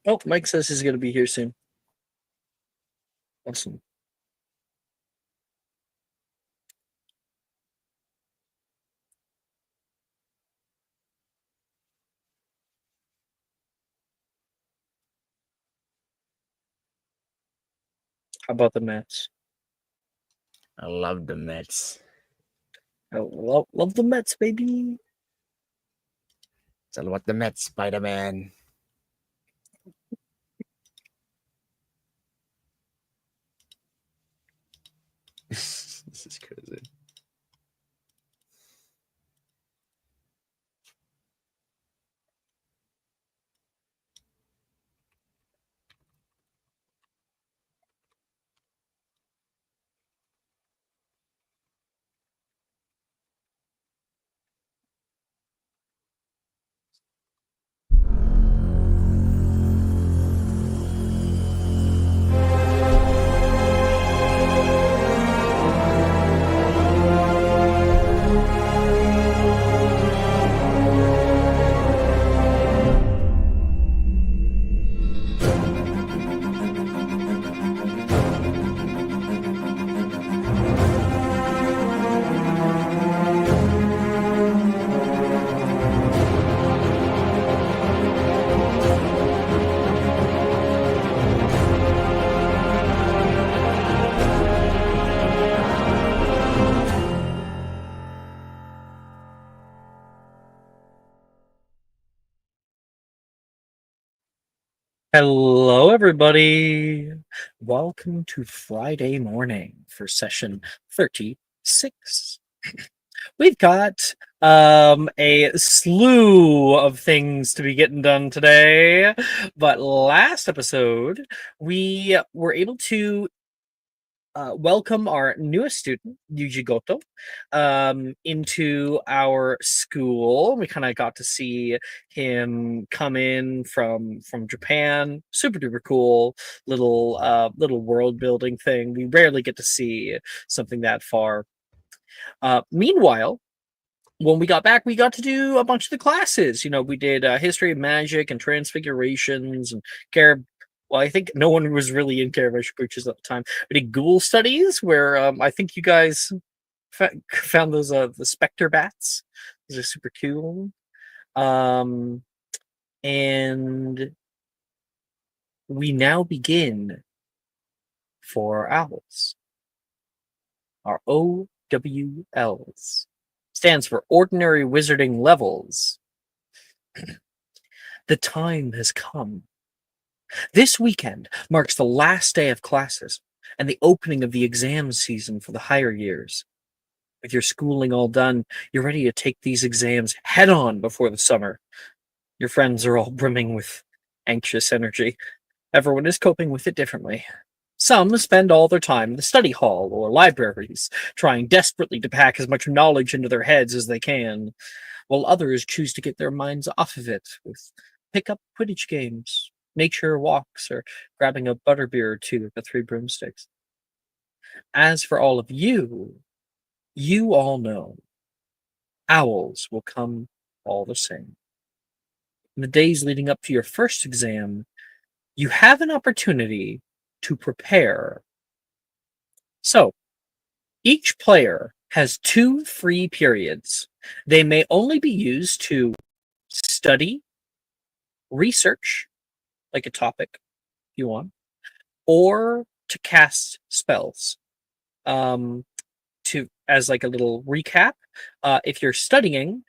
Oh, Mike says he's going to be here soon. Awesome. How about the Mets? I love the Mets. I love the Mets, baby. It's all about the Mets, Spider-Man. This is crazy. Hello, everybody. Welcome to Friday morning for session 36. We've got a slew of things to be getting done today, but last episode we were able to welcome our newest student, Yuji Goto, into our school. We kind of got to see him come in from Japan. Super duper cool little world building thing. We rarely get to see something that far. Meanwhile, when we got back, we got to do a bunch of the classes. We did history of magic and transfigurations and care. Well, I think no one was really in Caravan Breaches at the time. We did ghoul studies, where I think you guys found those the specter bats. Those are super cool. And we now begin for our owls. Our OWLs stands for Ordinary Wizarding Levels. The time has come. This weekend marks the last day of classes and the opening of the exam season for the higher years. With your schooling all done, you're ready to take these exams head on before the summer. Your friends are all brimming with anxious energy. Everyone is coping with it differently. Some spend all their time in the study hall or libraries, trying desperately to pack as much knowledge into their heads as they can, while others choose to get their minds off of it with pick-up Quidditch games, nature walks, or grabbing a butterbeer or two at the Three Broomsticks. As for all of you, you all know owls will come all the same. In the days leading up to your first exam, you have an opportunity to prepare. So, each player has 2 free periods. They may only be used to study, research, like a topic if you want, or to cast spells. To as like a little recap, if you're studying,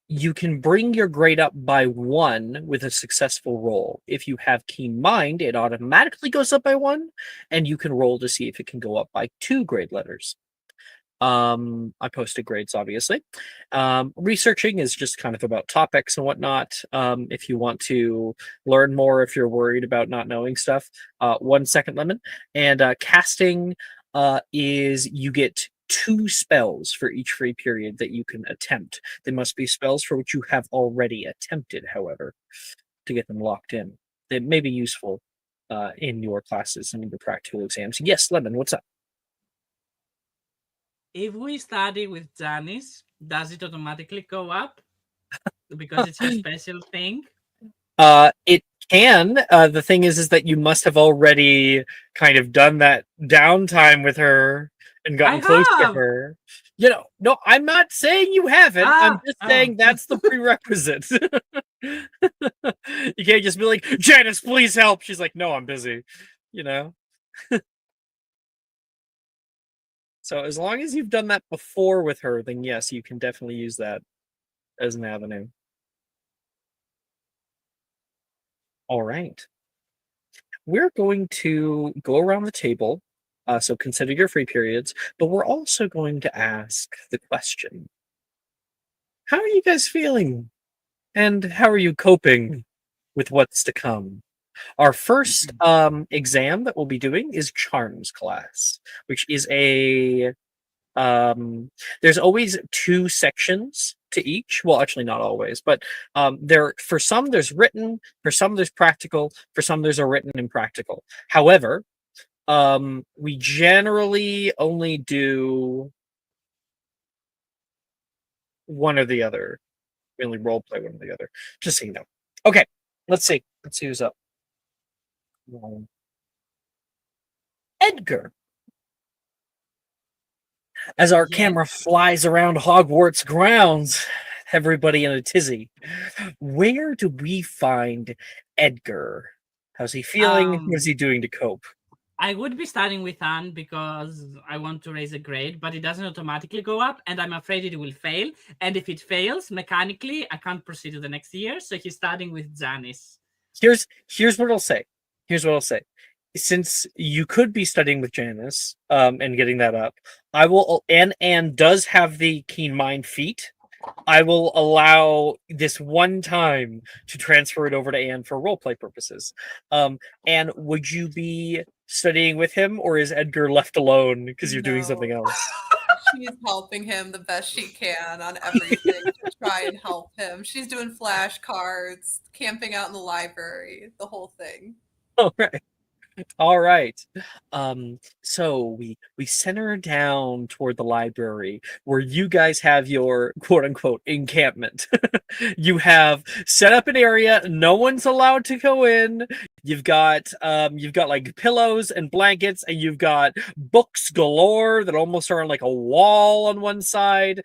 you can bring your grade up by 1 with a successful roll. If you have keen mind, it automatically goes up by 1, and you can roll to see if it can go up by 2 grade letters. I posted grades, obviously. Researching is just kind of about topics and whatnot. If you want to learn more, if you're worried about not knowing stuff, 1 second limit. And casting is you get 2 spells for each free period that you can attempt. They must be spells for which you have already attempted, however, to get them locked in. They may be useful in your classes and in your practical exams. Yes, Lemon, what's up? If we study with Janice, does it automatically go up? Because it's a special thing? It can. The thing is that you must have already kind of done that downtime with her and I gotten close to have. her. No, I'm not saying you haven't. I'm just saying that's the prerequisite. You can't just be like, Janice, please help. She's like, no, I'm busy. You know? So as long as you've done that before with her, then yes, you can definitely use that as an avenue. All right. We're going to go around the table. So consider your free periods, but we're also going to ask the question: how are you guys feeling? And how are you coping with what's to come? Our first exam that we'll be doing is Charms class, which is a there's always two sections to each. Well, actually not always, but there for some there's written, for some there's practical, for some there's a written and practical. However, we generally only do one or the other. We only role play one or the other. Just so you know. Okay, let's see. Let's see who's up. Edgar. As our Yes. camera flies around Hogwarts grounds, everybody in a tizzy. Where do we find Edgar? How's he feeling? What's he doing to cope? I would be starting with Anne because I want to raise a grade, but it doesn't automatically go up, and I'm afraid it will fail. And if it fails, mechanically, I can't proceed to the next year. So he's starting with Janice. Here's what I'll say. Here's what I'll say. Since you could be studying with Janice, and getting that up, I will. And Anne does have the keen mind feat. I will allow this one time to transfer it over to Anne for roleplay purposes. Anne, would you be studying with him, or is Edgar left alone because you're doing something No. else? She's helping him the best she can on everything to try and help him. She's doing flashcards, camping out in the library, the whole thing. All right. All right. So we center down toward the library where you guys have your quote unquote encampment. You have set up an area, no one's allowed to go in. You've got like pillows and blankets, and you've got books galore that almost are on like a wall on one side.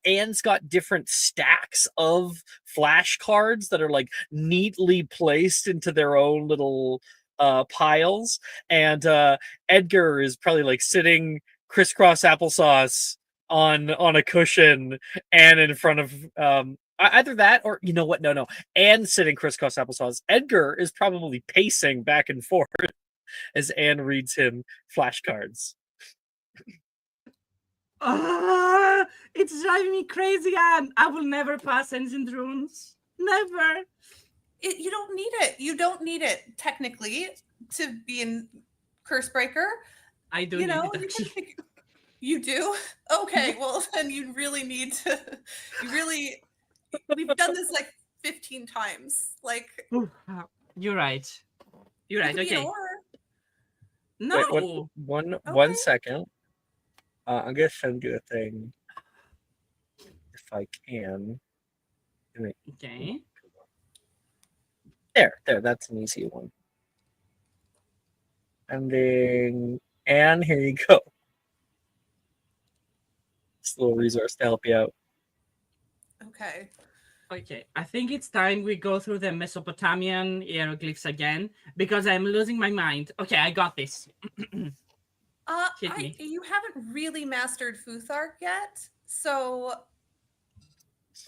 Anne's got different stacks of flashcards that are like neatly placed into their own little piles, and Edgar is probably like sitting crisscross applesauce on a cushion and in front of either that, or you know what, no, Anne sitting crisscross applesauce. Edgar is probably pacing back and forth as Anne reads him flashcards. It's driving me crazy, Anne. I will never pass Ancient Runes. Never. You don't need it. You don't need it technically to be in Cursebreaker. I do You need know, it, you actually. can pick. You do? Okay, well then you really need to. We've done this like 15 times. Like You're right. You're it right. could be an Okay. or. No. Wait, one Okay. second. I'm gonna send you a thing if I can. Okay. There, that's an easy one. And then, Anne, here you go. This little resource to help you out. Okay. Okay. I think it's time we go through the Mesopotamian hieroglyphs again because I'm losing my mind. Okay, I got this. Hit me. You haven't really mastered Futhark yet, so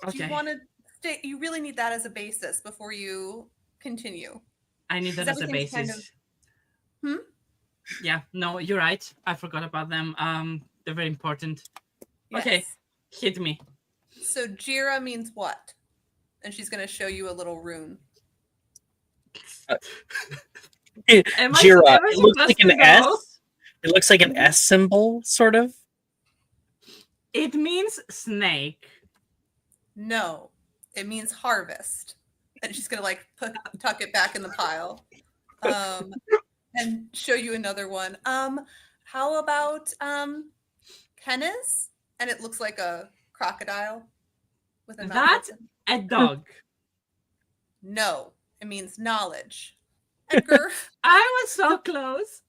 do you Okay. want to stay? You really need that as a basis before you continue. I need that as a everything's kind basis. Hmm? Yeah, no, you're right. I forgot about them. They're very important. Yes. Okay, hit me. So Jira means what? And she's going to show you a little rune. Jira, it looks like an S. Go? It looks like an S symbol, sort of. It means snake. No, it means harvest. And she's going to like tuck it back in the pile. And show you another one. How about Kennis? And it looks like a crocodile with a mouth That's open. a dog. No, It means knowledge. Edgar, I was so close.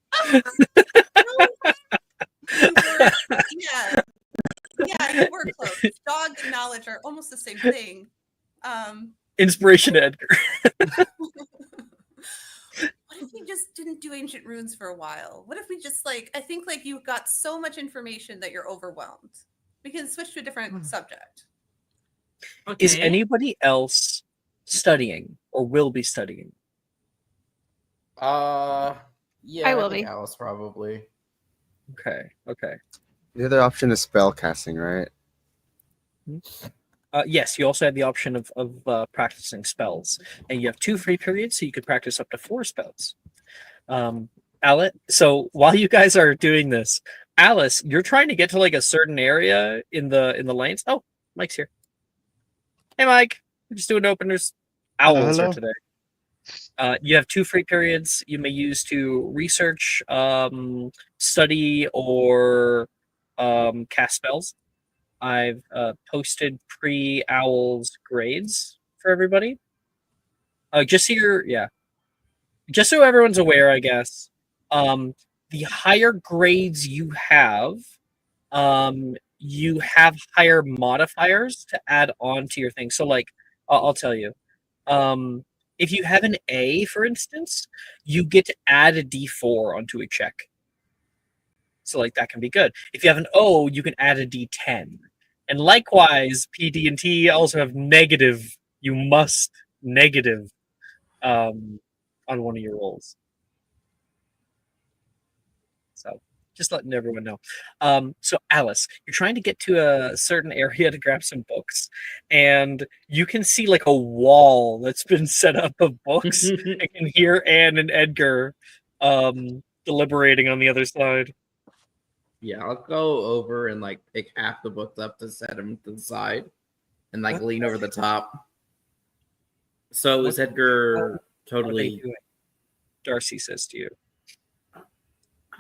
yeah, you were close. Dog and knowledge are almost the same thing. Inspiration to Edgar. What if we just didn't do ancient runes for a while? What if we just I think you got so much information that you're overwhelmed. We can switch to a different subject. Okay. Is anybody else studying or will be studying? Yeah, I will think be. Alice probably. Okay. The other option is spell casting, right? Yes, you also have the option of practicing spells, and you have 2 free periods, so you could practice up to 4 spells. Alice, so while you guys are doing this, Alice, you're trying to get to a certain area in the lanes. Oh, Mike's here. Hey, Mike. We're just doing openers. Owls are hello. today. You have 2 free periods you may use to research, study, or cast spells. I've posted pre-Owls grades for everybody. Just so everyone's aware, I guess. The higher grades you have higher modifiers to add on to your thing. So, I'll tell you. If you have an A, for instance, you get to add a D4 onto a check. So that can be good. If you have an O, you can add a D10. And likewise, PD&T also have negative. You must negative on one of your rolls. So just letting everyone know. So Alice, you're trying to get to a certain area to grab some books, and you can see a wall that's been set up of books. I can hear Anne and Edgar deliberating on the other side. Yeah, I'll go over and pick half the books up to set them to the side, and lean over the top. So is Edgar What are they totally? doing? Darcy says to you.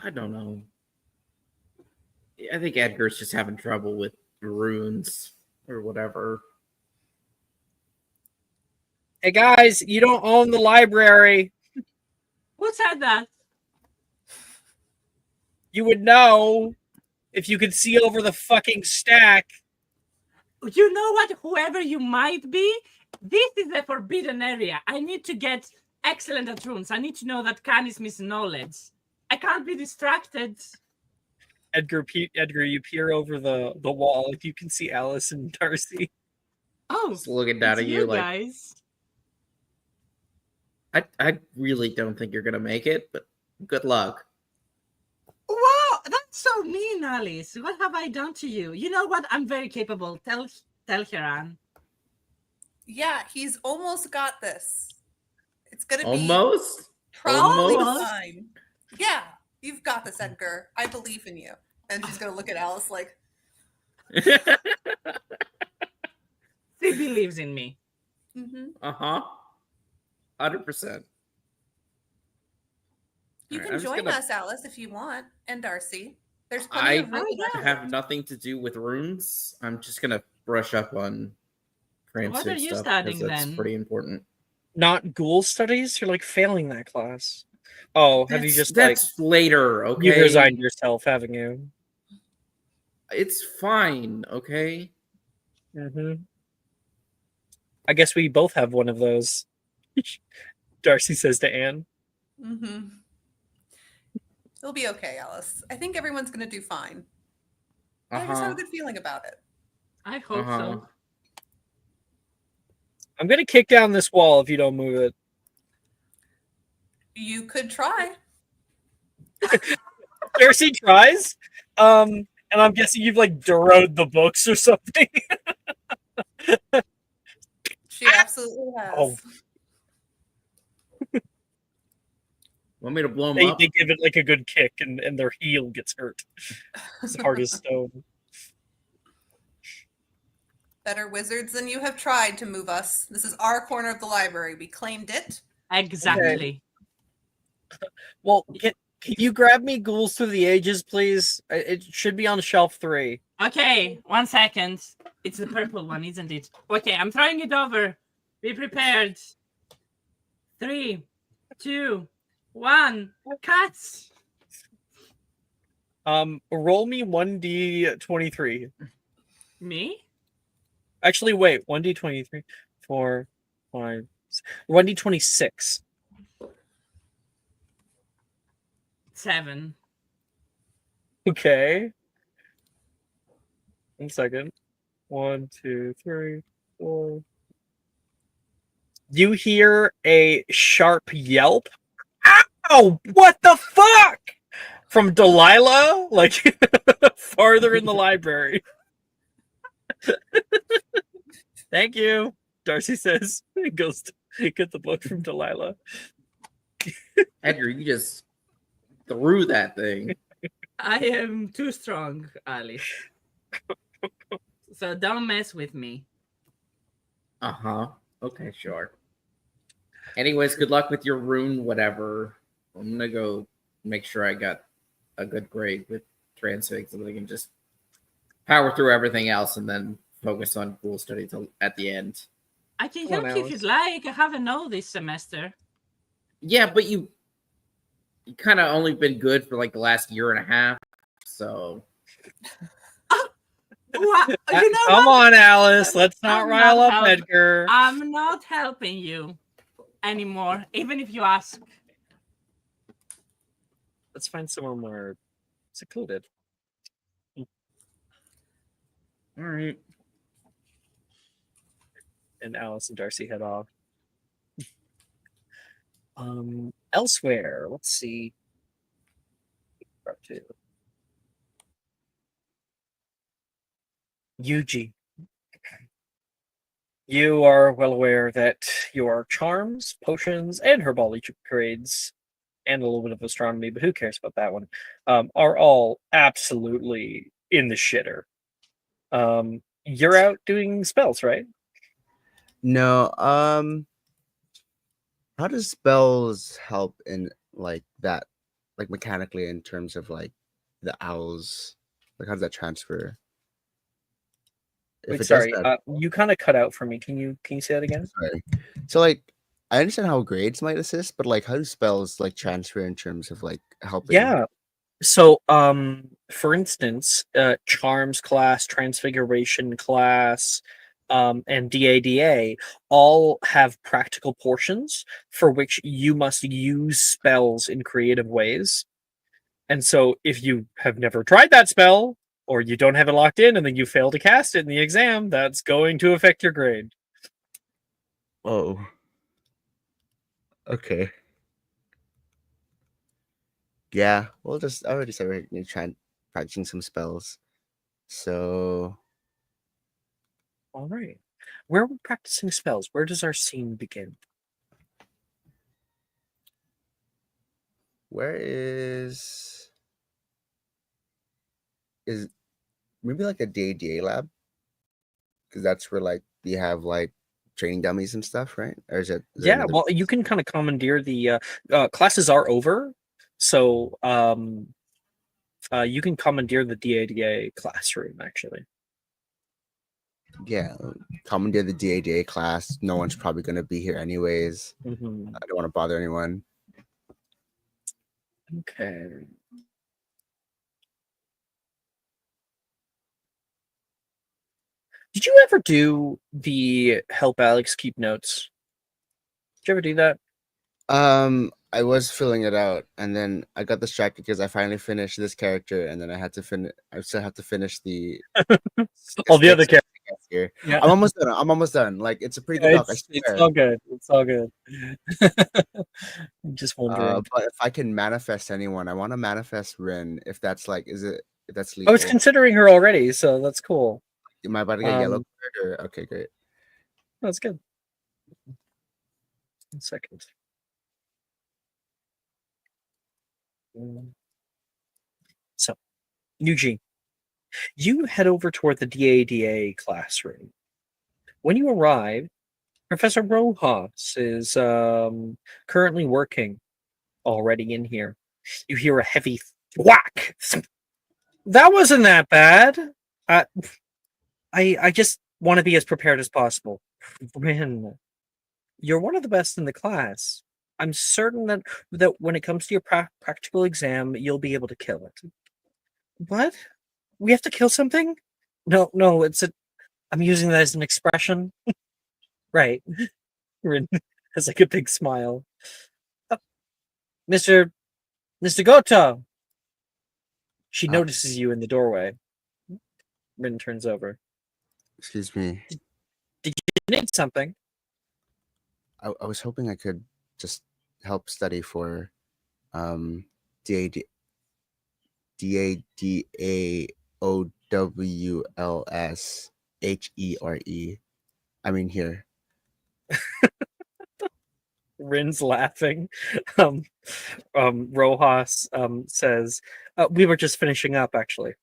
I don't know. I think Edgar's just having trouble with runes or whatever. Hey guys, you don't own the library. Who said that? You would know if you could see over the fucking stack. You know what? Whoever you might be, this is a forbidden area. I need to get excellent at runes. I need to know that Khan is missing knowledge. I can't be distracted. Edgar, you peer over the wall. If you can see Alice and Darcy. Oh, Just looking down it's at you guys. I really don't think you're gonna make it, but good luck. Wow, that's so mean, Alice. What have I done to you? You know what? I'm very capable. Tell Hiran. Yeah, he's almost got this. It's gonna be Almost. probably Almost. fine. Yeah, you've got this, Edgar. I believe in you. And she's gonna look at Alice like, She believes in me. mm-hmm. 100%. You Alright, can I'm just join gonna- us, Alice, if you want, and Darcy. There's plenty I of room. yeah. have nothing to do with runes. I'm just gonna brush up on What are Cranston you stuff studying, because that's then? pretty important. Not ghoul studies? You're failing that class. Oh, have you just that's later, okay? you resigned yourself, haven't you? It's fine, okay? Mm-hmm. I guess we both have one of those. Darcy says to Anne. Mm-hmm. It'll be okay, Alice. I think everyone's gonna do fine. I just have a good feeling about it. I hope so. I'm gonna kick down this wall if you don't move it. You could try. Darcy tries. And I'm guessing you've Duroed the books or something. She absolutely has. Oh. Want me to blow them up? They give it a good kick and their heel gets hurt. It's hard as stone. Better wizards than you have tried to move us. This is our corner of the library. We claimed it. Exactly. Well, can you grab me Ghouls Through the Ages, please? It should be on shelf 3. Okay, 1 second. It's the purple one, isn't it? Okay, I'm throwing it over. Be prepared. 3, 2, 1. Cuts. Roll me 1d23. Me? Actually, wait, 1d23, 4, 5, 1d26. 7. Okay. 1 second. 1, 2, 3, 4. You hear a sharp yelp. Ow! What the fuck? From Delilah, like farther in the library. Thank you, Darcy says. He goes to get the book from Delilah. Edgar, you just threw that thing. I am too strong, Alice. So don't mess with me. Uh-huh. Okay, sure. Anyways, good luck with your rune, whatever. I'm gonna go make sure I got a good grade with transfig so that I can just power through everything else and then focus on cool study till at the end. I can Come on, help you if Alice. you'd like. I have a no this semester. Yeah, but you kind of only been good for like the last year and a half, so What? You know Come what? on, Alice. Let's not I'm rile not up helping. Edgar. I'm not helping you anymore, even if you ask. Let's find somewhere more secluded. all right. And Alice and Darcy head off. Elsewhere, let's see. Up to Yuji. You are well aware that your charms, potions, and herbology grades, and a little bit of astronomy, but who cares about that one, are all absolutely in the shitter. You're out doing spells, right? No. How does spells help in like that, like mechanically in terms of like the owls? Like how does that transfer? If Wait, it does sorry, that, you kind of cut out for me. Can you say that again? sorry. So like I understand how grades might assist, but like how do spells like transfer in terms of like helping? Yeah. So, for instance, charms class, transfiguration class, and DADA all have practical portions for which you must use spells in creative ways. And so, if you have never tried that spell, or you don't have it locked in, and then you fail to cast it in the exam, that's going to affect your grade. Oh. Okay. Yeah, we'll just I already started trying practicing some spells. So All right. Where are we practicing spells? Where does our scene begin? where is maybe like a DADA lab? Because that's where like we have like training dummies and stuff, right? Or is there Yeah, another well, you can kind of commandeer the classes are over, so you can commandeer the DADA classroom actually. commandeer the DADA class? No one's probably gonna be here anyways. Mhm. I don't want to bother anyone. Okay. Did you ever do the help Alex keep notes? Did you ever do that? I was filling it out, and then I got distracted because I finally finished this character, and then I had to finish. I still have to finish the All the other characters. here. Yeah. I'm almost done. I'm almost done. Like it's a pretty good doc. I It's swear. all good. It's all good. I'm just wondering. But if I can manifest anyone, I want to manifest Rin. If that's like, if that's I legal? was considering her already, so that's cool. Am I about to get yellow Um, card? Or okay, great. That's good. 1 second. So, Eugene, you head over toward the DADA classroom. When you arrive, Professor Rojas is currently working already in here. You hear a heavy whack. That wasn't that bad. I just want to be as prepared as possible. Rin, you're one of the best in the class. I'm certain that when it comes to your practical exam, you'll be able to kill it. What? We have to kill something? No, no, I'm using that as an expression. Right. Rin has like a big smile. Uh, Mr. Goto! She Uh, notices you in the doorway. Rin turns over. Excuse me. You need something. I was hoping I could just help study for DAD DADAOWLSHERE. I mean here. Rin's laughing. Um, Rojas says, "We were just finishing up, actually."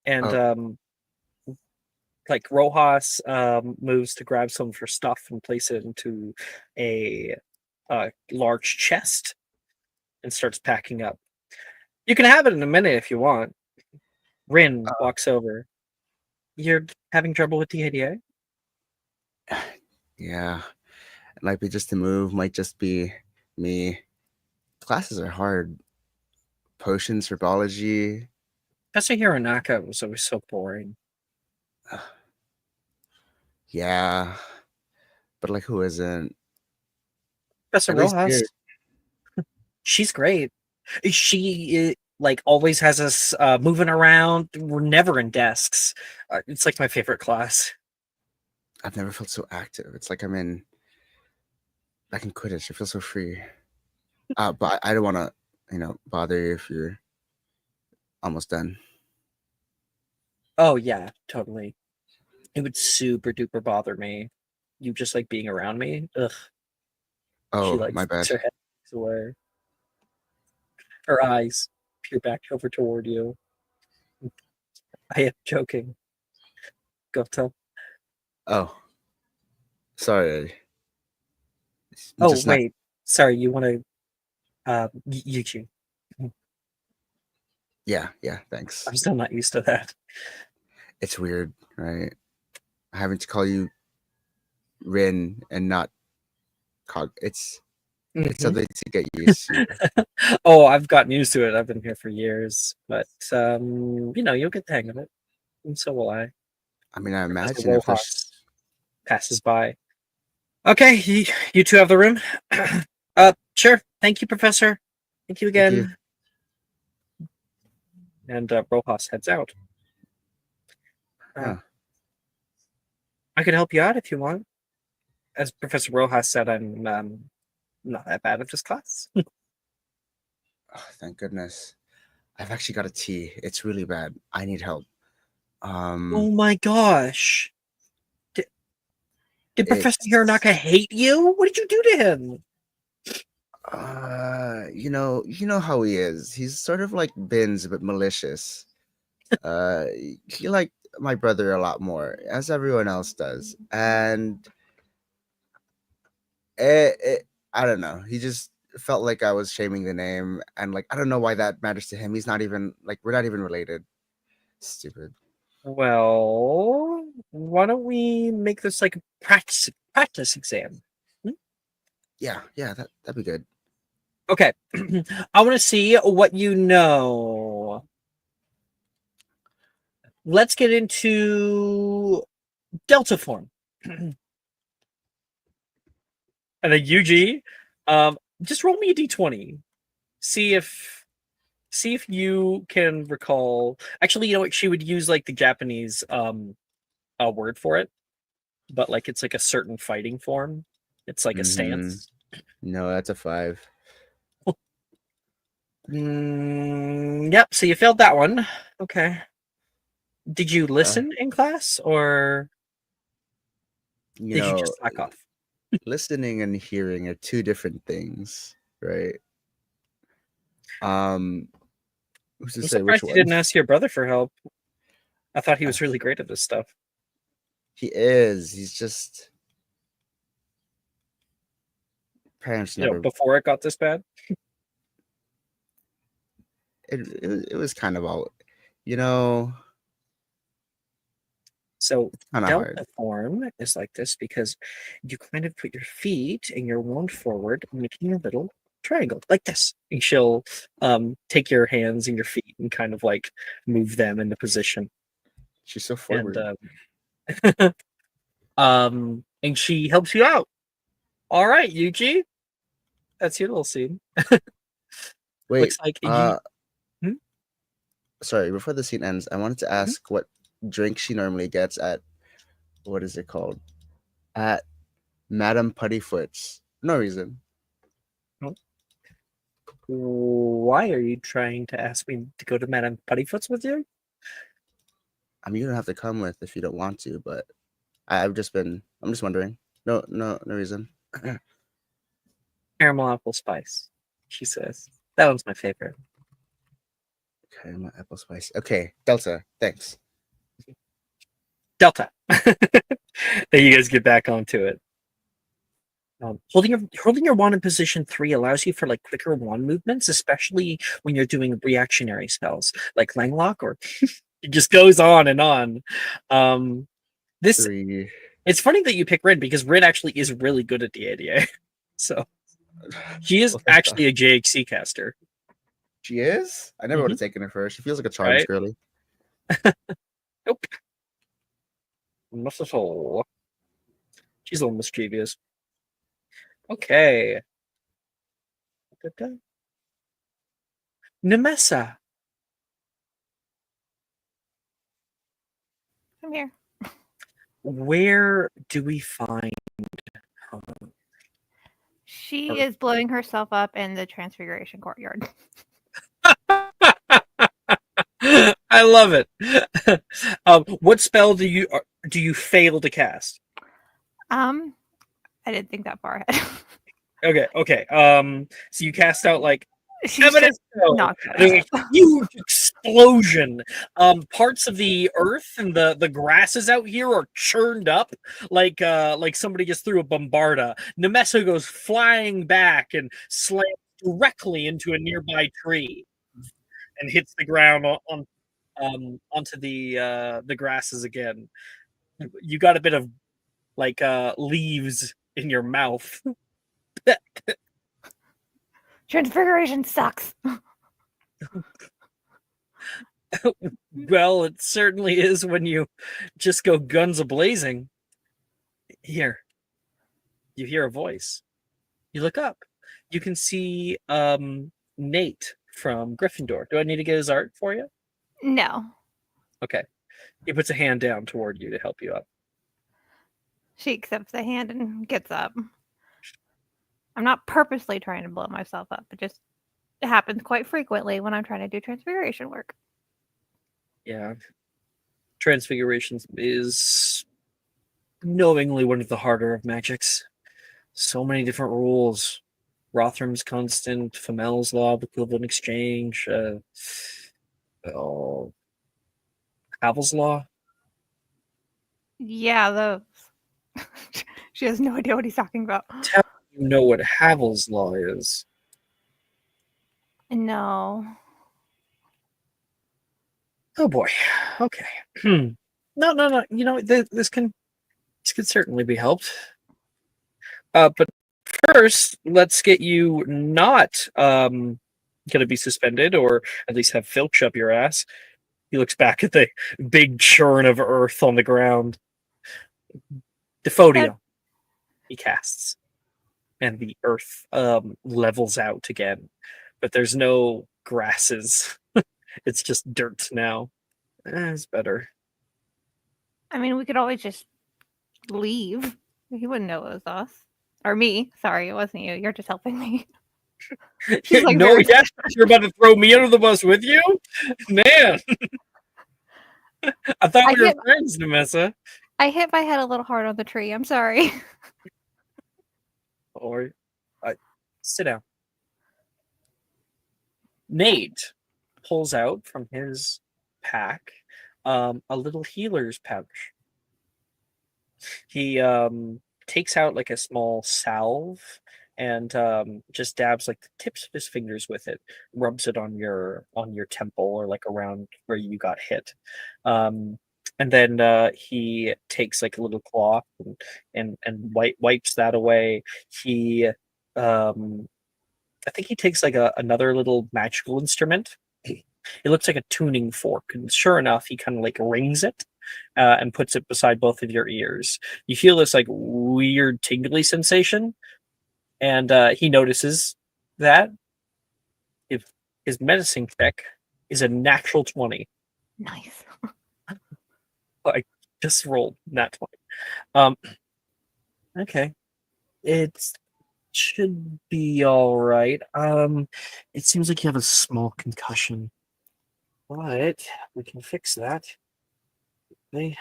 And Oh. like Rojas moves to grab some of her stuff and place it into a large chest and starts packing up. You can have it in a minute if you want. Rin walks over. You're having trouble with the ADA? Yeah. It might be just a move, might just be me. Classes are hard. Potions for biology. Professor Hironaka was always so boring. Yeah. But like who isn't? Professor At least Rojas, here. she's great. She like always has us moving around. We're never in desks. It's like my favorite class. I've never felt so active. It's like I'm back in Quidditch. I feel so free. But I don't want to, bother you if you're almost done. Oh yeah, totally. It would super duper bother me. You just like being around me. Ugh. She Oh, like my flicks bad. her head away. Her eyes peer back over toward you. I am joking. Goto. Oh, sorry. It's Oh just not. wait, sorry. You want to Yuchi? Yeah, thanks. I'm still not used to that. It's weird, right? Having to call you Rin and not Cog. It's Mhm. something to get used to. Oh, I've gotten used to it. I've been here for years, but you'll get the hang of it, and so will I. I mean, I Professor imagine if there's. Rojas passes by. Okay, you two have the room. Sure. Thank you, Professor. Thank you Thank you. again. And Rojas heads out. Huh. I could help you out if you want. As Professor Rojas said, I'm not that bad at this class. Oh, thank goodness. I've actually got a T. It's really bad. I need help. Oh my gosh. Did Professor It's Hironaka hate you? What did you do to him? you know how he is. He's sort of like Bin's, but malicious. Uh, he liked my brother a lot more, as everyone else does, and I don't know. He just felt like I was shaming the name, and like I don't know why that matters to him. He's not even like we're not even related. Stupid. Well, why don't we make this like a practice exam? Yeah, that'd be good. Okay. I want to see what you know. Let's get into Delta form. And then UG, just roll me a d20. See if you can recall. Actually, you know what? She would use like the Japanese word for it, but like it's like a certain fighting form. It's like a Mm-hmm. stance. No, that's a 5. Yep. So you failed that one. Okay. Did you listen in class or You did you know, just slack off? listening and hearing are two different things, right? Who's to I'm say which surprised you one? didn't ask your brother for help. I thought he was really great at this stuff. He is. He's just parents never. Before it got this bad. It was kind of all, you know. So Kind of hard. delta form is like this because you kind of put your feet and your wand forward, making a little triangle like this. And she'll take your hands and your feet and kind of like move them into position. She's so And forward. and she helps you out. All right, Yuji. That's your little scene. Wait. Looks like Hmm? Sorry. Before the scene ends, I wanted to ask what drink she normally gets at, what is it called? At Madame Puttyfoot's. No reason. Why are you trying to ask me to go to Madame Puttyfoot's with you? I mean, you don't have to come with if you don't want to, but I'm just wondering. No reason. Caramel apple spice, she says. That one's my favorite. Okay, my apple spice. Okay, Delta. Thanks. Delta. Then you guys get back onto it. Holding your wand in position 3 allows you for like quicker wand movements, especially when you're doing reactionary spells like Langlock, or it just goes on and on. This 3. It's funny that you pick Rin because Rin actually is really good at DADA. So she is Well, thank actually a JHC caster. She is? I never would have taken her first. She feels like a charms Right? girly. Nope. Not at all. She's a little mischievous. Okay. Nemessa. I'm here. Where do we find her? She Or- is blowing herself up in the Transfiguration Courtyard. I love it. What spell do you fail to cast? I didn't think that far ahead. Okay. So you cast out like She's evidence. just knocked There's out. a huge explosion. Parts of the earth and the grasses out here are churned up like somebody just threw a bombarda. Nemessa goes flying back and slams directly into a nearby tree and hits the ground onto the grasses again. You got a bit of like leaves in your mouth. Transfiguration sucks. Well, it certainly is when you just go guns a-blazing. Here, you hear a voice. You look up. You can see Nate from Gryffindor. Do I need to get his art for you? No. Okay. He puts a hand down toward you to help you up. She accepts the hand and gets up. I'm not purposely trying to blow myself up. It happens quite frequently when I'm trying to do transfiguration work. Yeah. Transfiguration is knowingly one of the harder of magics. So many different rules. Rotham's constant, Femel's law of equivalent exchange, Havel's law. Yeah, those. She has no idea what he's talking about. You know what Havel's law is. No. Oh boy. Okay. No. You know, this can certainly be helped. But first, let's get you not going to be suspended, or at least have filch up your ass. He looks back at the big churn of earth on the ground. Defodio. He casts, and the earth levels out again, but there's no grasses. It's just dirt now. It's better. I mean, we could always just leave. He wouldn't know it was us. Or me. Sorry, it wasn't you. You're just helping me. She's like no, very- yeah, you're about to throw me under the bus with you, man. I thought we were friends, Nemessa. I hit my head a little hard on the tree. I'm sorry. Or sit down. Nate pulls out from his pack a little healer's pouch. He takes out like a small salve and just dabs like the tips of his fingers with it, rubs it on your temple or like around where you got hit. And then he takes like a little cloth and wipes that away. He I think he takes like another little magical instrument. It looks like a tuning fork, and sure enough, he kind of like rings it and puts it beside both of your ears. You feel this like weird tingly sensation, and he notices that if his medicine check is a natural 20. Nice. I just rolled that 20. Um, okay, it should be all right. It seems like you have a small concussion, but we can fix that. They,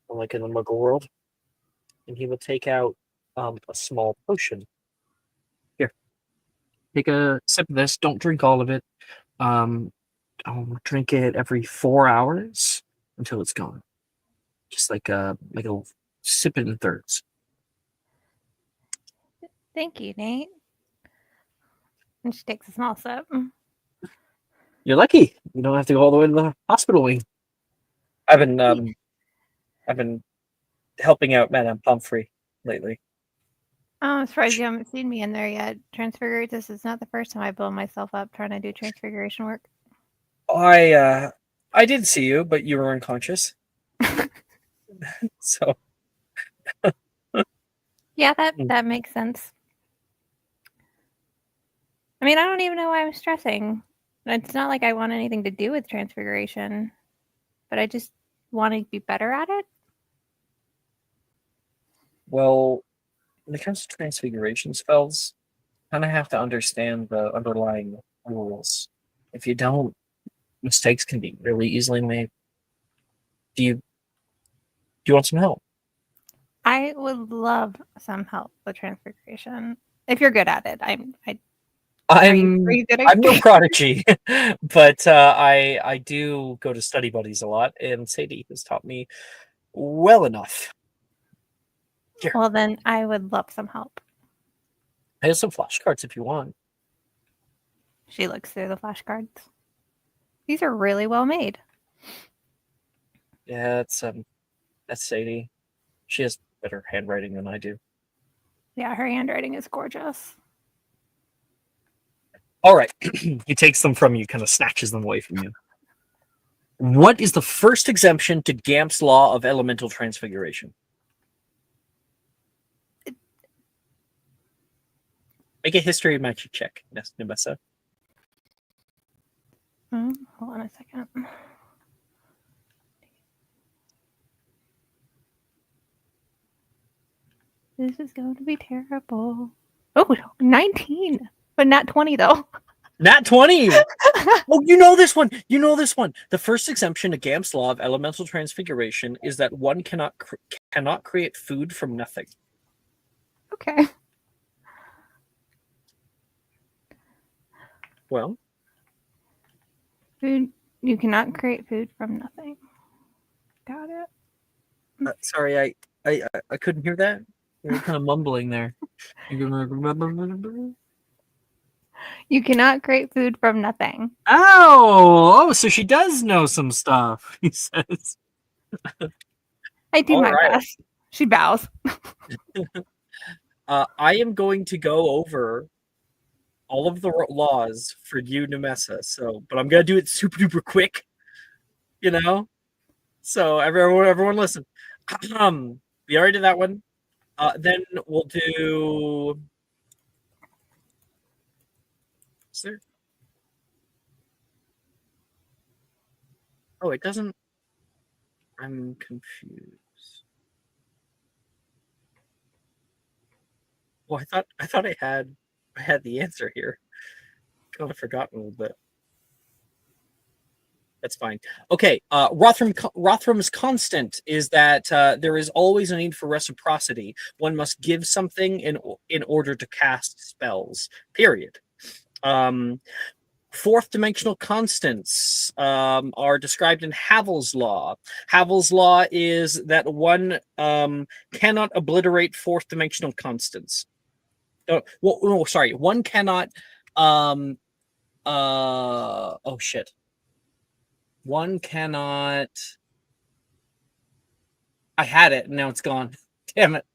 like in the Muggle world, and he will take out a small potion. Here, take a sip of this. Don't drink all of it. I'll drink it every 4 hours until it's gone. Just like a sip it in thirds. Thank you, Nate. And she takes a small sip. You're lucky. You don't have to go all the way to the hospital wing. I've been helping out Madame Pomfrey lately. I'm surprised you haven't seen me in there yet. Transfigurators is not the first time I blow myself up trying to do transfiguration work. I did see you, but you were unconscious. So Yeah, that makes sense. I mean, I don't even know why I'm stressing. It's not like I want anything to do with transfiguration, but I just want to be better at it. well, when it comes to transfiguration spells, you kind of have to understand the underlying rules. If you don't, mistakes can be really easily made. Do you want some help? I would love some help with transfiguration. If you're good at it, are you good at I'm no it? prodigy, but I do go to study buddies a lot, and Sadie has taught me well enough. Here, Well, then I would love some help. I have some flashcards if you want. She looks through the flashcards. These are really well made. Yeah, that's Sadie. She has better handwriting than I do. Yeah, her handwriting is gorgeous. All right, he takes them from you, kind of snatches them away from you. What is the first exemption to Gamp's law of elemental transfiguration? Make a history of magic check, Nibessa. Hold on a second. This is going to be terrible. Oh, 19, but not 20 though. Nat 20! Oh, you know this one. You know this one. The first exemption to Gamp's law of elemental transfiguration is that one cannot create food from nothing. Okay. Well, Food. You cannot create food from nothing. Got it. sorry, I couldn't hear that. You were kind of mumbling there. You cannot create food from nothing. Oh, so she does know some stuff, he says. I do All my right. best. She bows. I am going to go over all of the laws for you, Nemessa. But I'm gonna do it super duper quick, you know. So everyone, listen. We already did that one. Then we'll do. Is there? Oh, it doesn't. I'm confused. Well, I thought I had the answer here. Kind of forgotten a little bit. That's fine. Okay. Rothrum's constant is that there is always a need for reciprocity. One must give something in order to cast spells. Period. Fourth dimensional constants are described in Havel's law. Havel's law is that one cannot obliterate fourth dimensional constants. Sorry. One cannot. Oh shit. One cannot. I had it, and now it's gone. Damn it.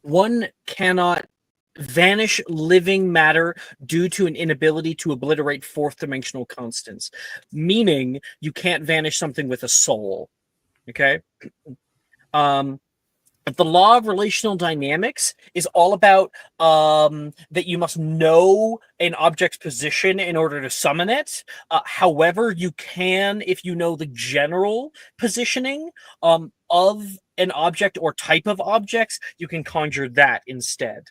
One cannot vanish living matter due to an inability to obliterate fourth dimensional constants, meaning you can't vanish something with a soul. Okay? But the law of relational dynamics is all about that you must know an object's position in order to summon it. However, you can, if you know the general positioning of an object or type of objects, you can conjure that instead.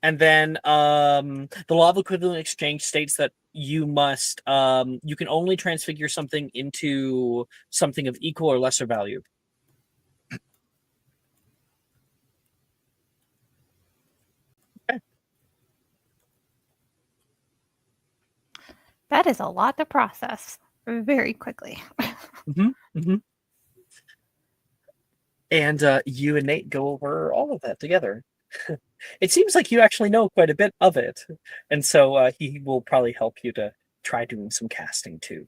And then the law of equivalent exchange states that you must you can only transfigure something into something of equal or lesser value. That is a lot to process very quickly. And you and Nate go over all of that together. It seems like you actually know quite a bit of it. And so he will probably help you to try doing some casting too.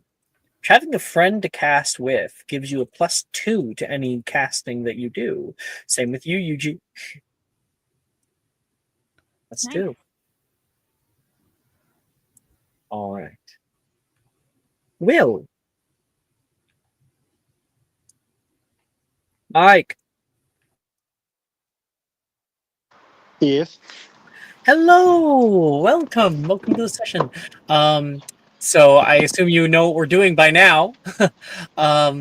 Having a friend to cast with gives you a +2 to any casting that you do. Same with you, Yuji. Let's Nice. do. All right. Will. Ike. Yes. Hello. Welcome to the session. So I assume you know what we're doing by now. A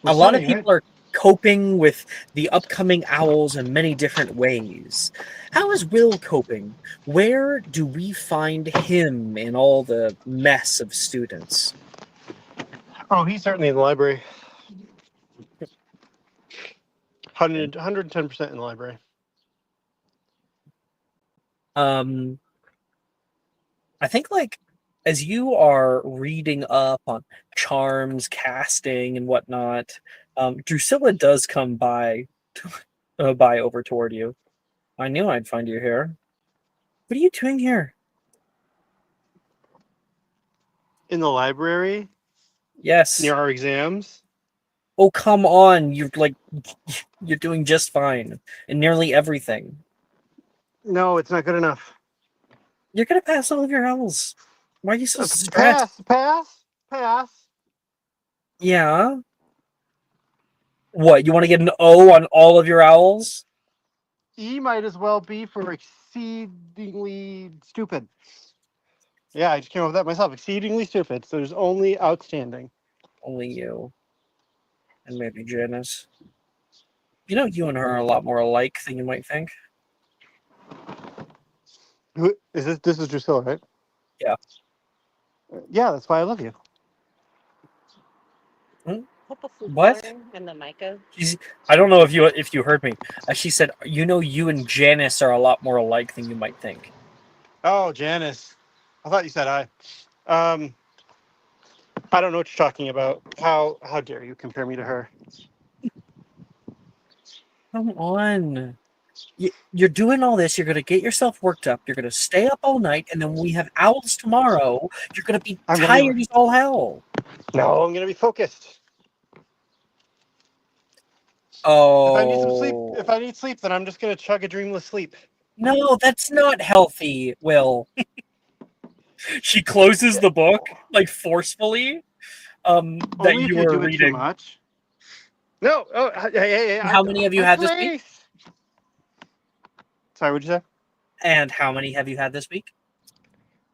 lot of people are coping with the upcoming owls in many different ways. How is Will coping? Where do we find him in all the mess of students? Oh, he's certainly in the library. 110% in the library. I think like as you are reading up on charms, casting, and whatnot, Drusilla does come by over toward you. I knew I'd find you here. What are you doing here? In the library Yes. near our exams. Oh, come on. You're doing just fine in nearly everything. No, it's not good enough. You're gonna pass all of your owls. Why are you so stressed? Pass. Yeah. What, you want to get an O on all of your owls? E might as well be for exceedingly stupid. Yeah, I just came up with that myself. Exceedingly stupid. So there's only outstanding. Only you. And maybe Janice. You know, you and her are a lot more alike than you might think. Who is this? This is Drusilla, right? Yeah. Yeah, that's why I love you. What? And the mica. I don't know if you heard me. She said, you know, you and Janice are a lot more alike than you might think. Oh, Janice. I thought you said I. I don't know what you're talking about. How dare you compare me to her? Come on. You're doing all this. You're going to get yourself worked up. You're going to stay up all night. And then when we have owls tomorrow, you're going to be tired as all hell. No, I'm going to be focused. Oh. If I need sleep, then I'm just going to chug a dreamless sleep. No, that's not healthy, Will. She closes the book, like, forcefully. Only that if you you were do it reading. too much. No. Oh, hey. How many have you had this week? Sorry, what'd you say? And how many have you had this week?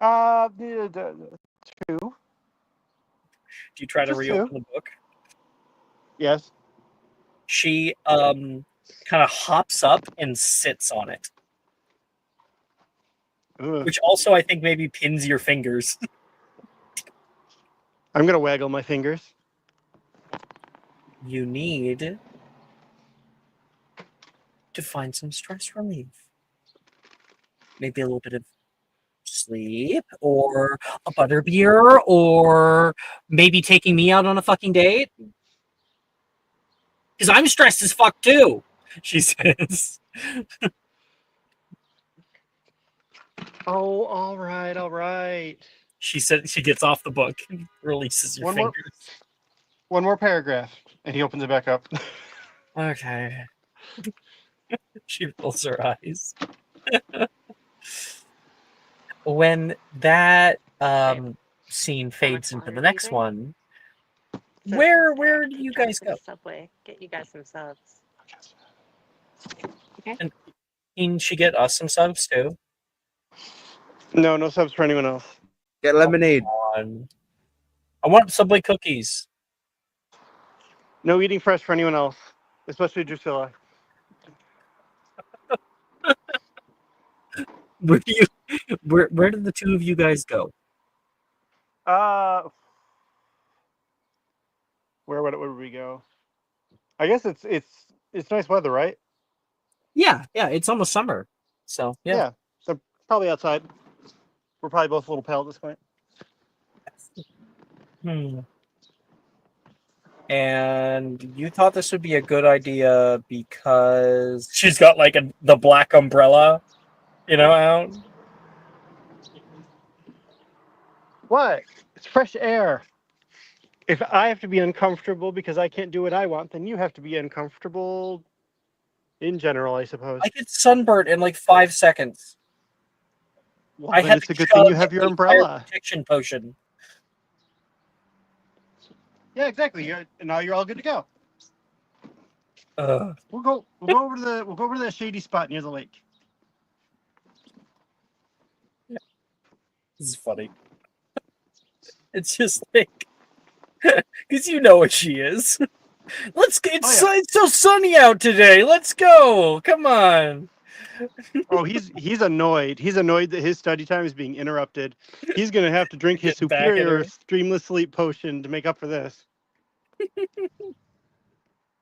2. Do you try to Just reopen 2. the book? Yes. She kind of hops up and sits on it. Ugh. Which also I think maybe pins your fingers. I'm going to waggle my fingers. You need to find some stress relief. Maybe a little bit of sleep, or a butterbeer, or maybe taking me out on a fucking date. Because I'm stressed as fuck too, she says. Oh, all right. She said she gets off the book and releases your One more. fingers. One more paragraph. And he opens it back up. Okay. She rolls her eyes. When that scene fades into the next one, where do you guys go? Subway. Get you guys some subs. And can she get us some subs too? No subs for anyone else. Get lemonade. Come on. I want Subway cookies. No eating fresh for anyone else, especially Drusilla. Where do you where did the two of you guys go? Where would we go? I guess it's nice weather, right? Yeah, it's almost summer. So yeah. So probably outside. We're probably both a little pale at this point. And you thought this would be a good idea because she's got like the black umbrella, out. What? It's fresh air. If I have to be uncomfortable because I can't do what I want, then you have to be uncomfortable in general, I suppose. I get sunburned in like 5 seconds. Well, I then had it's to a good thing you chug have your the entire umbrella. protection potion. Yeah, exactly. Now you're all good to go. Ugh. We'll go over to that shady spot near the lake. This is funny. It's just like, because you know what she is. Let's get. It's so sunny out today. Let's go. Come on. Oh, he's annoyed. He's annoyed that his study time is being interrupted. He's gonna have to drink his Get back at superior her. streamless sleep potion to make up for this.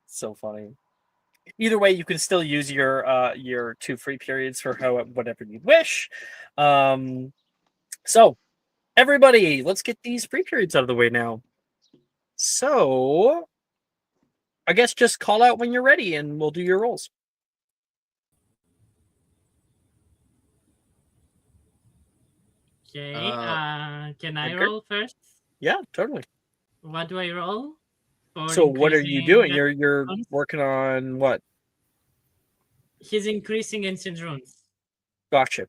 So funny. Either way, you can still use your 2 free periods for whatever you wish. So everybody, let's get these free periods out of the way now. So I guess just call out when you're ready and we'll do your rolls. Okay. Can I Edgar? roll first? Yeah, totally. What do I roll? For So what are you increasing doing? that You're runes? working on what? He's increasing ancient runes. Gotcha.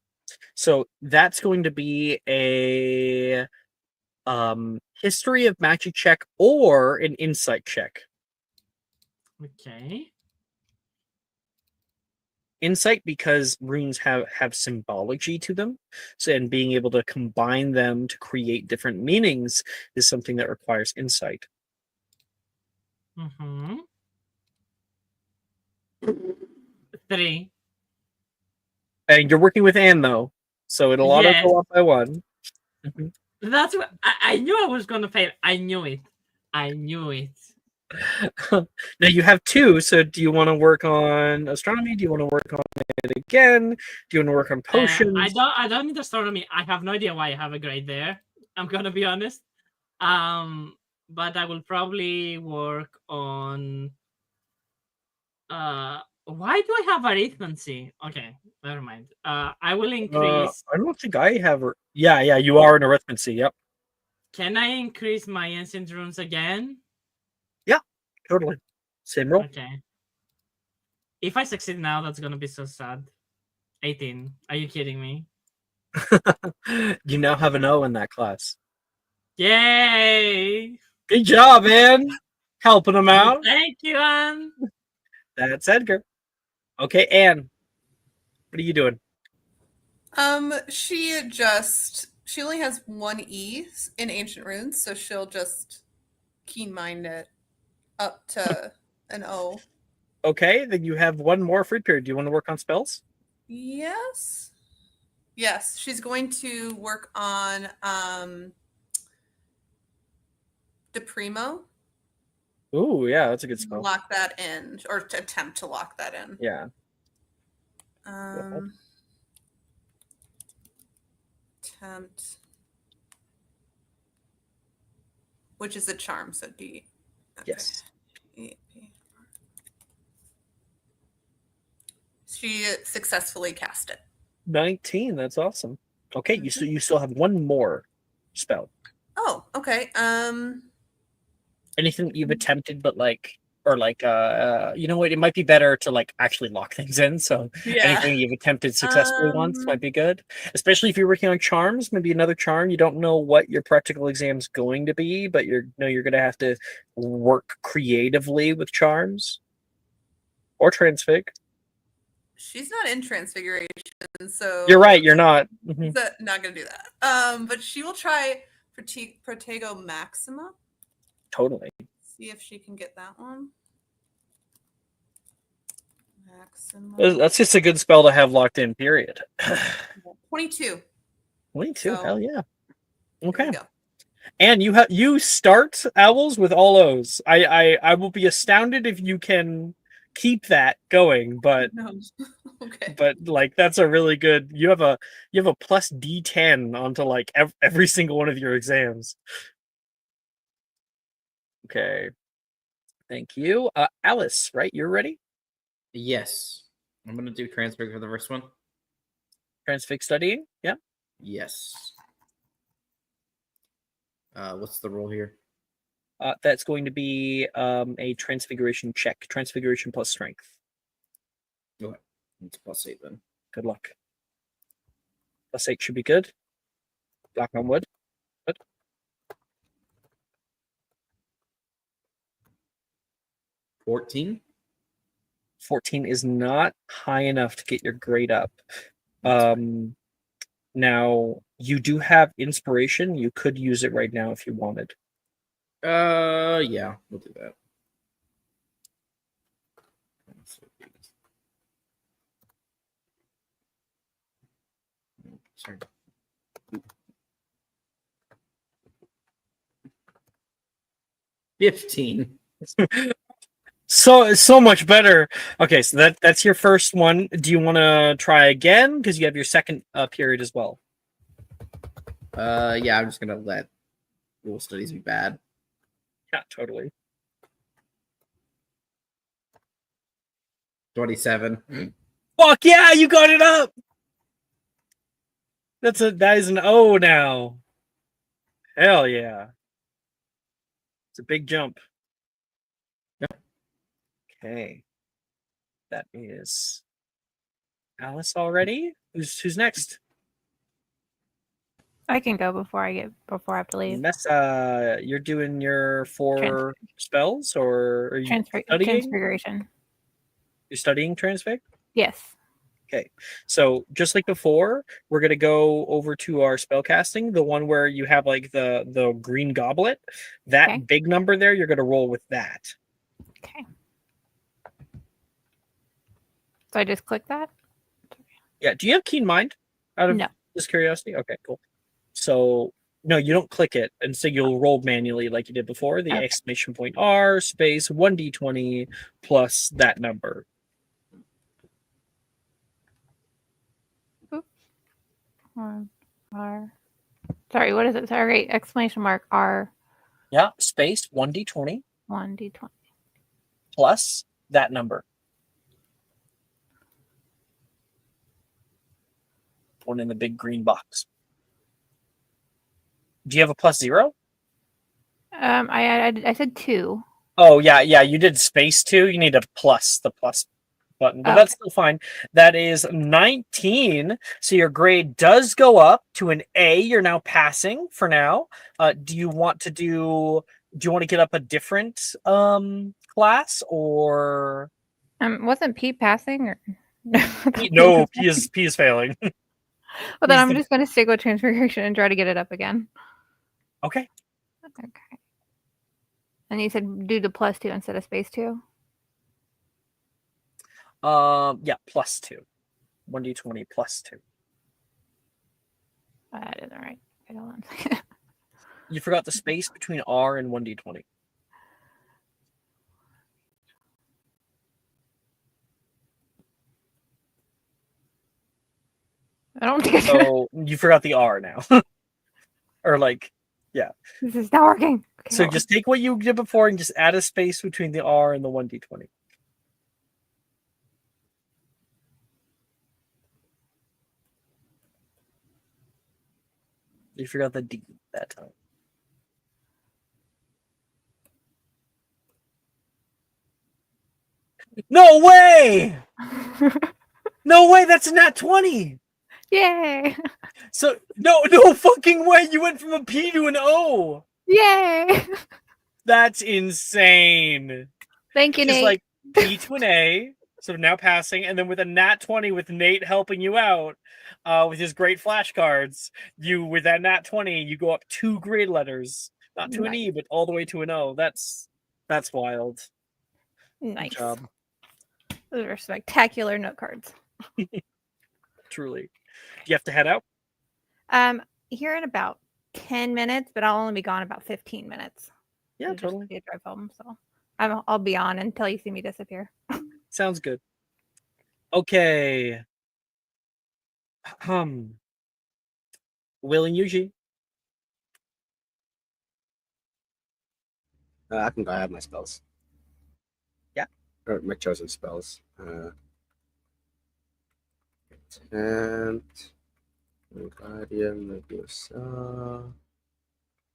So that's going to be a history of magic check or an insight check. Okay. Insight because runes have symbology to them, so and being able to combine them to create different meanings is something that requires insight. Mm-hmm. 3. And you're working with Anne though, so it'll auto Yes. go up by 1. That's what I knew I was gonna fail. I knew it. Now you have 2, so do you want to work on astronomy? Do you want to work on it again? Do you want to work on potions? I don't need astronomy. I have no idea why I have a grade there. I'm gonna be honest. But I will probably work on why do I have arithmancy? Okay, never mind. I will increase. I don't think I have. Yeah, you are in arithmancy. Yep. Can I increase my ancient runes again? Totally. Same roll. Okay. If I succeed now, that's gonna be so sad. 18. Are you kidding me? You now have an O in that class. Yay! Good job, Anne. Helping them out. Thank you, Anne. That's Edgar. Okay, Anne. What are you doing? She only has 1 E in ancient runes, so she'll just keen mind it up to an O. Okay, then you have 1 more free period. Do you want to work on spells? Yes. She's going to work on De Primo. Ooh, yeah, that's a good spell. Lock that in, or to attempt to lock that in. Yeah. Attempt, which is a charm, so D. Okay. Yes. She successfully cast it. 19. That's awesome. Okay, you still have 1 more spell. Oh, okay. Anything that you've attempted but like or like you know what, it might be better to like actually lock things in, so Yeah. anything you've attempted successfully once might be good, especially if you're working on charms. Maybe another charm, you don't know what your practical exam's going to be, but you're gonna have to work creatively with charms or transfig. She's not in transfiguration, so You're right, you're not. Mhm. not gonna do that. But she will try Protego Maxima. Totally. See if she can get that one. Maxima. That's just a good spell to have locked in, period. 22. 22, So, hell yeah. There Okay. we go. And you start owls with all O's. I will be astounded if you can keep that going, but No. Okay. like that's a really good. You have a plus D10 onto like every single one of your exams. Okay. Thank you. Alice, right? You're ready? Yes. I'm gonna do transfer for the first one. Transfix studying? Yeah. Yes. What's the rule here? That's going to be a transfiguration check. Transfiguration plus strength. Okay. It's +8 then. Good luck. +8 should be good. Knock on wood. Good. 14. 14 is not high enough to get your grade up. That's Now you do have inspiration. You could use it right now if you wanted. Yeah, we'll do that. Sorry. $15. So much better. Okay, so that's your first one. Do you want to try again? Because you have your second period as well. Yeah, I'm just gonna let rule studies be bad. Yeah, totally. 27. Fuck yeah, you got it up. That is an O now. Hell yeah. It's a big jump. Yep. Okay. That is Alice already. Who's next? I can go before I have to leave. Messa, you're doing your 4 spells, or are you studying? Transfiguration. You're studying transfig? Yes. Okay. So just like before, we're gonna go over to our spell casting, the one where you have like the green goblet. That Okay. big number there, you're gonna roll with that. Okay. So I just click that? Yeah. Do you have keen mind? Out of No. just curiosity? Okay, cool. So no, you don't click it, and so you'll roll manually like you did before. The Okay. exclamation point R space 1d20 plus that number. R. Sorry, what is it? Sorry, exclamation mark R. Yeah, space 1d20 1d20. plus that number. One in the big green box. Do you have a +0? I said 2. Oh yeah, you did space 2. You need a plus, the plus button, but that's still fine. That is 19. So your grade does go up to an A. You're now passing for now. Do you want to get up a different class, or Wasn't P passing or no? P is failing. Well, then I'm just going to stick with transfiguration and try to get it up again. Okay. Okay. And you said do the +2 instead of space 2? Yeah, +2. 1d20 +2. That isn't right. Okay, hold on a second. You forgot the space between R and 1d20. I don't think So you forgot the R now. Or like, yeah. this is not working. Okay, So hold just take what you did before and just add a space between the R and the 1d20. You forgot the D that time. No way! No way! That's a nat 20! Yay! So, no fucking way! You went from a P to an O! Yay! That's insane! Thank you, Just Nate. like P to an A, so now passing, and then with a nat 20 with Nate helping you out with his great flashcards, with that nat 20, you go up 2 grade letters. Not to an E, but all the way to an O. That's wild. Nice. Good job. Those are spectacular note cards. Truly. Do you have to head out? Here in about 10 minutes, but I'll only be gone about 15 minutes. Yeah, It'll just totally. be a drive home, so I'll be on until you see me disappear. Sounds good. Okay. Will and Yuji. I can go. I have my spells. Yeah. Or my chosen spells. Attempt. Guardian Medusa.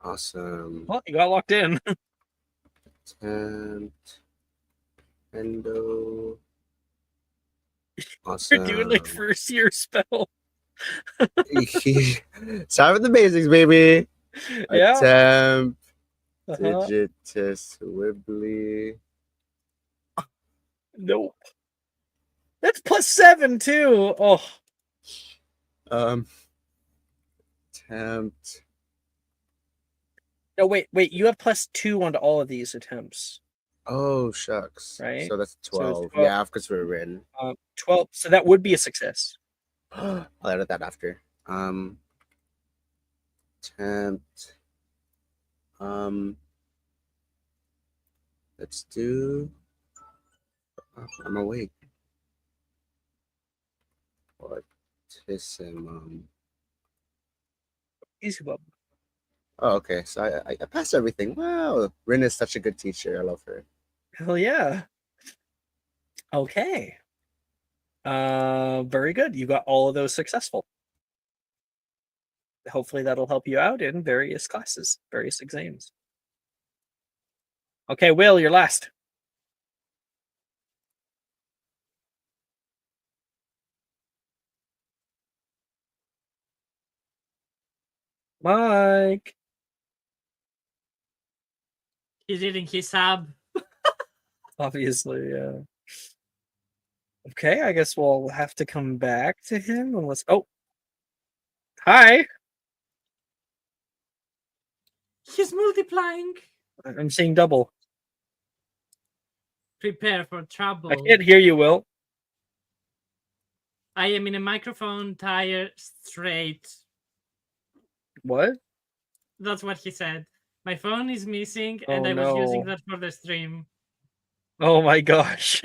Awesome. Well, you got locked in. Attempt. Endo. You're Awesome. doing like first year spell. Start with the basics, baby. Yeah. Attempt. Uh-huh. Digitus Wibbly. Nope. That's +7 too. Oh. Attempt. No, wait. You have +2 onto all of these attempts. Oh shucks. Right? So that's So it's 12. 12. Yeah, because we're written. 12. So that would be a success. I'll edit that after. Attempt. Let's do. I'm awake. Fortissimum. Easy bub. Oh, okay. So I passed everything. Wow, Rin is such a good teacher. I love her. Hell yeah. Okay. Very good. You got all of those successful. Hopefully that'll help you out in various classes, various exams. Okay, Will, you're last. Mike. He's eating his sub. Obviously, yeah. Okay, I guess we'll have to come back to him unless. Oh, hi. He's multiplying. I'm seeing double. Prepare for trouble. I can't hear you, Will. I am in a microphone tire straight. What? That's what he said. My phone is missing, Oh, and I was using no. that for the stream. Oh my gosh.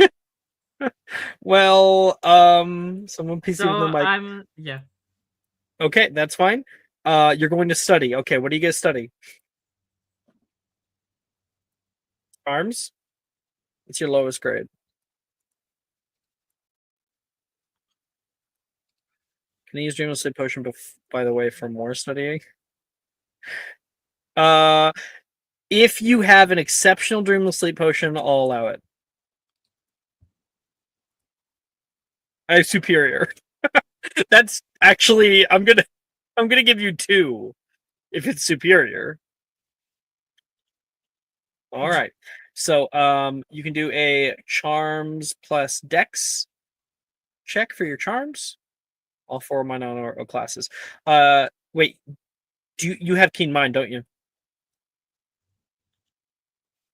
Well, someone PC So with the mic. yeah. Okay, that's fine. You're going to study. Okay, what are you going to study? Arms? It's your lowest grade. Can I use Dreamless Sleep Potion, by the way, for more studying? If you have an exceptional Dreamless Sleep Potion, I'll allow it. I have Superior. That's actually, I'm gonna give you 2 if it's Superior. All right. So you can do a Charms plus Dex check for your Charms. All 4 of mine are classes. Wait, you have Keen Mind, don't you?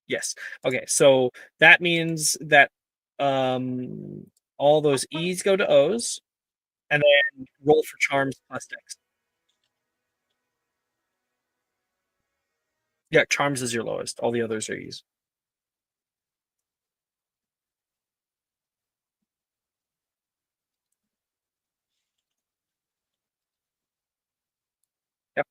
Yes. Okay, so that means that all those E's go to O's, and then roll for Charms plus Dex. Yeah, Charms is your lowest. All the others are E's. Yep.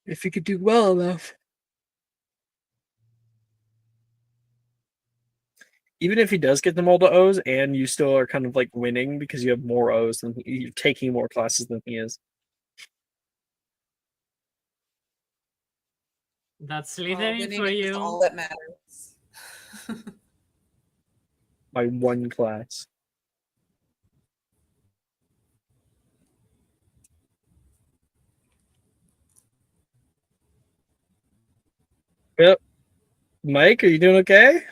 If you could do well enough. Even if he does get them all to O's and you still are kind of like winning because you have more O's than you're taking more classes than he is. That's Oh, Slytherin winning for is you. all that matters. By one class. Yep. Mike, are you doing okay?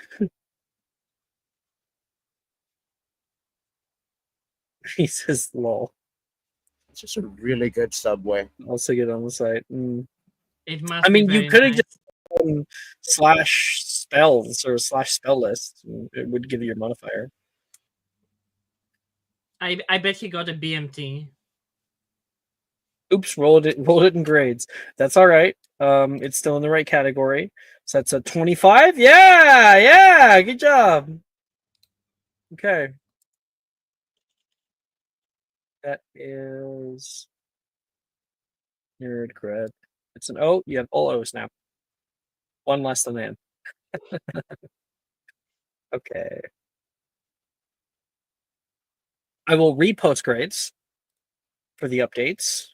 He says, lol. It's just a really good Subway. Also get on the site. It must I be mean, you very could have nice. just done slash spells or slash spell list. It would give you your modifier. I bet he got a BMT. Oops, rolled it in grades. That's all right. It's still in the right category. So that's a 25. Yeah, good job. Okay. That is nerd cred. It's an O. You have all O's now. One less than Ann. Okay. I will repost grades for the updates.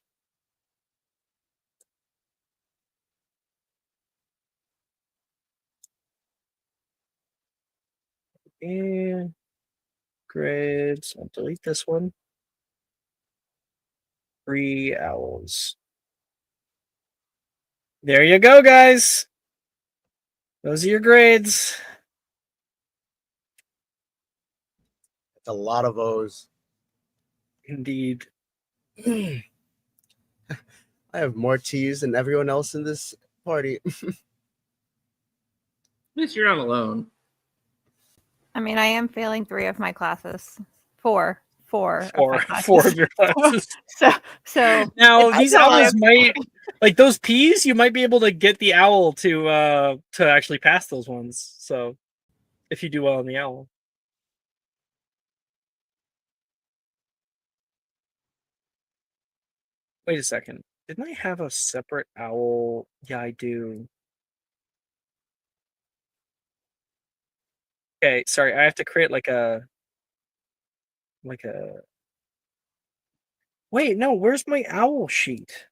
And grades. I'll delete this one. 3 owls. There you go, guys. Those are your grades. It's a lot of O's. Indeed. I have more T's than everyone else in this party. At least you're not alone. I mean, I am failing 3 of my classes. 4 of my classes. Four of your classes. So Now if I these don't owls have- might, like those P's, you might be able to get the owl to actually pass those ones. So if you do well on the owl. Wait a second. Didn't I have a separate owl? Yeah, I do. Okay, sorry, I have to create like a wait, no, where's my owl sheet?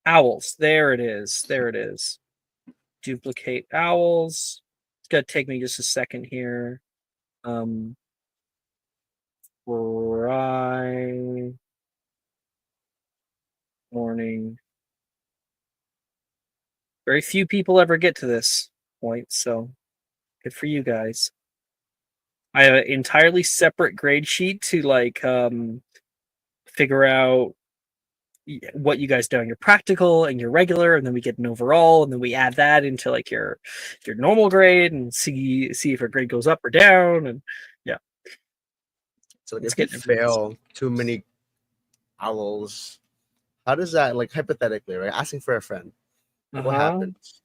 Owls. There it is. There it is. Duplicate owls. It's gonna take me just a second here. Right. Morning. Very few people ever get to this point, so good for you guys. I have an entirely separate grade sheet to like figure out what you guys do on your practical and your regular, and then we get an overall, and then we add that into like your normal grade and see if your grade goes up or down, and yeah. So Let's if you get fail too many owls, how does that, like, hypothetically, right? Asking for a friend, what happens?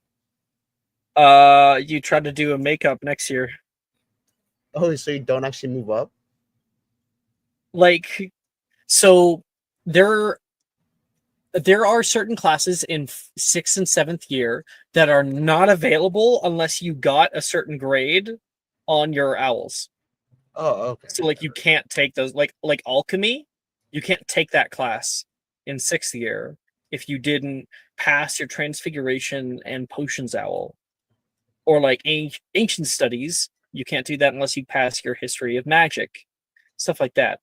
You try to do a makeup next year. Oh, so you don't actually move up? Like, so there are certain classes in 6th and 7th year that are not available unless you got a certain grade on your owls. Oh, okay. So like you can't take those, like alchemy, you can't take that class in 6th year if you didn't pass your transfiguration and potions owl. Or like ancient studies, you can't do that unless you pass your history of magic. Stuff like that.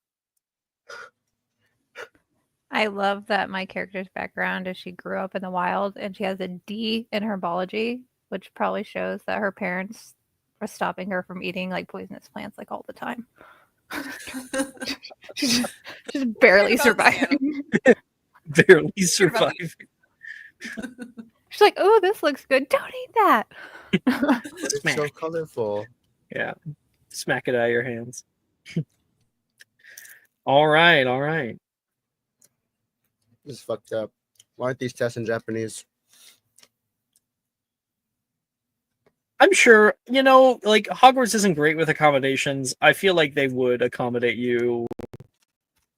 I love that my character's background is she grew up in the wild and she has a D in herbology, which probably shows that her parents are stopping her from eating like poisonous plants like all the time. she's barely About surviving. Barely surviving. She's like, "Oh, this looks good. Don't eat that." It's so Smack. colorful. Yeah. Smack it out of your hands. All right. This is fucked up. Why aren't these tests in Japanese? I'm sure, like Hogwarts isn't great with accommodations. I feel like they would accommodate you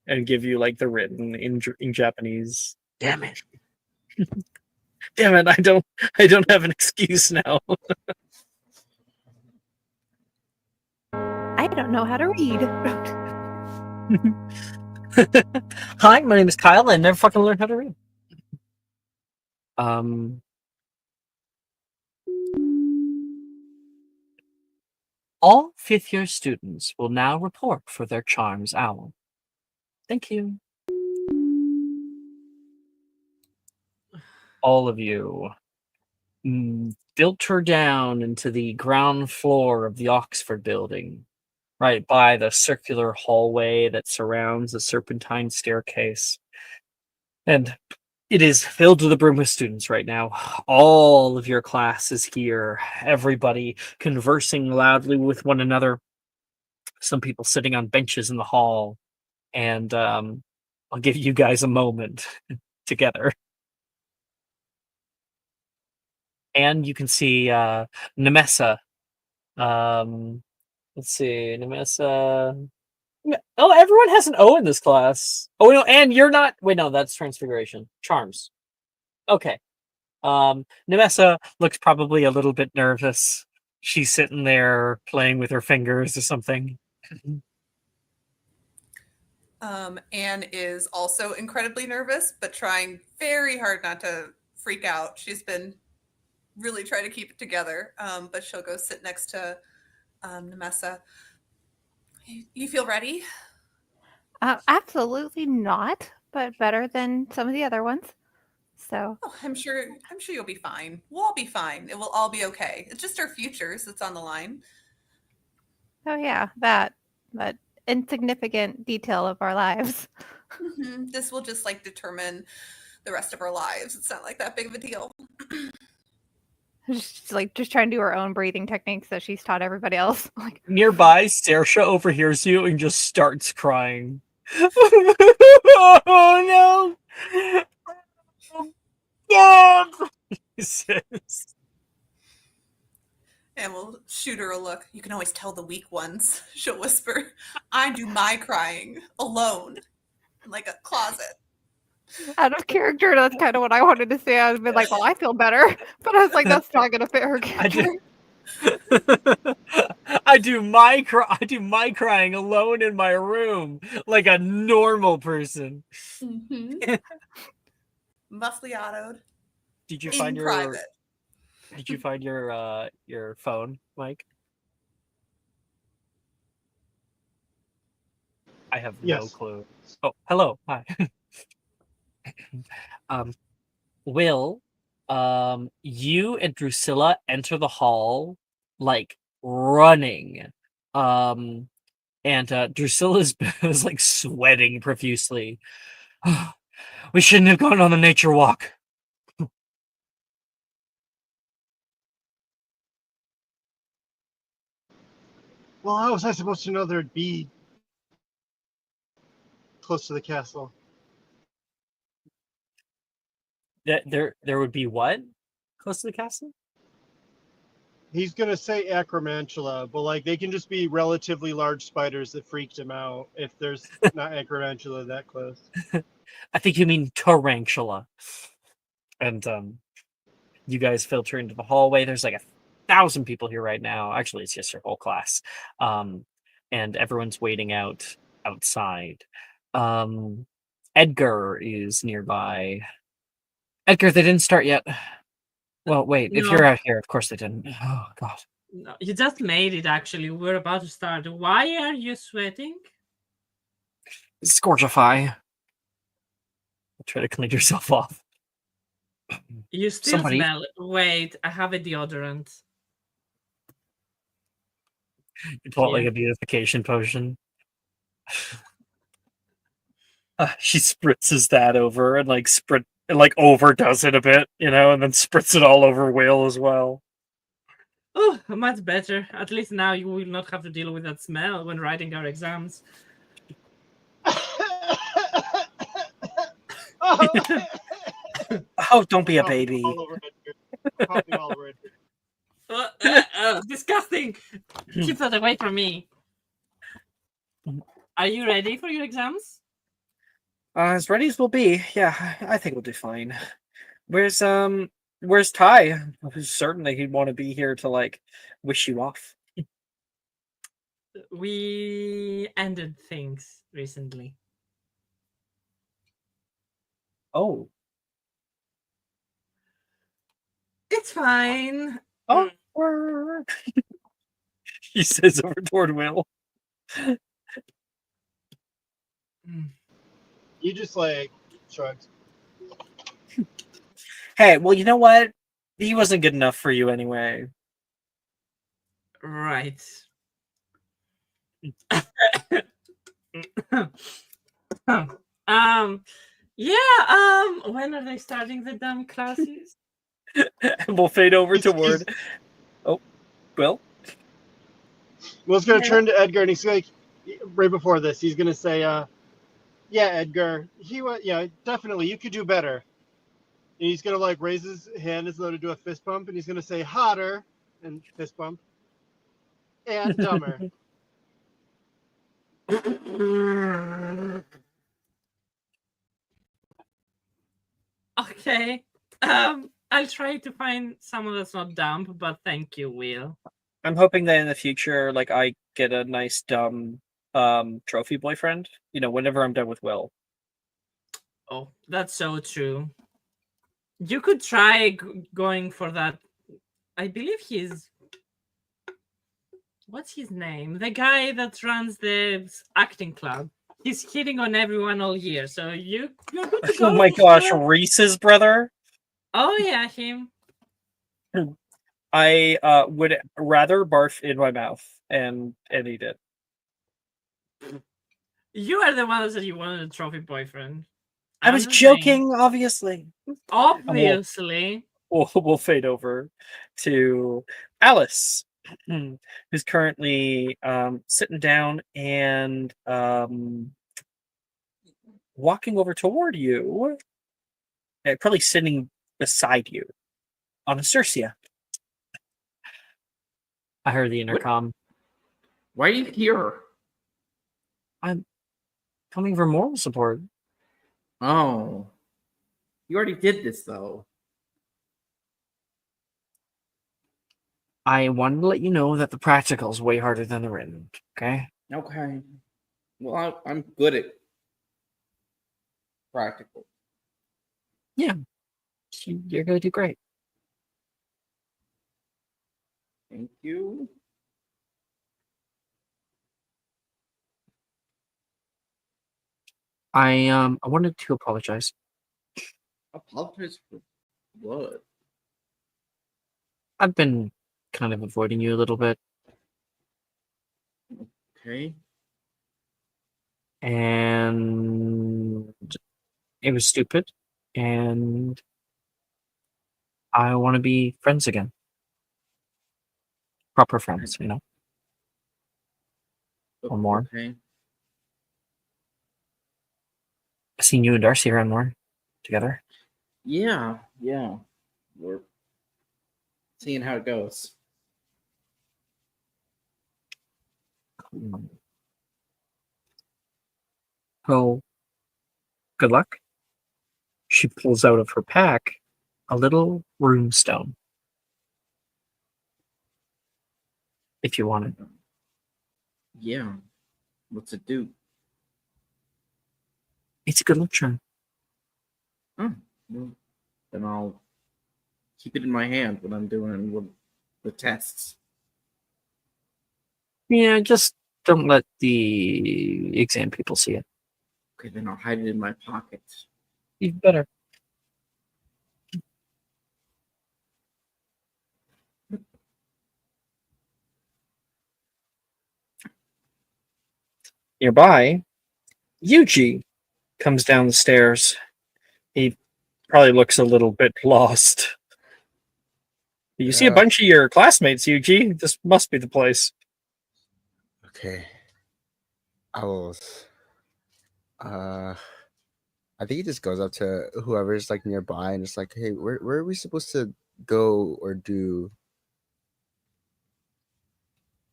and give you like the written in Japanese. Damn it. Damn it, I don't have an excuse now. I don't know how to read. Hi, my name is Kyle. I never fucking learned how to read. All fifth-year students will now report for their charms hour. Thank you. All of you filter down into the ground floor of the Oxford building, right by the circular hallway that surrounds the serpentine staircase. And it is filled to the brim with students right now. All of your class is here. Everybody conversing loudly with one another. Some people sitting on benches in the hall. And I'll give you guys a moment together. And you can see Nemessa. Let's see, Nemessa. Oh, everyone has an O in this class. Oh, no, and you're not. Wait, no, that's Transfiguration. Charms. Okay. Nemessa looks probably a little bit nervous. She's sitting there playing with her fingers or something. Anne is also incredibly nervous, but trying very hard not to freak out. She's been really trying to keep it together, but she'll go sit next to Nemessa. You feel ready? Absolutely not, but better than some of the other ones. So, Oh, I'm sure you'll be fine. We'll all be fine. It will all be okay. It's just our futures that's on the line. oh yeah, that insignificant detail of our lives. This will just like determine the rest of our lives. It's not like that big of a deal. She's like just trying to do her own breathing techniques that she's taught everybody else. Like, Nearby, Saoirse overhears you and just starts crying. Oh no! God! He says. And we'll shoot her a look. You can always tell the weak ones. She'll whisper, I do my crying alone in like a closet. out of character, that's kind of what I wanted to say. I was been like, well, I feel better, but I was like, that's not gonna fit her character. I do my crying alone in my room like a normal person. Muffliatoed. Did you in find private. Did you find your phone, Mike? I have no Yes. clue. Oh, hello. Hi. Will, you and Drusilla enter the hall like running. And Drusilla's is like sweating profusely. We shouldn't have gone on the nature walk. Well, how was I supposed to know there'd be close to the castle? There would be what? Close to the castle? He's gonna say acromantula, but like they can just be relatively large spiders that freaked him out if there's not acromantula that close. I think you mean tarantula. And you guys filter into the hallway. There's like 1,000 people here right now. Actually, it's just your whole class. And everyone's waiting outside. Edgar is nearby. Edgar, they didn't start yet. Well, wait, if you're No. out here, of course they didn't. Oh, God. No, you just made it, actually. We're about to start. Why are you sweating? Scorchify. Try to clean yourself off. You still Somebody- smell. Wait, I have a deodorant. You pull out like Yeah. a beautification potion. She spritzes that over and like overdoes it a bit, and then spritz it all over Will as well. Oh, much better. At least now you will not have to deal with that smell when writing our exams. Oh, don't be a baby. All over Edgar. Coughing all over Edgar. Disgusting! Keep that away from me. Are you ready for your exams? As ready as we'll be. Yeah, I think we'll do fine. Where's Ty? Certainly he'd want to be here to like wish you off. We ended things recently. Oh. It's fine. Oh. He says over toward Will. You just like shrugged. Hey, well, you know what? He wasn't good enough for you anyway. Right. When are they starting the damn classes? We'll fade over toward. Oh, Will. Will's gonna Yeah. turn to Edgar and he's like, right before this, he's gonna say, "Yeah, Edgar, yeah, definitely, you could do better." And he's gonna like raise his hand as though to do a fist bump, and he's gonna say, "Hotter," and fist bump, and dumber. Okay. I'll try to find someone that's not dumb, but thank you, Will. I'm hoping that in the future, like, I get a nice dumb trophy boyfriend. You know, whenever I'm done with Will. Oh, that's so true. You could try going for that. I believe he's. What's his name? The guy that runs the acting club. He's hitting on everyone all year, so you're good to go. Oh my gosh, Reese's brother. Oh yeah, him. I would rather barf in my mouth and eat it. You are the one that said you wanted a trophy boyfriend. I was I'm just saying. joking, obviously. Obviously. We'll fade over to Alice, who's currently sitting down and walking over toward you, probably sitting beside you on a Circia. I heard the intercom. Why are you here? I'm coming for moral support. Oh. You already did this, though. I wanted to let you know that the practical is way harder than the written, okay? Okay. Well, I'm good at practical. Yeah. You're going to do great. Thank you. I wanted to apologize. Apologize for what? I've been kind of avoiding you a little bit, Okay. and it was stupid, and I want to be friends again. Proper friends, you know? Or more. Okay. I've seen you and Darcy around more together. Yeah. We're seeing how it goes. Oh, good luck. She pulls out of her pack a little rune stone. If you want it. Yeah. What's it do? It's a good luck charm. Oh, well, then I'll keep it in my hand when I'm doing the tests. Yeah, just don't let the exam people see it. Okay, then I'll hide it in my pocket. Even better. Nearby, Yuji comes down the stairs. He probably looks a little bit lost. You see a Yeah. bunch of your classmates, Yuji. This must be the place. Okay. I will. I think he just goes up to whoever's like nearby and just like, hey, where are we supposed to go or do?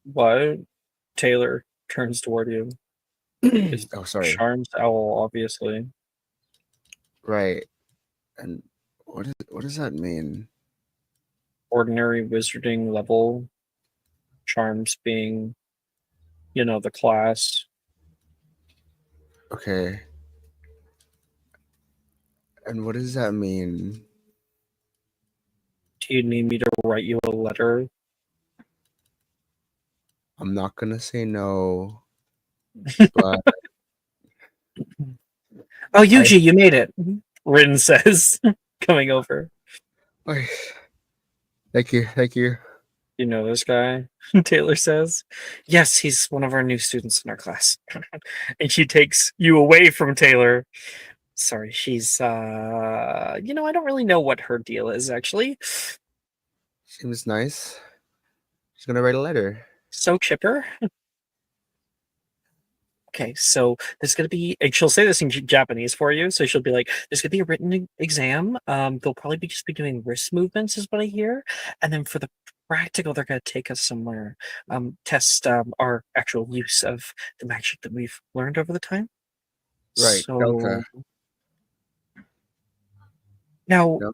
What? Taylor turns toward you. His Oh, sorry. charms owl, obviously. Right. And what does that mean? Ordinary wizarding level. Charms being, the class. Okay. And what does that mean? Do you need me to write you a letter? I'm not gonna say no, but Oh, Yuji, you made it. Rin says, coming over. I, thank you, thank you. You know this guy? Taylor says. Yes, he's one of our new students in our class. And she takes you away from Taylor. Sorry, she's I don't really know what her deal is actually. Seems nice. She's gonna write a letter. So chipper. Okay, so there's gonna be, and she'll say this in Japanese for you. So she'll be like, "There's gonna be a written exam. They'll probably just be doing wrist movements, is what I hear, and then for the practical, they're gonna take us somewhere, test our actual use of the magic that we've learned over the time. Right, So okay. now Yep.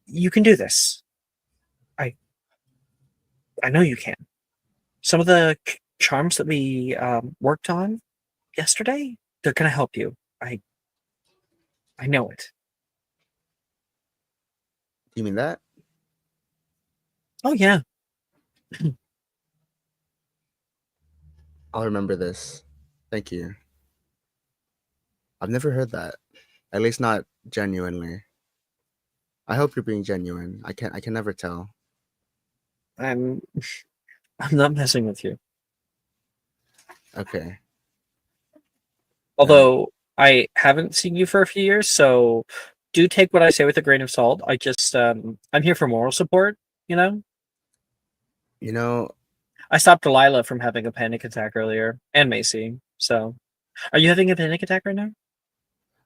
you can do this. I know you can. Some of the charms that we worked on yesterday, they're gonna help you. I know it. You mean that? Oh yeah. I'll remember this. Thank you. I've never heard that. At least not genuinely. I hope you're being genuine. I can never tell. I'm I'm not messing with you. Okay. Although I haven't seen you for a few years, so do take what I say with a grain of salt. I just I'm here for moral support, you know? You know, I stopped Delilah from having a panic attack earlier, and Macy. So are you having a panic attack right now?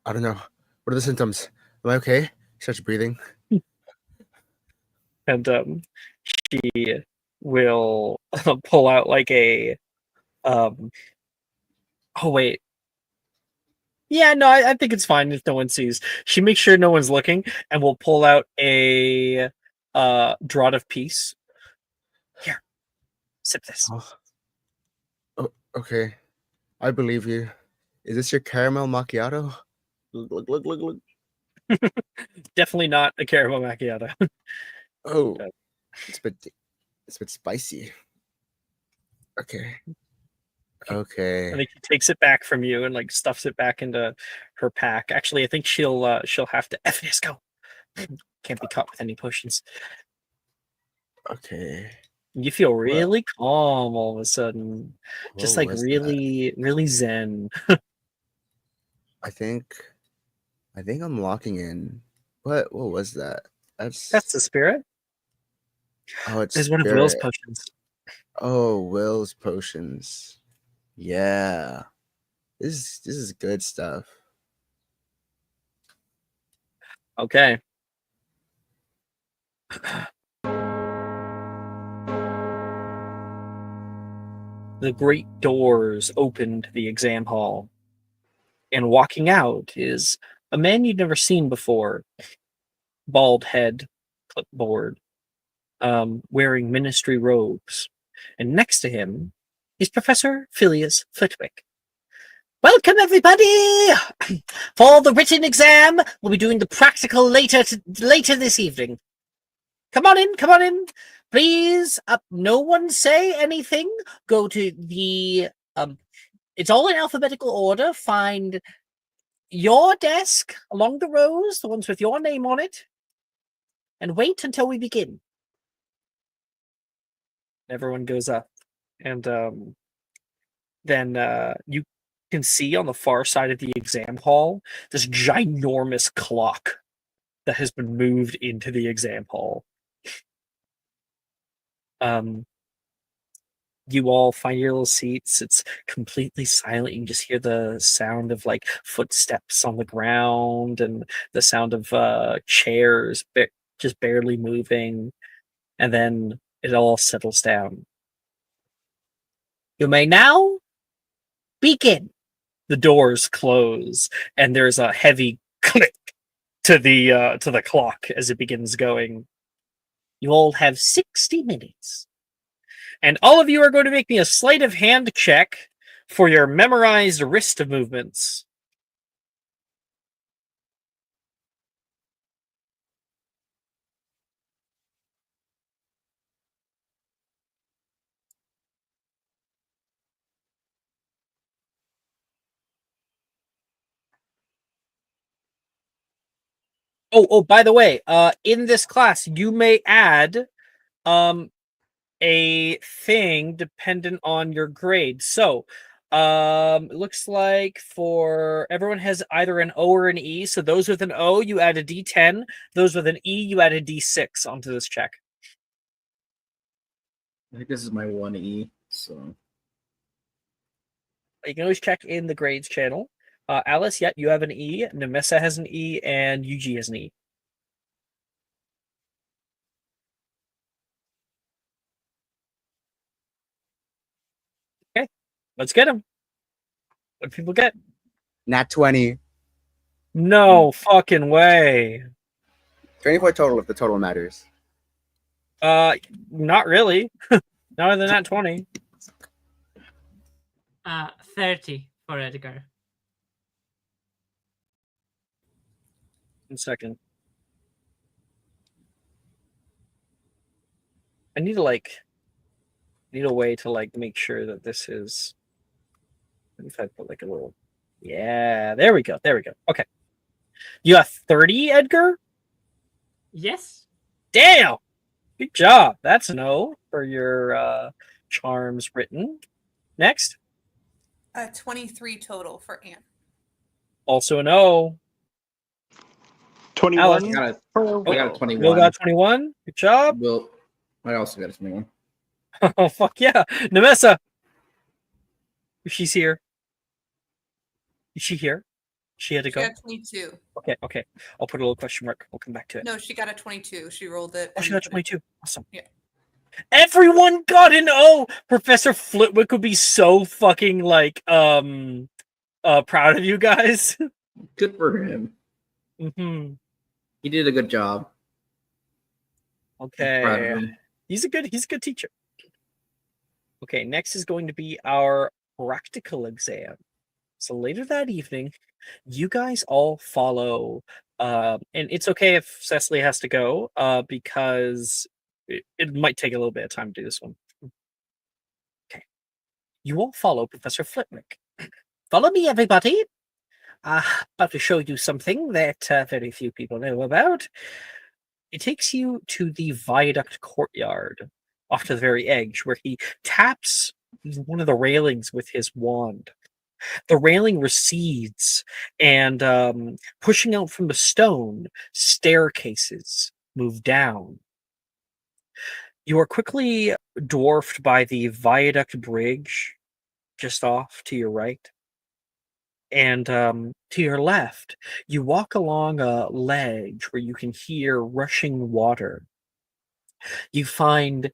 I don't know. What are the symptoms? Am I okay? She starts breathing. And she will pull out like a um oh wait. Yeah, no, I think it's fine if no one sees. She makes sure no one's looking and will pull out a draught of peace. Here, sip this. Oh, okay. I believe you. Is this your caramel macchiato? Look, look, look, look. Definitely not a caramel macchiato. Oh, it's a bit spicy. Okay. Okay. I think she takes it back from you and like stuffs it back into her pack. Actually, I think she'll have to F go. Can't be caught with any potions. Okay. You feel What, really calm all of a sudden. what Just like was that? really, really zen. I think I'm locking in. What was that? That's the spirit. Oh, it's There's one of Will's spirit. potions. Oh, Will's potions. Yeah. This is good stuff. Okay. The great doors open to the exam hall, and walking out is a man you'd never seen before. Bald head, clipboard, wearing ministry robes. And next to him is Professor Phileas Flitwick. Welcome, everybody! For the written exam, we'll be doing the practical later this evening. Come on in, come on in. Please, no one say anything. Go to the, it's all in alphabetical order. Find your desk along the rows, the ones with your name on it, and wait until we begin. Everyone goes up, and then you can see on the far side of the exam hall this ginormous clock that has been moved into the exam hall. You all find your little seats. It's completely silent. You can just hear the sound of like footsteps on the ground and the sound of chairs just barely moving. And then it all settles down. You may now begin. The doors close, and there's a heavy click to the clock as it begins going. You all have 60 minutes. And all of you are going to make me a sleight of hand check for your memorized wrist movements. Oh, by the way, in this class, you may add a thing dependent on your grade. So, it looks like for everyone has either an O or an E. So those with an O, you add a D10. Those with an E, you add a D6 onto this check. I think this is my 1E, so You can always check in the grades channel. Alice, yeah, you have an E. Nemessa has an E, and Yuji has an E. Okay, let's get them. What do people get? Nat 20. No fucking way. 24 total if the total matters. Not really. Not other than that 20. 30 for Edgar. 1 second. I need to need a way to make sure that this is. If I put a little. Yeah, there we go. There we go. Okay. You got 30, Edgar? Yes. Damn! Good job. That's an O for your charms written. Next. 23 total for Anne. Also an O. 21. I got a Oh, 21. Will got 21. Good job. Will, I also got a 21. Oh, fuck yeah. Nemessa. She's here. Is she here? She had to She go? got 22. Okay. I'll put a little question mark. We'll come back to it. No, she got a 22. She rolled it. Oh, she and got put it- 22. Awesome. Yeah. Everyone got an O. Professor Flitwick would be so fucking proud of you guys. Good for him. Mm-hmm. He did a good job. Proud of Okay. him. He's a good teacher. Okay, next is going to be our practical exam. So later that evening, you guys all follow, and it's okay if Cecily has to go, because it might take a little bit of time to do this one. Okay. You all follow Professor Flitwick. Follow me, everybody. About to show you something that very few people know about. It takes you to the viaduct courtyard off to the very edge, where he taps one of the railings with his wand. The railing recedes, and pushing out from the stone, staircases move down. You are quickly dwarfed by the viaduct bridge just off to your right. And to your left, you walk along a ledge where you can hear rushing water. You find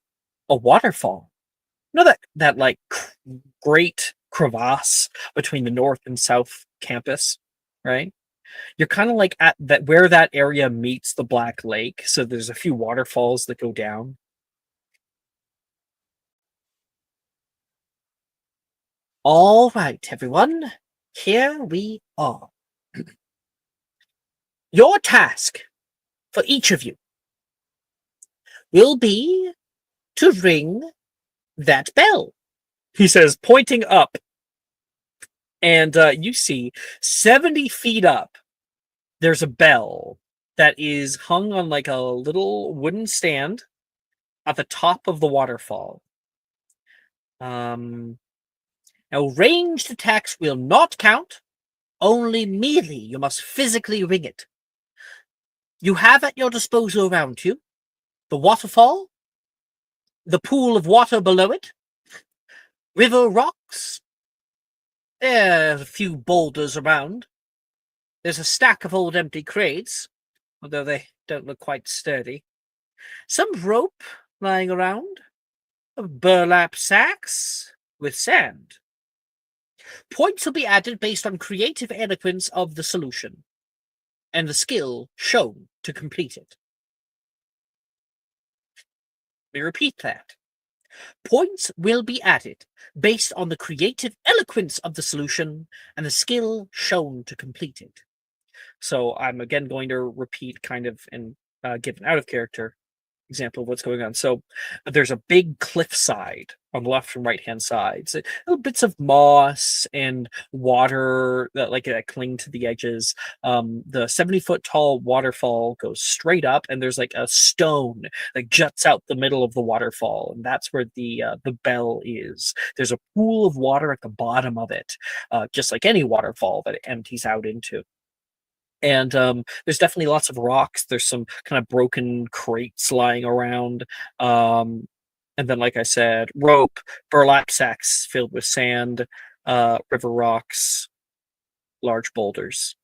a waterfall. You know that great crevasse between the north and south campus, right? You're kind of at that where that area meets the Black Lake. So there's a few waterfalls that go down. All right, everyone. Here we are. Your task for each of you will be to ring that bell, he says, pointing up. And you see 70 feet up, there's a bell that is hung on a little wooden stand at the top of the waterfall. Now, ranged attacks will not count. Only melee. You must physically ring it. You have at your disposal around you the waterfall, the pool of water below it, river rocks. There's a few boulders around. There's a stack of old empty crates, although they don't look quite sturdy. Some rope lying around, burlap sacks with sand. Points will be added based on creative eloquence of the solution and the skill shown to complete it. Let me repeat that. Points will be added based on the creative eloquence of the solution and the skill shown to complete it. So I'm again going to repeat kind of and give an out of character example of what's going on. So there's a big cliffside on the left and right hand sides. Little bits of moss and water that cling to the edges. The 70-foot tall waterfall goes straight up, and there's like a stone that juts out the middle of the waterfall, and that's where the bell is. There's a pool of water at the bottom of it, just like any waterfall that it empties out into. And there's definitely lots of rocks. There's some kind of broken crates lying around. And then, like I said, rope, burlap sacks filled with sand, river rocks, large boulders.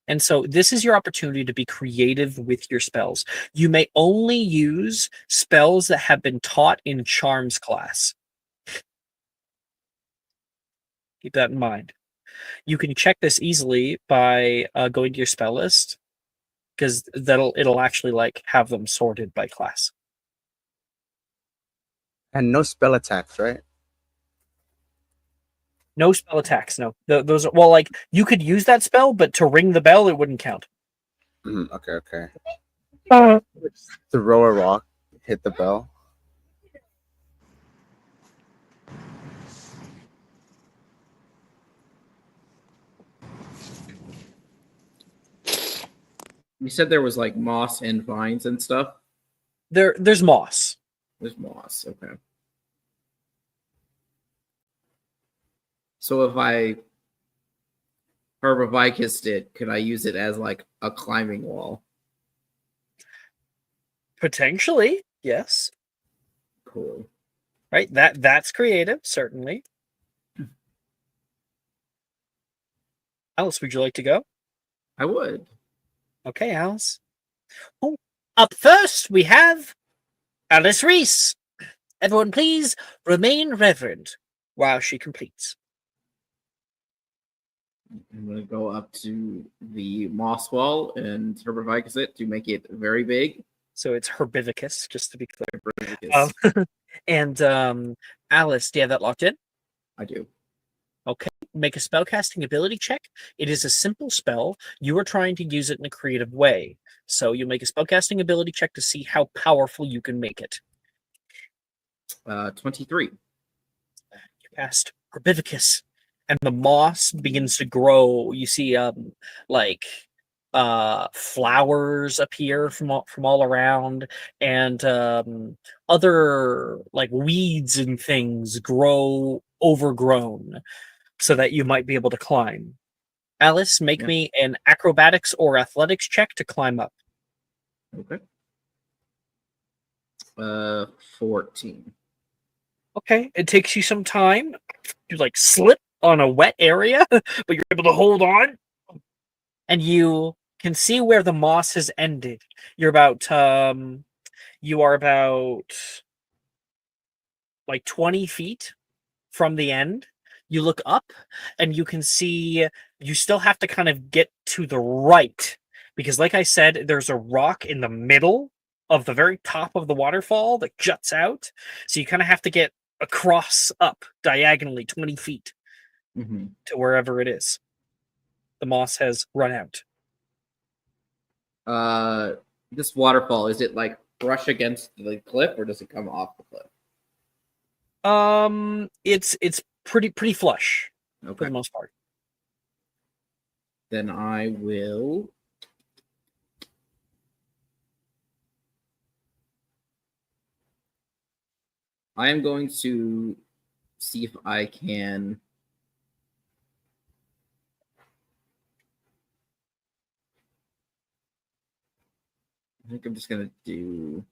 And so this is your opportunity to be creative with your spells. You may only use spells that have been taught in Charms class. Keep that in mind. You can check this easily by going to your spell list, because it'll actually like have them sorted by class. And no spell attacks, right? No spell attacks. No, those are, well, like you could use that spell, but to ring the bell, it wouldn't count. Okay. Throw a rock, hit the bell. You said there was like moss and vines and stuff. There's moss. There's moss. Okay. So if I Herbivicused it, could I use it as like a climbing wall? Potentially, yes. Cool. Right. That's creative, certainly. Alice, would you like to go? I would. Okay, Alice. Oh, up first, we have Alice Reese. Everyone, please remain reverent while she completes. I'm going to go up to the moss wall and Herbivicus it to make it very big. So it's Herbivicus, just to be clear. Herbivicus. And Alice, do you have that locked in? I do. Okay, make a spellcasting ability check. It is a simple spell. You are trying to use it in a creative way. So you make a spellcasting ability check to see how powerful you can make it. 23. You cast Herbivicus, and the moss begins to grow. You see flowers appear from all around, and other like weeds and things grow overgrown, so that you might be able to climb. Alice, make me an acrobatics or athletics check to climb up. Okay. 14. Okay, it takes you some time. You like slip on a wet area, but you're able to hold on, and you can see where the moss has ended. You are about like 20 feet from the end. You look up and you can see you still have to kind of get to the right, because like I said, there's a rock in the middle of the very top of the waterfall that juts out. So you kind of have to get across up diagonally 20 feet to wherever it is. The moss has run out. This waterfall, is it like brush against the cliff or does it come off the cliff? It's pretty flush for Okay. the most part. Then I will I am going to see if I can I think I'm just going to do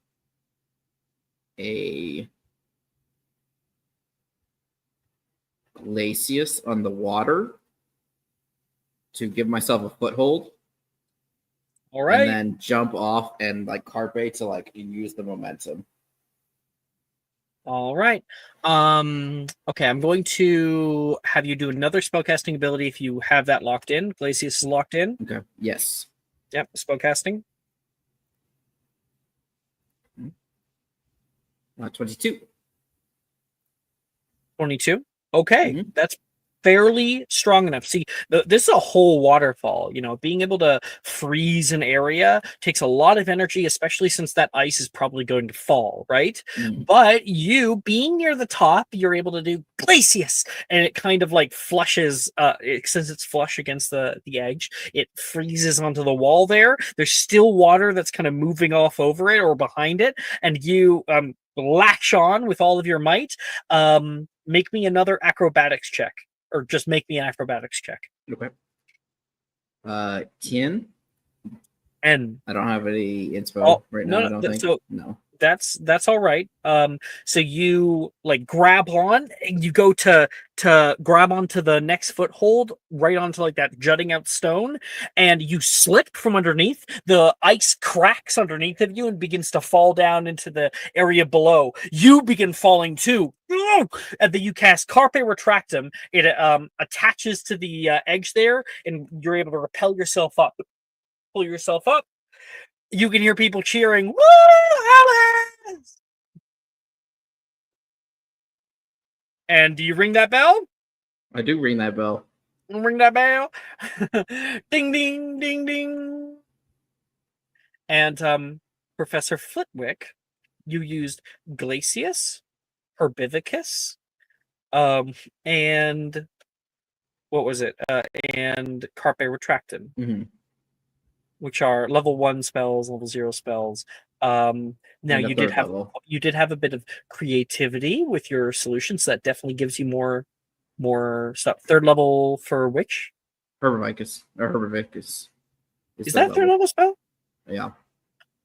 a Glacius on the water to give myself a foothold. All right. And then jump off and like carpe to like use the momentum. All right. Okay, I'm going to have you do another spellcasting ability if you have that locked in. Glacius is locked in. Okay. Yes. Yep, spellcasting. 22. 22. Okay, that's fairly strong enough. See, this is a whole waterfall. You know, being able to freeze an area takes a lot of energy, especially since that ice is probably going to fall, right? But you, being near the top, you're able to do Glacius, and it kind of like flushes. Since it's flush against the edge, it freezes onto the wall there. There's still water that's kind of moving off over it or behind it, and you latch on with all of your might. Make me another acrobatics check, or just make me an acrobatics check. Okay. 10. And I don't have any inspo right now. I don't think. So no. That's all right. So you like grab on, and you go to grab onto the next foothold, right onto like that jutting out stone, and you slip from underneath. The ice cracks underneath of you and begins to fall down into the area below. You begin falling too. And then you cast Carpe Retractum. It attaches to the edge there, and you're able to repel yourself up. Pull yourself up. You can hear people cheering, "Woo, Alice!" And do you ring that bell? I do ring that bell. Ring that bell. Ding, ding, ding, ding. And Professor Flitwick, you used Glacius, Herbivicus, and what was it? And Carpe Retractum. Mm-hmm. Which are level 1 spells, level 0 spells. Now you did have a bit of creativity with your solutions, so that definitely gives you more stuff. 3rd level for which? Herbivicus. Is that a 3rd level spell? Yeah.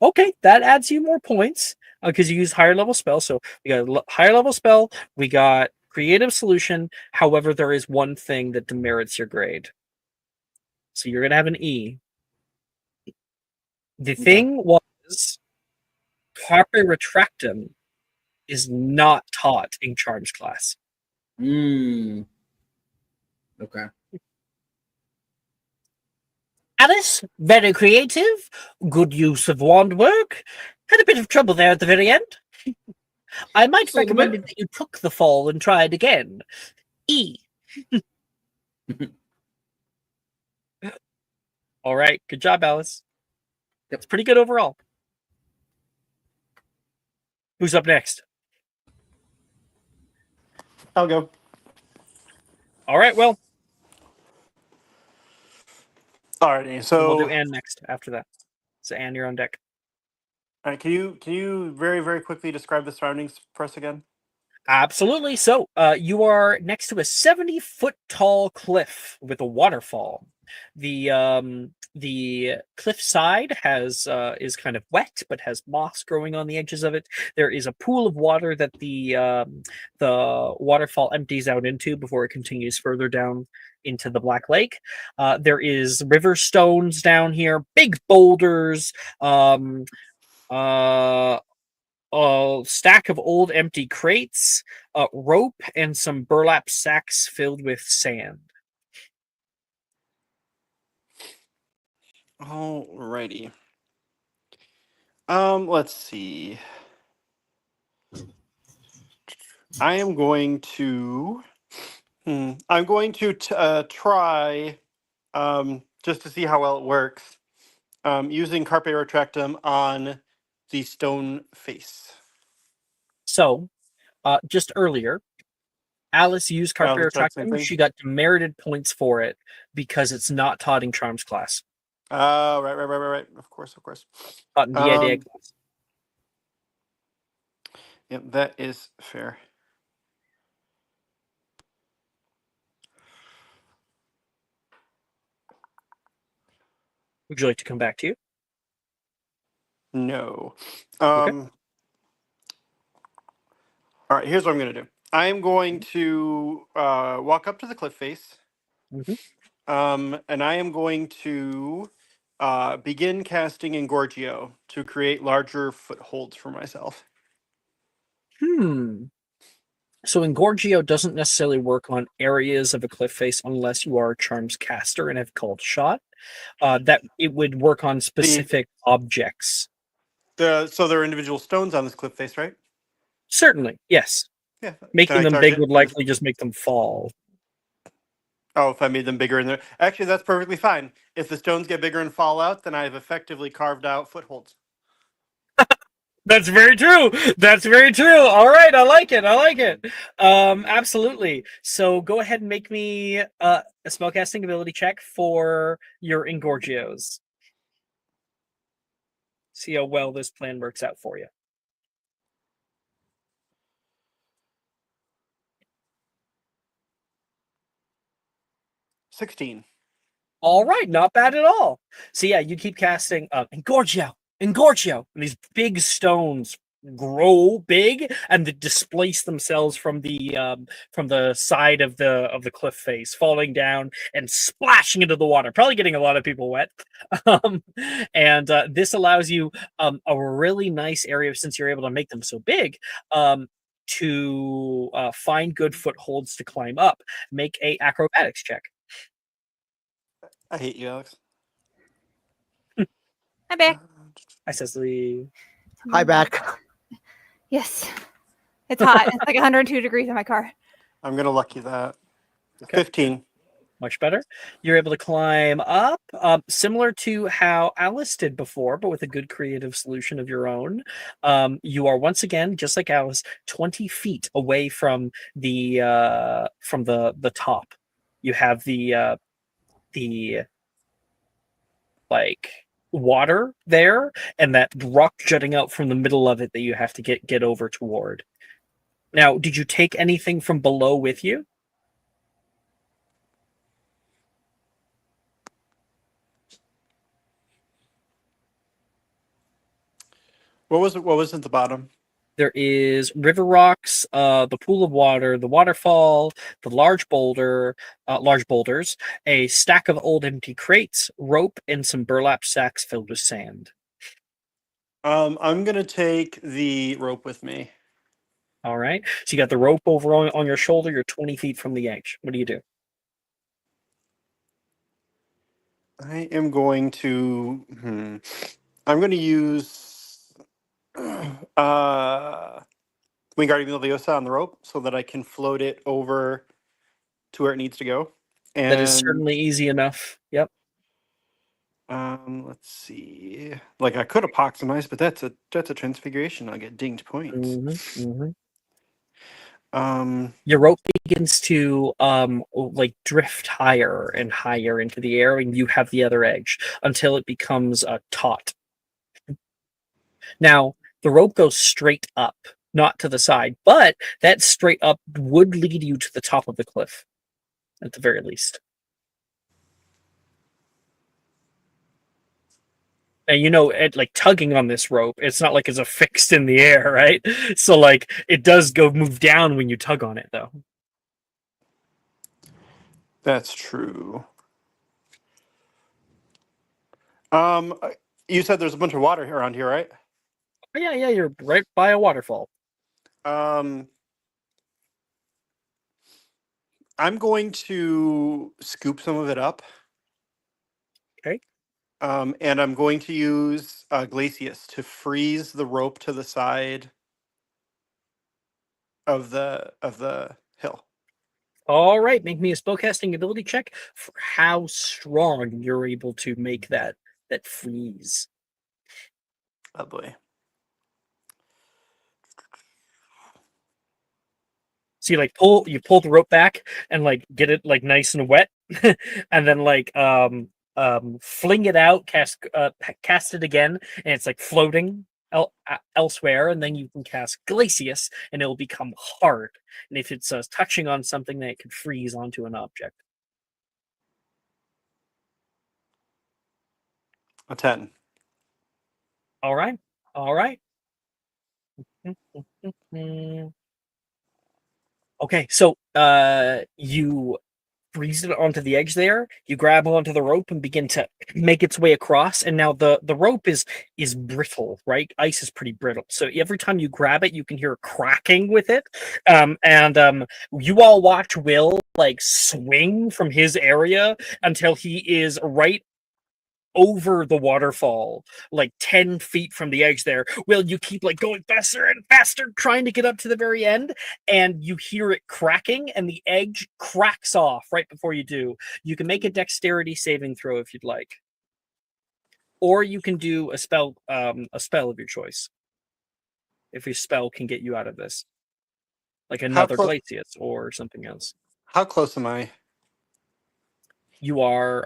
Okay, that adds you more points because you use higher level spell. So we got a higher level spell. We got creative solution. However, there is one thing that demerits your grade. So you're gonna have an E. The thing was, Carpe Retractum is not taught in Charms class. Okay. Alice, very creative, good use of wand work. Had a bit of trouble there at the very end. I might Just a little recommend that you took the fall and tried again. E. All right, good job, Alice. That's pretty good overall. Who's up next? I'll go. All right, well, Alrighty, so we'll do Anne next after that. So Anne, you're on deck. all right, can you very, very quickly describe the surroundings for us again? Absolutely. So you are next to a 70-foot tall cliff with a waterfall. The cliff side is kind of wet, but has moss growing on the edges of it. There is a pool of water that the waterfall empties out into before it continues further down into the Black Lake. There is river stones down here, big boulders, a stack of old empty crates, rope, and some burlap sacks filled with sand. Alrighty. Let's see. I am going to. I'm going to try, just to see how well it works, using Carpe Retractum on the stone face. So, just earlier, Alice used Carpe the exact same Retractum. thing? She got demerited points for it because it's not taught in Charms class. Right. Of course. Taught in DIDA class. Yep, that is fair. Would you like to come back to you? No. Okay. All right, here's what I'm going to do. I am going to walk up to the cliff face. Mhm. And I am going to begin casting Engorgio to create larger footholds for myself. So Engorgio doesn't necessarily work on areas of a cliff face unless you are a Charms caster and have called shot. That it would work on specific objects. So there are individual stones on this cliff face, right? Certainly, yes. Yeah. Making Can I them big target would likely just make them fall. Oh, if I made them bigger in there. Actually, that's perfectly fine. If the stones get bigger and fall out, then I've effectively carved out footholds. That's very true. That's very true. All right, I like it. I like it. Absolutely. So go ahead and make me a spellcasting ability check for your Engorgios. See how well this plan works out for you. 16. All right, not bad at all. So yeah, you keep casting Engorgio, Engorgio, and these big stones grow big and they displace themselves from the side of the cliff face, falling down and splashing into the water, probably getting a lot of people wet. Um, and this allows you a really nice area since you're able to make them so big. To find good footholds to climb up. Make a acrobatics check. I hate you, Alex. Hi, back. I says the Hi, back. Yes. It's hot. It's like 102 degrees in my car. I'm going to lucky that. Okay. 15. much better. You're able to climb up, similar to how Alice did before, but with a good creative solution of your own. You are once again, just like Alice, 20 feet away from the top. You have the like water there, and that rock jutting out from the middle of it that you have to get over toward. Now, did you take anything from below with you? What was at the bottom? There is river rocks, the pool of water, the waterfall, the large boulders, a stack of old empty crates, rope, and some burlap sacks filled with sand. I'm gonna take the rope with me. All right. So you got the rope over on your shoulder. You're 20 feet from the edge. What do you do? I am going to. I'm going to use Wingardium Leviosa on the rope so that I can float it over to where it needs to go. And That is certainly easy enough. Yep. let's see. Like I could have poxomized, but that's a transfiguration. I'll get dinged points. Your rope begins to like drift higher and higher into the air, and you have the other edge until it becomes taut. Now the rope goes straight up, not to the side, but that straight up would lead you to the top of the cliff, at the very least. And like tugging on this rope, it's not like it's affixed in the air, right? So like it does move down when you tug on it, though. That's true. You said there's a bunch of water around here, right? Yeah, you're right by a waterfall. I'm going to scoop some of it up. Okay. And I'm going to use Glacius to freeze the rope to the side of the hill. All right, make me a spellcasting ability check for how strong you're able to make that freeze. Oh boy. So you pull the rope back and like get it like nice and wet, and then like fling it out, cast it again, and it's like floating elsewhere, and then you can cast Glacius, and it'll become hard. And if it's touching on something, then it can freeze onto an object. A 10. All right. Okay, so you freeze it onto the edge there. You grab onto the rope and begin to make its way across. And now the rope is brittle, right? Ice is pretty brittle. So every time you grab it, you can hear cracking with it. And you all watch Will like swing from his area until he is right over the waterfall, like 10 feet from the edge there. Will, you keep like going faster and faster, trying to get up to the very end, and you hear it cracking, and the edge cracks off right before you do. You can make a dexterity saving throw if you'd like. Or you can do a spell of your choice. If your spell can get you out of this. Like another close- Glacius or something else. How close am I? You are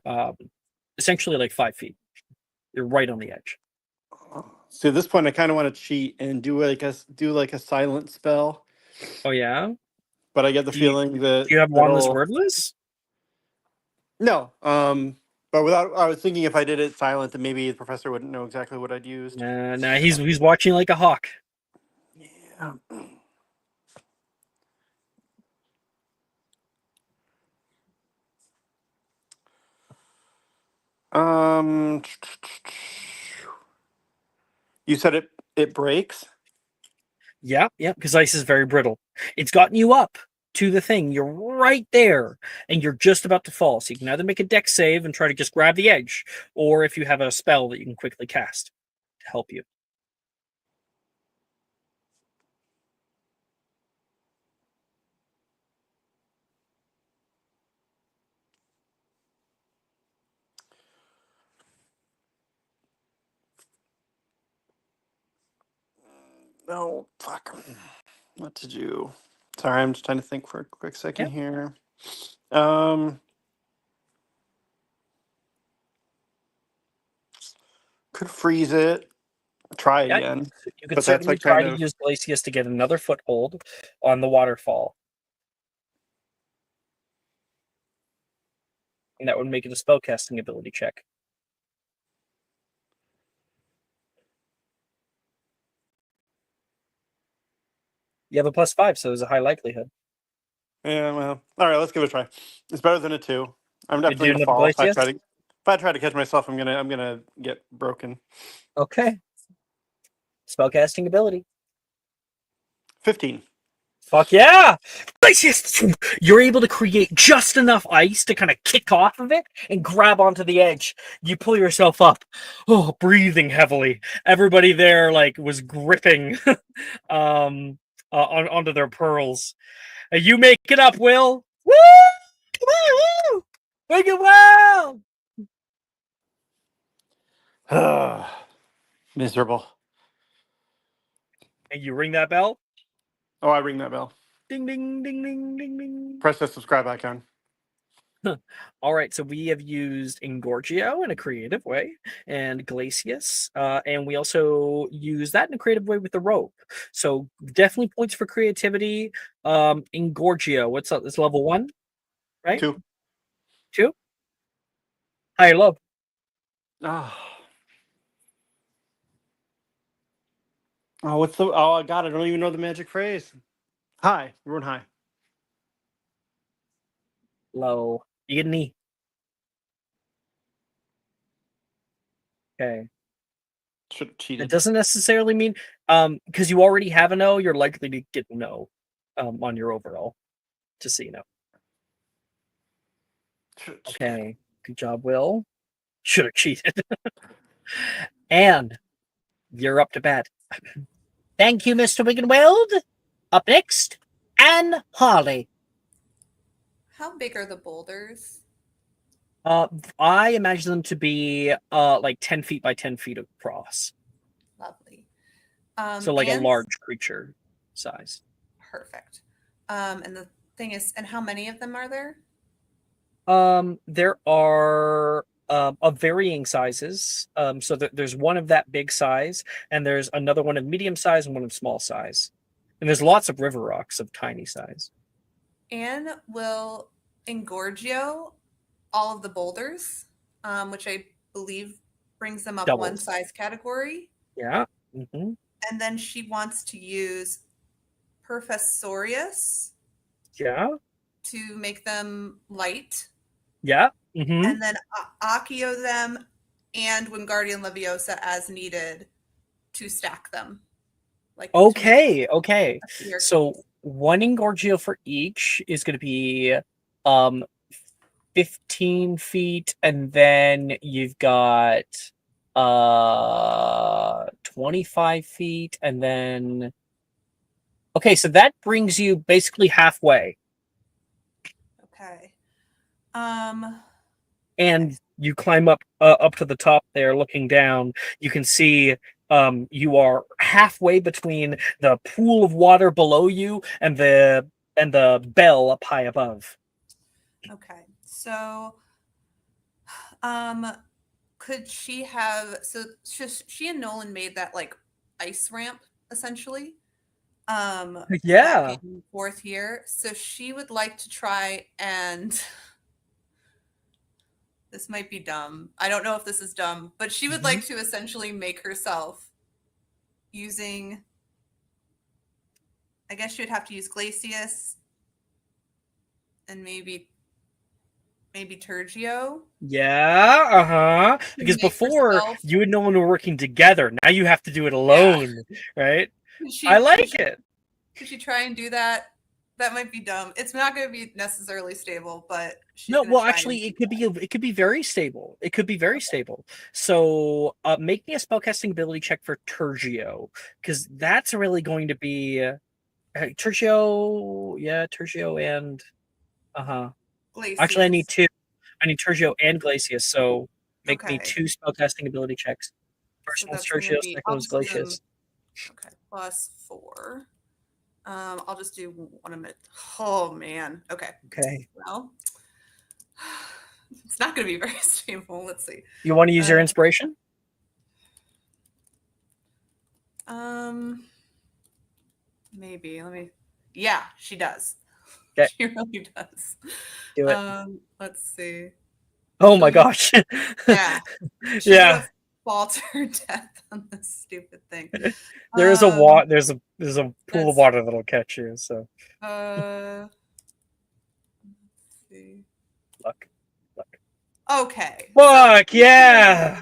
essentially like 5 feet. You're right on the edge. So at this point, I kind of want to cheat and do like a silent spell, Oh yeah? but I get the Do you- feeling that Do you have Wandless that'll- Wordless? No, but without, I was thinking if I did it silent, then maybe the professor wouldn't know exactly what I'd used. Nah, he's watching like a hawk. Yeah. You said it breaks. Yeah, because ice is very brittle. It's gotten you up to the thing. You're right there, and you're just about to fall. So you can either make a dex save and try to just grab the edge, or if you have a spell that you can quickly cast to help you. No, fuck. What to do? Sorry, I'm just trying to think for a quick second here. Could freeze it. Try Yeah, again. you could But that's certainly like try kind to of. use Glacius to get another foothold on the waterfall. And that would make it a spellcasting ability check. You have a +5, so there's a high likelihood. Yeah, well, all right. Let's give it a try. It's better than a 2. I'm You definitely do gonna another fall. If I Glacius? try to catch myself, I'm gonna get broken. Okay. Spellcasting ability. 15. Fuck yeah! Glacius! You're able to create just enough ice to kind of kick off of it and grab onto the edge. You pull yourself up, breathing heavily. Everybody there was gripping onto their pearls. You make it up, Will. Woo! Woo! Make it well. Miserable. And you ring that bell. Oh, I ring that bell. Ding ding ding ding ding ding. Press the subscribe icon. All right, so we have used Engorgio in a creative way and Glacius, and we also use that in a creative way with the rope. So definitely points for creativity. Engorgio, what's up? It's level 1, right? 2. 2? High or low? Oh, what's the? Oh, I got it. I don't even know the magic phrase. Hi, everyone. Hi. Low. You get an E. Okay. Should have It cheated. doesn't necessarily mean because you already have an O, you're likely to get an O on your overall. Just so you know. Okay. Good job, Will. Should have cheated. And you're up to bat. Thank you, Mr. Wiggenweld. Up next, Anne Harley. How big are the boulders? I imagine them to be like 10 feet by 10 feet across. Lovely. So like a Anne's- large creature size. Perfect. And the thing is, and how many of them are there? There are of varying sizes. So there's one of that big size, and there's another one of medium size and one of small size. And there's lots of river rocks of tiny size. Anne will Engorgio all of the boulders, which I believe brings them up one Doubles. size category. Yeah. Mm-hmm. And then she wants to use Professorius Yeah. to make them light. Yeah. Mm-hmm. And then Accio them and Wingardium Leviosa as needed to stack them. Like to make Okay. a clear So case. one Engorgio for each is going to be 15 feet, and then you've got 25 feet, and then okay, so that brings you basically halfway, Okay. and you climb up to the top there, looking down. You can see you are halfway between the pool of water below you and the bell up high above. Okay. So, could she have? So she and Nolan made that like ice ramp essentially. Back Yeah. in fourth year. So she would like to try and. This might be dumb. I don't know if this is dumb, but she would like to essentially make herself using. I guess she would have to use Glacius and maybe Turgio. Yeah, because make before herself- you and Nolan were working together. Now you have to do it Yeah. alone, right? I like it. Could she try and do that? That might be dumb. It's not going to be necessarily stable, but she's No, gonna well, try actually, and it could be very stable. It could be very stable. So, make me a spellcasting ability check for Turgio, because that's really going to be Turgio. Yeah, Turgio and actually, I need Glacius. two. I need Turgio and Glacius. So, make me Okay. 2 spellcasting ability checks. First So one's that's going to Turgio, be. second I'll one's just do them. Glacius. Okay, +4. I'll just do one a minute. Oh man. Okay. Okay. Well, it's not going to be very stable. Let's see. You want to use your inspiration? Maybe. Let me. Yeah, she does. Okay. She really does. Do it. Let's see. Oh my gosh. Yeah. She's Yeah. gonna fall to her death on this stupid thing. There's a there's a pool of water that'll catch you, so Let's see. luck. Okay. Fuck yeah.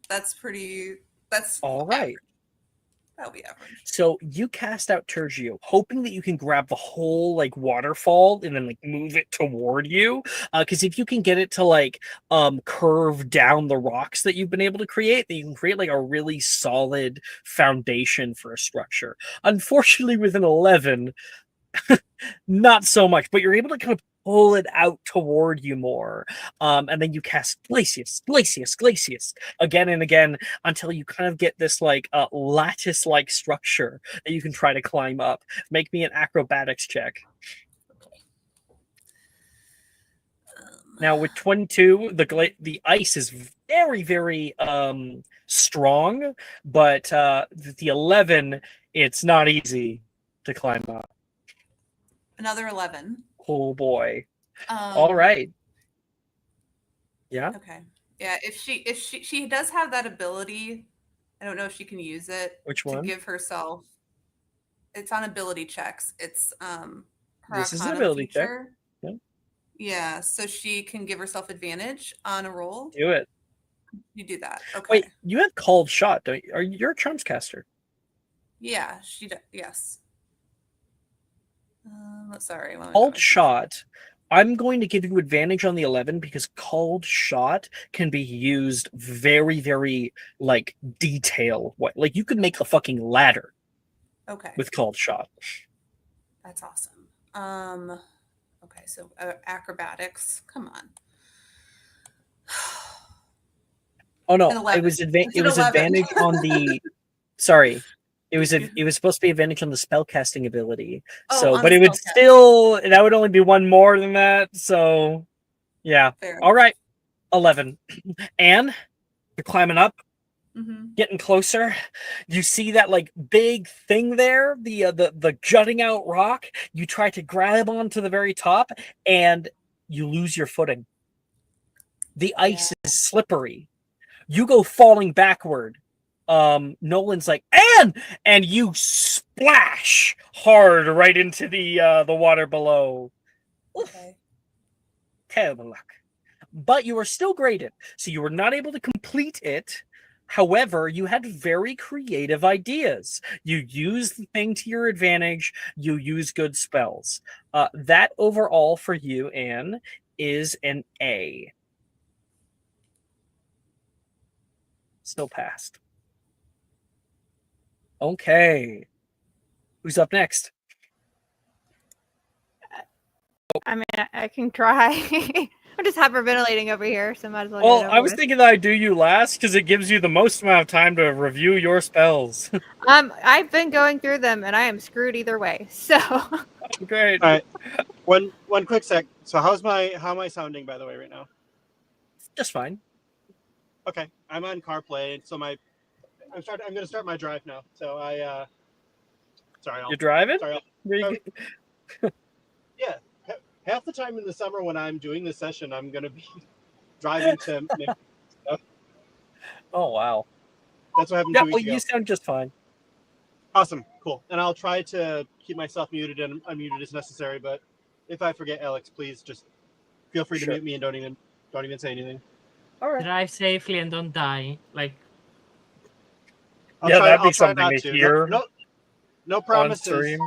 That's pretty. That's All right. average. That'll be average. So you cast out Turgio, hoping that you can grab the whole like waterfall and then like move it toward you. Because if you can get it to like curve down the rocks that you've been able to create, then you can create like a really solid foundation for a structure. Unfortunately, with an 11, not so much, but you're able to kind of pull it out toward you more. And then you cast Glacius again and again until you kind of get this like lattice-like structure that you can try to climb up. Make me an acrobatics check. Now with 22, the ice is very, very strong, but the 11, it's not easy to climb up. Another 11. Oh boy. All right. Yeah. Okay. Yeah, if she does have that ability, I don't know if she can use it. Which to one? give herself. It's on ability checks. It's her This is an Arcana ability check. feature. Yeah. Yeah, so she can give herself advantage on a roll. Do it. You do that. Okay. Wait, you have called shot, don't you? You're a charms caster. Yeah, she does. Yes. Sorry. let me Called go. shot. I'm going to give you advantage on the 11 because called shot can be used very, very like detail. Like you could make a fucking ladder Okay. with called shot. That's awesome. Okay, so acrobatics. Come on. Oh no, An 11. it was It's an it was 11. advantage on the. Sorry, it was supposed to be advantage on the spellcasting ability. Oh, So, on but the it would spellcast. still that would only be one more than that. So, yeah. Fair. All right, 11. Anne, you're climbing up, Mhm. getting closer. You see that like big thing there, the jutting out rock. You try to grab onto the very top, and you lose your footing. The ice is slippery. You go falling backward. Nolan's like, and you splash hard right into the water below. Oof. Okay. Terrible luck. But you are still graded, so you were not able to complete it. However, you had very creative ideas. You used the thing to your advantage. You use good spells. That overall for you, Anne, is an A. Still passed. Okay. Who's up next? I mean, I can try. I'm just hyperventilating over here, so might as well Well, get it I over was with. thinking that I'd do you last because it gives you the most amount of time to review your spells. I've been going through them, and I am screwed either way. So, Great. All right. One quick sec. So how am I sounding, by the way, right now? Just fine. Okay, I'm on CarPlay, and so I'm gonna start my drive now. So sorry. You're driving? Sorry. Really good. Yeah. Half the time in the summer when I'm doing the session, I'm gonna be driving to. Oh, wow. That's what happened Yeah, 2 weeks well, ago. you sound just fine. Awesome, cool. And I'll try to keep myself muted and unmuted as necessary. But if I forget, Alex, please just feel free to Sure. mute me and don't even say anything. All right. Drive safely and don't die. Like, Yeah, that'd be I'll try something not to hear No on promises. stream.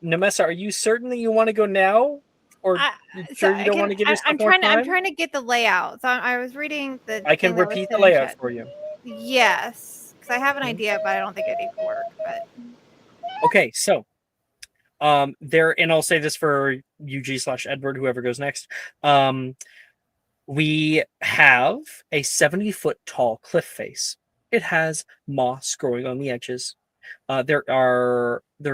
Nemessa, are you certain that you want to go now? Or you sure you don't want to give yourself more time? I'm trying to get the layout. So I was reading the. I can thing that was repeat the sent in layout chat. for you. Yes, because I have an idea, but I don't think it'd even work. But Okay, so there, and I'll say this for UG/Edward, whoever goes next. We have a 70-foot tall cliff face. It has moss growing on the edges. There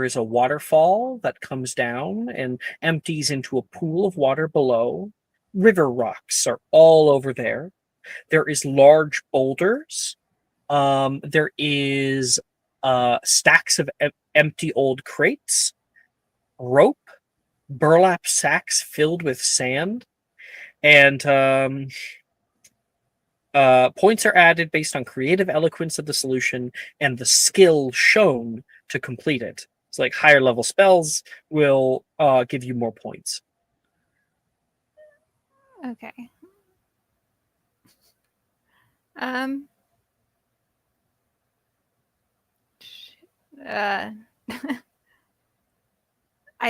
is a waterfall that comes down and empties into a pool of water below. River rocks are all over there. There is large boulders. There is stacks of empty old crates, rope, burlap sacks filled with sand, and points are added based on creative eloquence of the solution and the skill shown to complete it. It's like higher level spells will give you more points. okay. I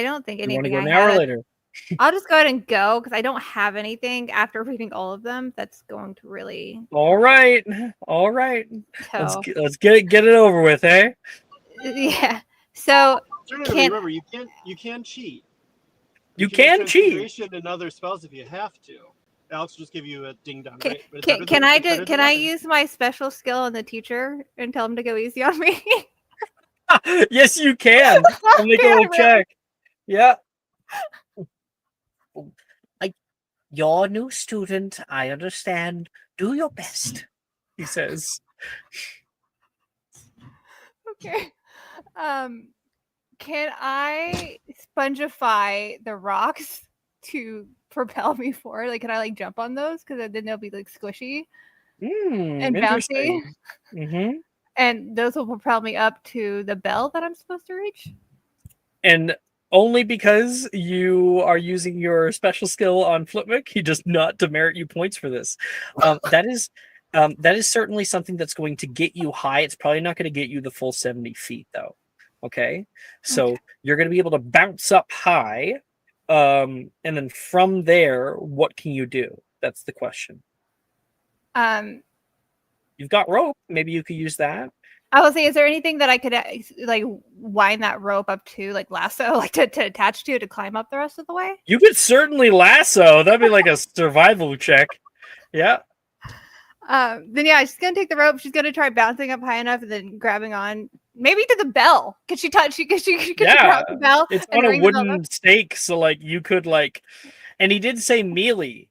don't think You want to anything go I now or have. later? I'll just go ahead and go because I don't have anything after reading all of them that's going to really All right. tell. Let's get it over with, eh? Yeah. So Alternatively, can remember, you can cheat. You use can cheat. Transfiguration and other spells if you have to. Alex will just give you a ding dong, right? But it's can, better than- I it's better do, than can I nothing. use my special skill on the teacher and tell him to go easy on me? Yes, you can. I'll make a Okay, I little will. check. Yeah. You're a new student. I understand. Do your best, he says. Okay. Can I spongify the rocks to propel me forward? Like, can I like jump on those? Because then they'll be like squishy and bouncy, Interesting. Mm-hmm. and those will propel me up to the bell that I'm supposed to reach. And only because you are using your special skill on Flipmic, he does not demerit you points for this. That is certainly something that's going to get you high. It's probably not going to get you the full 70 feet, though. Okay, so you're going to be able to bounce up high, and then from there, what can you do? That's the question. You've got rope. Maybe you could use that. I will say, is there anything that I could like wind that rope up to, like lasso, like to attach to climb up the rest of the way? You could certainly lasso. That'd be like a survival check. Yeah. Then yeah, she's gonna take the rope. She's gonna try bouncing up high enough and then grabbing on, maybe to the bell. Could she grab the bell? It's and on a ring the bell wooden up? stake, so like you could like, and he did say melee,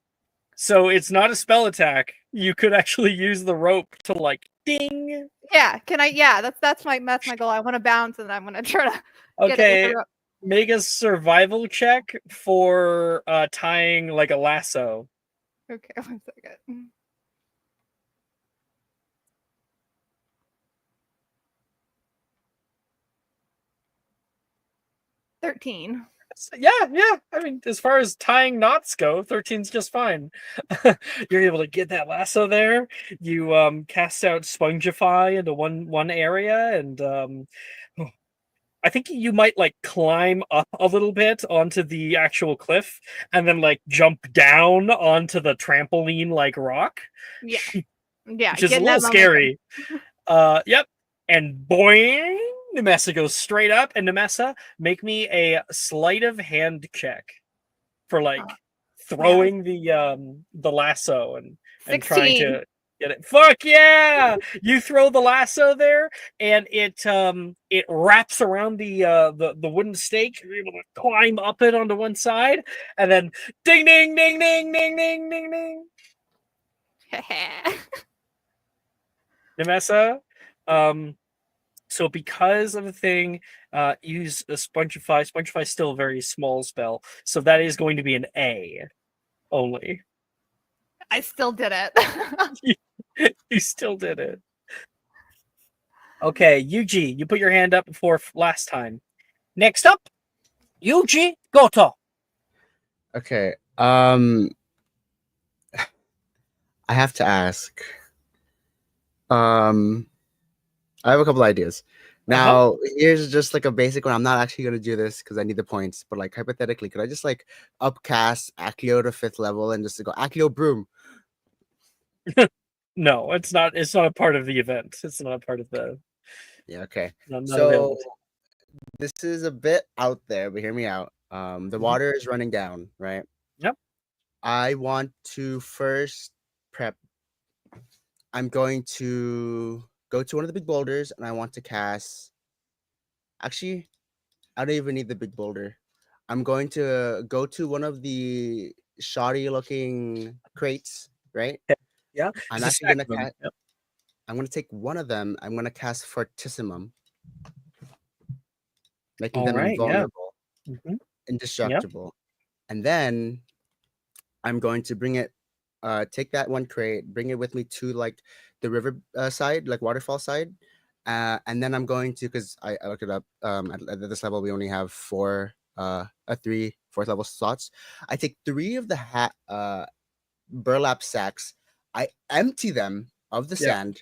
so it's not a spell attack. You could actually use the rope to like ding. Yeah, can I? Yeah, that's my goal. I want to bounce and I'm gonna try to get it with Okay, the rope. make a survival check for tying like a lasso. Okay, 1 second. $13. Yeah. I mean, as far as tying knots go, 13's just fine. You're able to get that lasso there. You cast out Spongify into one area, and I think you might like climb up a little bit onto the actual cliff and then like jump down onto the trampoline like rock, Yeah. Yeah. which is a getting little that momentum. scary. Yep. And boing, Nemessa goes straight up, and Nemessa, make me a sleight of hand check for like throwing the lasso and trying 16. to get it. Fuck yeah! You throw the lasso there, and it wraps around the wooden stake. You're able to climb up it onto one side, and then ding ding ding ding ding ding ding ding. Nemessa, so because of the thing, use a Spongify. Spongify is still a very small spell, so that is going to be an A only. I still did it. You still did it. Okay, Yuji, you put your hand up before last time. Next up, Yuji Goto. Okay. I have to ask. I have a couple ideas. Now, here's just like a basic one. I'm not actually gonna do this because I need the points, but like hypothetically, could I just like upcast Accio to 5th level and just go Accio Broom? No, it's not. It's not a part of the event. It's not a part of the. Yeah, okay. Not So available. this is a bit out there, but hear me out. The water is running down, right? Yep. I want to first prep. I'm going to go to one of the big boulders and I want to cast. Actually, I don't even need the big boulder. I'm going to go to one of the shoddy looking crates, right? Yeah. I'm it's a actually gonna stack of them. cast. Yep. I'm gonna take one of them. I'm gonna cast Fortissimum, making them Alright, yeah. invulnerable, Mhm. indestructible, and then I'm going to bring it. Take that one crate, bring it with me to like the river side, like waterfall side, and then I'm going to, because I looked it up. At this level, we only have 3 4th level slots. I take 3 of the burlap sacks. I empty them of the Yeah. sand,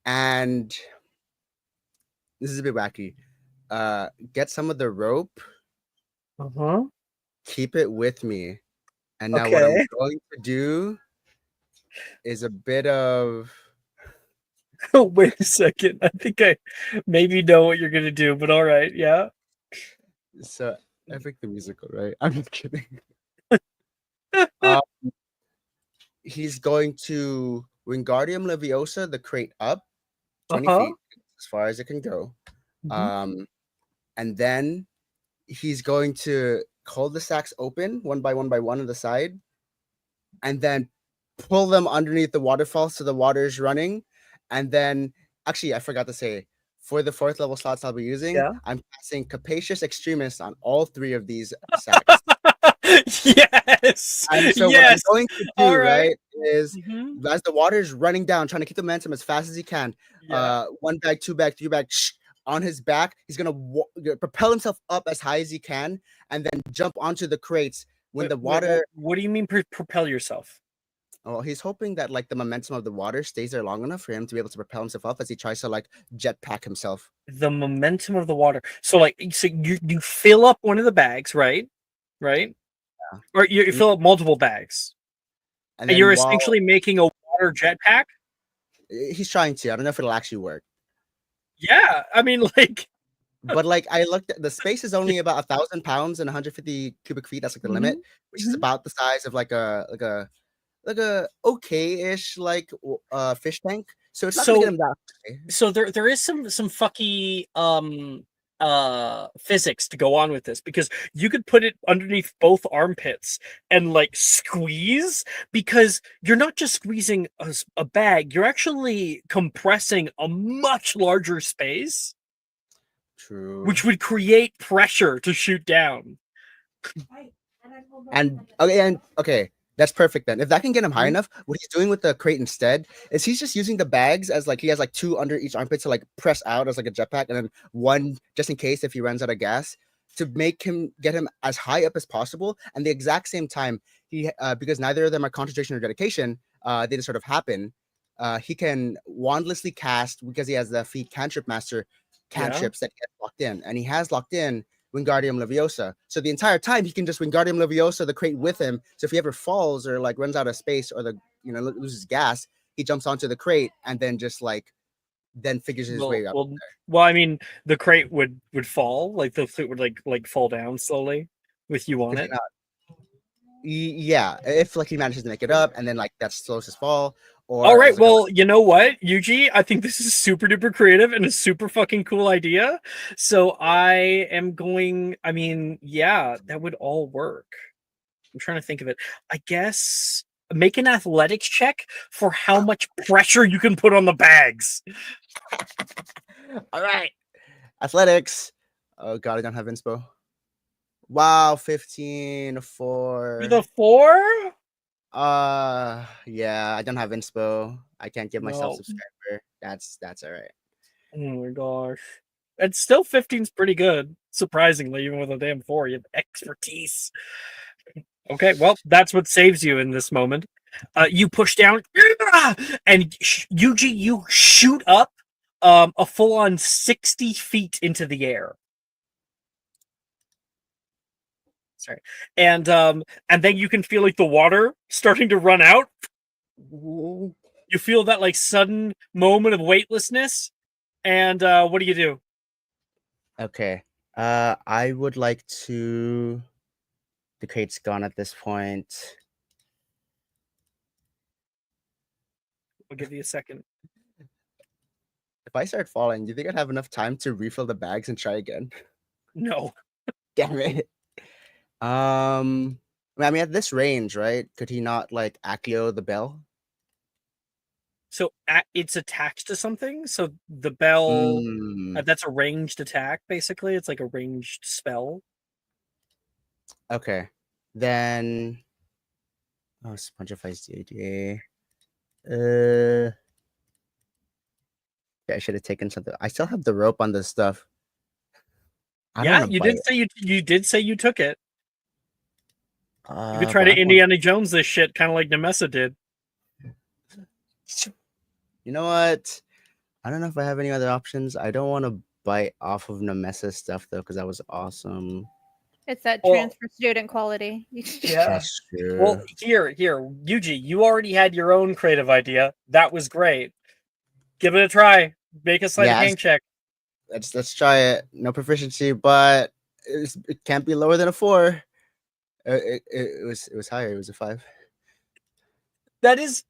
and this is a bit wacky. Get some of the rope, Uh-huh. keep it with me, and now what I'm Okay. going to do is a bit of. Wait a second. I think I maybe know what you're gonna do, but all right, yeah. So Epic the musical, right? I'm just kidding. um, he's going to Wingardium Leviosa the crate up 20 feet as far as it can go. Mhm. And then he's going to hold the sacks open one by one on the side, and then pull them underneath the waterfall so the water is running. And then, actually, I forgot to say, for the 4th level slots I'll be using, Yeah. I'm casting Capacious Extremist on all 3 of these sacks. Yes. And so what I'm Yes. going to All do, right. right, is Mhm. as the water is running down, trying to keep the momentum as fast as he can. Yeah. 1 bag, 2 bag, 3 bag, on his back. He's gonna propel himself up as high as he can, and then jump onto the crates when the water. What do you mean propel yourself? Oh, he's hoping that like the momentum of the water stays there long enough for him to be able to propel himself up as he tries to like jetpack himself. The momentum of the water. So like, so you fill up one of the bags, right? Right? Yeah. Or you fill up multiple bags, And and you're then while essentially making a water jetpack. he's trying to, I don't know if it'll actually work. Yeah, I mean, like, But like I looked at the space is only about 1,000 pounds and 150 cubic feet. That's like the limit, which is about the size of like a okay-ish like fish tank. So it's not gonna get him that high. So there is some fucky physics to go on with this, because you could put it underneath both armpits and like squeeze, because you're not just squeezing a bag, you're actually compressing a much larger space. True. Which would create pressure to shoot down. And okay, that's perfect then. If that can get him high enough, what he's doing with the crate instead is he's just using the bags as like he has like 2 under each armpit to like press out as like a jetpack, and then 1 just in case if he runs out of gas, to get him as high up as possible. And the exact same time, he because neither of them are concentration or dedication, they just sort of happen. He can wandlessly cast, because he has the feat Cantrip Master, cantrips that he has locked in, and he has locked in Wingardium Leviosa. So the entire time he can just Wingardium Leviosa the crate with him. So if he ever falls or like runs out of space or loses gas, he jumps onto the crate and then just then figures his way out. Well, I mean, the crate would fall, like the flute would like fall down slowly with you on it. Yeah, if he manages to make it up, and then that slows his fall. Or all right, well, you know what, Yuji, I think this is super duper creative and a super fucking cool idea. So I am going. I mean, yeah, that would all work. I'm trying to think of it. I guess make an athletics check for how much pressure you can put on the bags. All right, athletics. Oh god, I don't have inspo. Wow, 15 4. With a 4? Yeah, I don't have inspo. I can't give myself No. subscriber. That's all right. Oh my gosh. And still 15's pretty good, surprisingly, even with a damn 4. You have expertise. Okay, well, that's what saves you in this moment. You push down, and Yuji, you shoot up a full-on 60 feet into the air. Sorry. And then you can feel like the water starting to run out. You feel that like sudden moment of weightlessness. And what do you do? Okay. I would like to. The crate's gone at this point. I'll give you a second. If I start falling, do you think I'd have enough time to refill the bags and try again? No. Damn it. I mean, at this range, right? Could he not Accio the bell? So it's attached to something. So the bell, that's a ranged attack, basically. It's like a ranged spell. Okay. Then Spongifies the ADA. Yeah, I should have taken something. I still have the rope on this stuff. Yeah, you did say you did say you took it. You could try to Indiana Jones this shit, kind of like Nemessa did. You know what? I don't know if I have any other options. I don't want to bite off of Nemessa's stuff though, because that was awesome. It's that transfer student quality. Yeah. That's true. Well, here, Yuji, you already had your own creative idea. That was great. Give it a try. Make a sleight of hand check. Let's try it. No proficiency, but it can't be lower than a 4. It was higher. It was a 5. That is,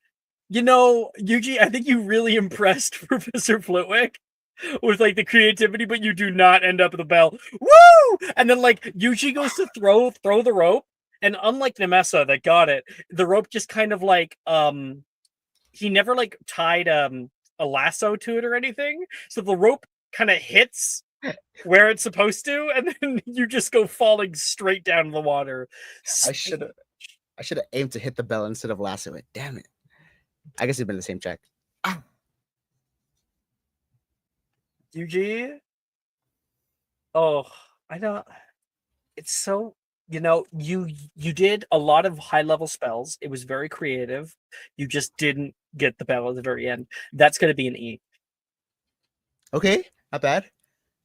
Yuji, I think you really impressed Professor Flitwick with the creativity, but you do not end up with a bell. Woo! And then Yuji goes to throw the rope, and unlike Nemessa that got it, the rope just kind of he never tied a lasso to it or anything, so the rope kind of hits where it's supposed to, and then you just go falling straight down the water. I should have aimed to hit the bell instead of lasso it. Damn it. I guess it'd been the same check. Yuji? Oh, I know. It's so, you did a lot of high-level spells. It was very creative. You just didn't get the bell at the very end. That's going to be an E. Okay, not bad.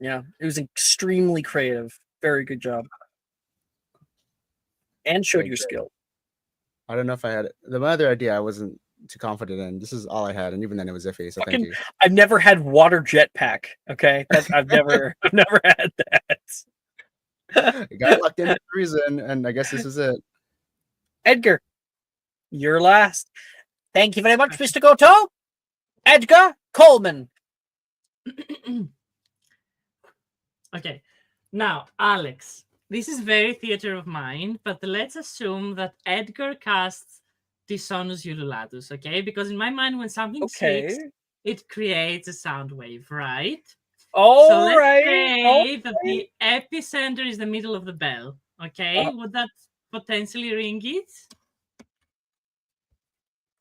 Yeah, it was extremely creative. Very good job. And showed your skill. I don't know if I had it. The other idea I wasn't too confident in. This is all I had, and even then it was iffy. So thank you. I've never had water jetpack. Okay, I've never had that. You got locked in for a reason, and I guess this is it. Edgar, you're last. Thank you very much, Mr. Goto. Edgar Coleman. Okay, now Alex, this is very theater of mind, but let's assume that Edgar casts Dishonors Ululatus, okay? Because in my mind, when something clicks, it creates a sound wave, right? So let's say that the epicenter is the middle of the bell, okay? Would that potentially ring it?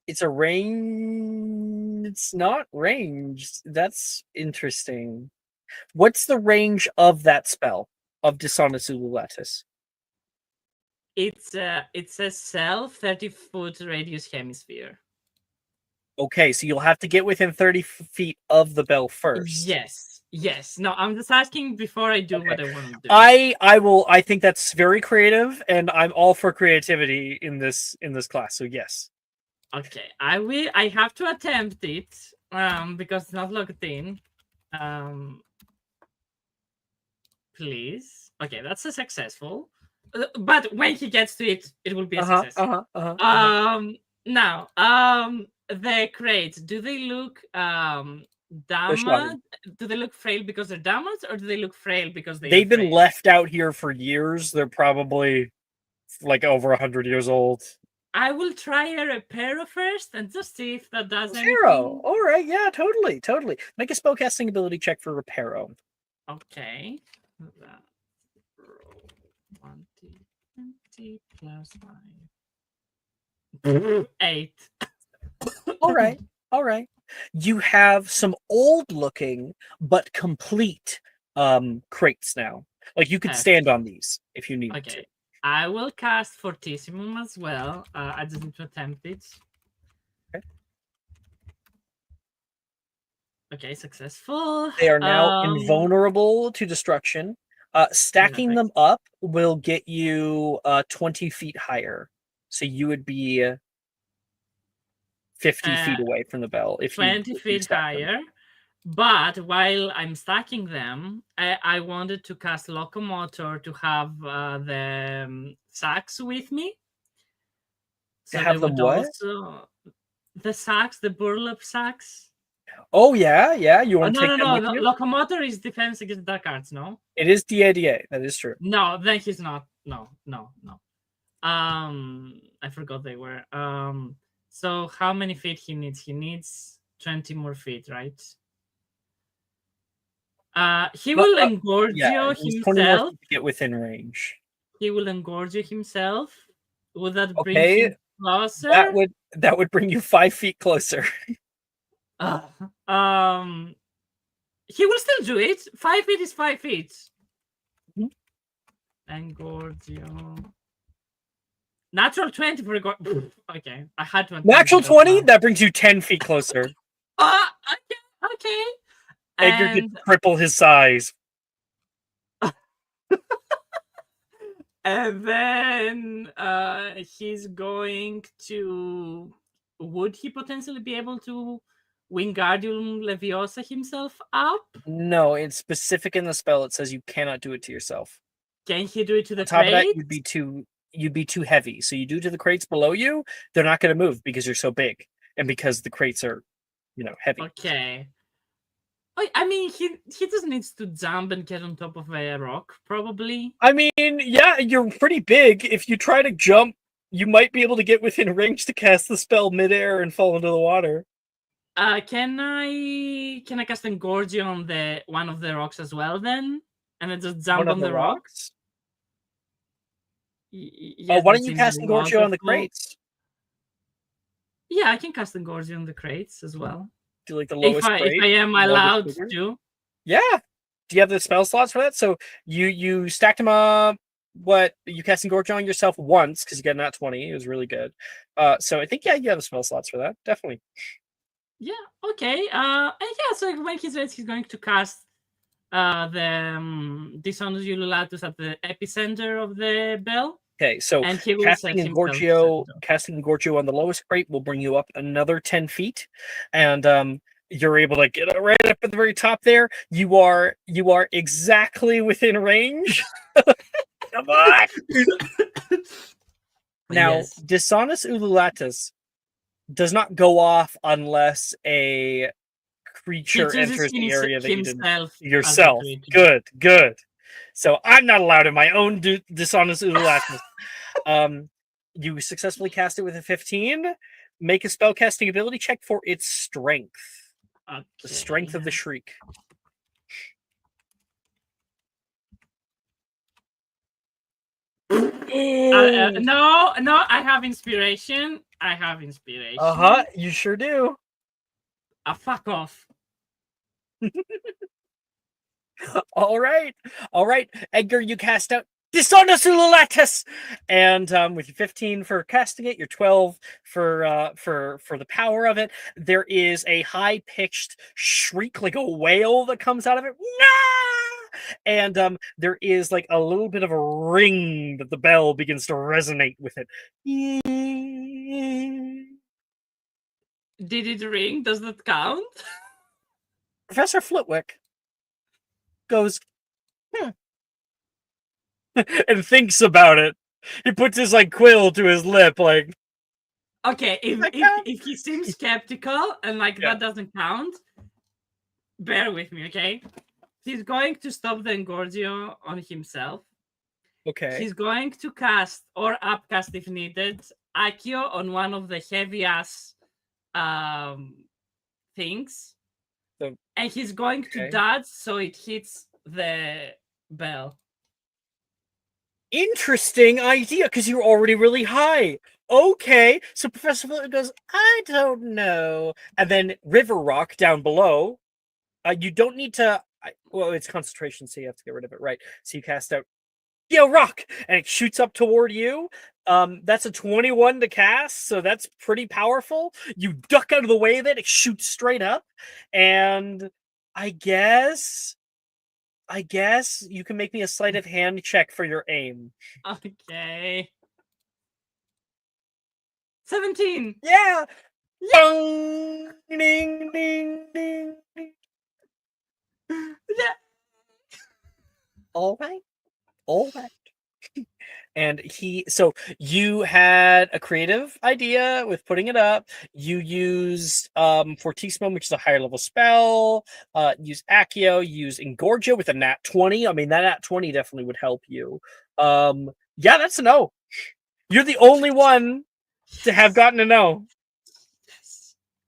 It's a range. It's not ranged. That's interesting. What's the range of that spell of Dishonors Ululatus? It's a self 30-foot radius hemisphere. Okay, so you'll have to get within 30 feet of the bell first. Yes. Yes. No, I'm just asking before I do what I want to do. I think that's very creative, and I'm all for creativity in this class. So yes. Okay, I will. I have to attempt it because it's not logged in. Please. Okay, that's a successful. But when he gets to it, it will be a success. Now, the crates, do they look damaged? Do they look frail because they're damaged, or do they look frail because They've been frail? left out here for years. They're probably like over 100 years old. I will try a reparo first and just see if that does anything. Reparo. All right, yeah, totally. Make a spellcasting ability check for reparo. Okay. 20 plus 5. 8. All right. You have some old-looking but complete crates now. Like you could stand on these if you need to. Okay. I will cast Fortissimum as well. I just need to attempt it. Okay, successful. They are now invulnerable to destruction. Stacking them up will get you 20 feet higher. So you would be 50 feet away from the bell. If 20 feet higher. But while I'm stacking them, I wanted to cast Locomotor to have the sacks with me. So to have them what? Also, the sacks, the burlap sacks. Oh yeah. You want to take them with you? Locomotor is defense against dark arts, no? It is DADA. That is true. No, then he's not. No. I forgot they were. So how many feet he needs? He needs 20 more feet, right? He will engorge you himself. To get within range. He will engorge you himself. Would that bring him closer? That would bring you 5 feet closer. He will still do it. 5 feet is 5 feet. Engorge you. Natural 20 for okay. I had to. Natural 20? That brings you 10 feet closer. Okay. Edgar could triple his size. And then he's going to... Would he potentially be able to Wingardium Leviosa himself up? No, it's specific in the spell. It says you cannot do it to yourself. Can he do it to the top crate? Of that, you'd be too heavy. So you do to the crates below you, they're not going to move because you're so big. And because the crates are, heavy. Okay. I mean, he just needs to jump and get on top of a rock, probably. I mean, yeah, you're pretty big. If you try to jump, you might be able to get within range to cast the spell midair and fall into the water. Can I cast Engorge on one of the rocks as well then? And then just jump on the rocks? Yes, why don't you cast Engorge on the crates? Yeah, I can cast Engorge on the crates as well. Do like the lowest crate? If I am allowed to. Yeah. Do you have the spell slots for that? So you stacked them up. You cast Engorge on yourself once because you got nat 20. It was really good. So I think you have the spell slots for that. Definitely. Yeah. Okay. So when he's ready, he's going to cast the Dishonors Ululatus at the epicenter of the bell. Okay, so casting Engorgio on the lowest crate will bring you up another 10 feet, and you're able to get right up at the very top there. You are exactly within range. Come on! Now, Dishonors Ululatus does not go off unless a creature enters the area that you didn't yourself. Good. So I'm not allowed in my own Dishonors Ululatus. You successfully cast it with a 15. Make a spellcasting ability check for its strength. Okay. The strength of the shriek. No, I have inspiration. You sure do. Fuck off. All right. Edgar, you cast out Dishonor Sululatus! And with your 15 for casting it, your 12 for the power of it, there is a high-pitched shriek like a whale that comes out of it. Nah! And there is like a little bit of a ring that the bell begins to resonate with it. Did it ring? Does that count? Professor Flitwick goes, and thinks about it. He puts his like quill to his lip, like, Okay, if he seems skeptical and like Yeah. that doesn't count, bear with me, okay? He's going to stop the Engorgio on himself. okay. He's going to cast or upcast if needed Accio on one of the heavy ass things. And he's going to okay. dodge so it hits the bell. Interesting idea, because you're already really high. Okay, so Professor Flitwick goes, I don't know. And then River Rock down below, you don't need to, well, it's concentration, so you have to get rid of it, right? So you cast out, Rock, and it shoots up toward you. That's a 21 to cast, so that's pretty powerful. You duck out of the way of it, it shoots straight up, and I guess you can make me a sleight of hand check for your aim. Okay. 17. Yeah. Ding, ding, ding, ding, ding. Yeah. All right. And so you had a creative idea with putting it up. You used Fortissimo, which is a higher level spell. Use Accio, use Engorgio with a nat 20. I mean, that nat 20 definitely would help you. Yeah, that's a no. You're the only one to have gotten a no.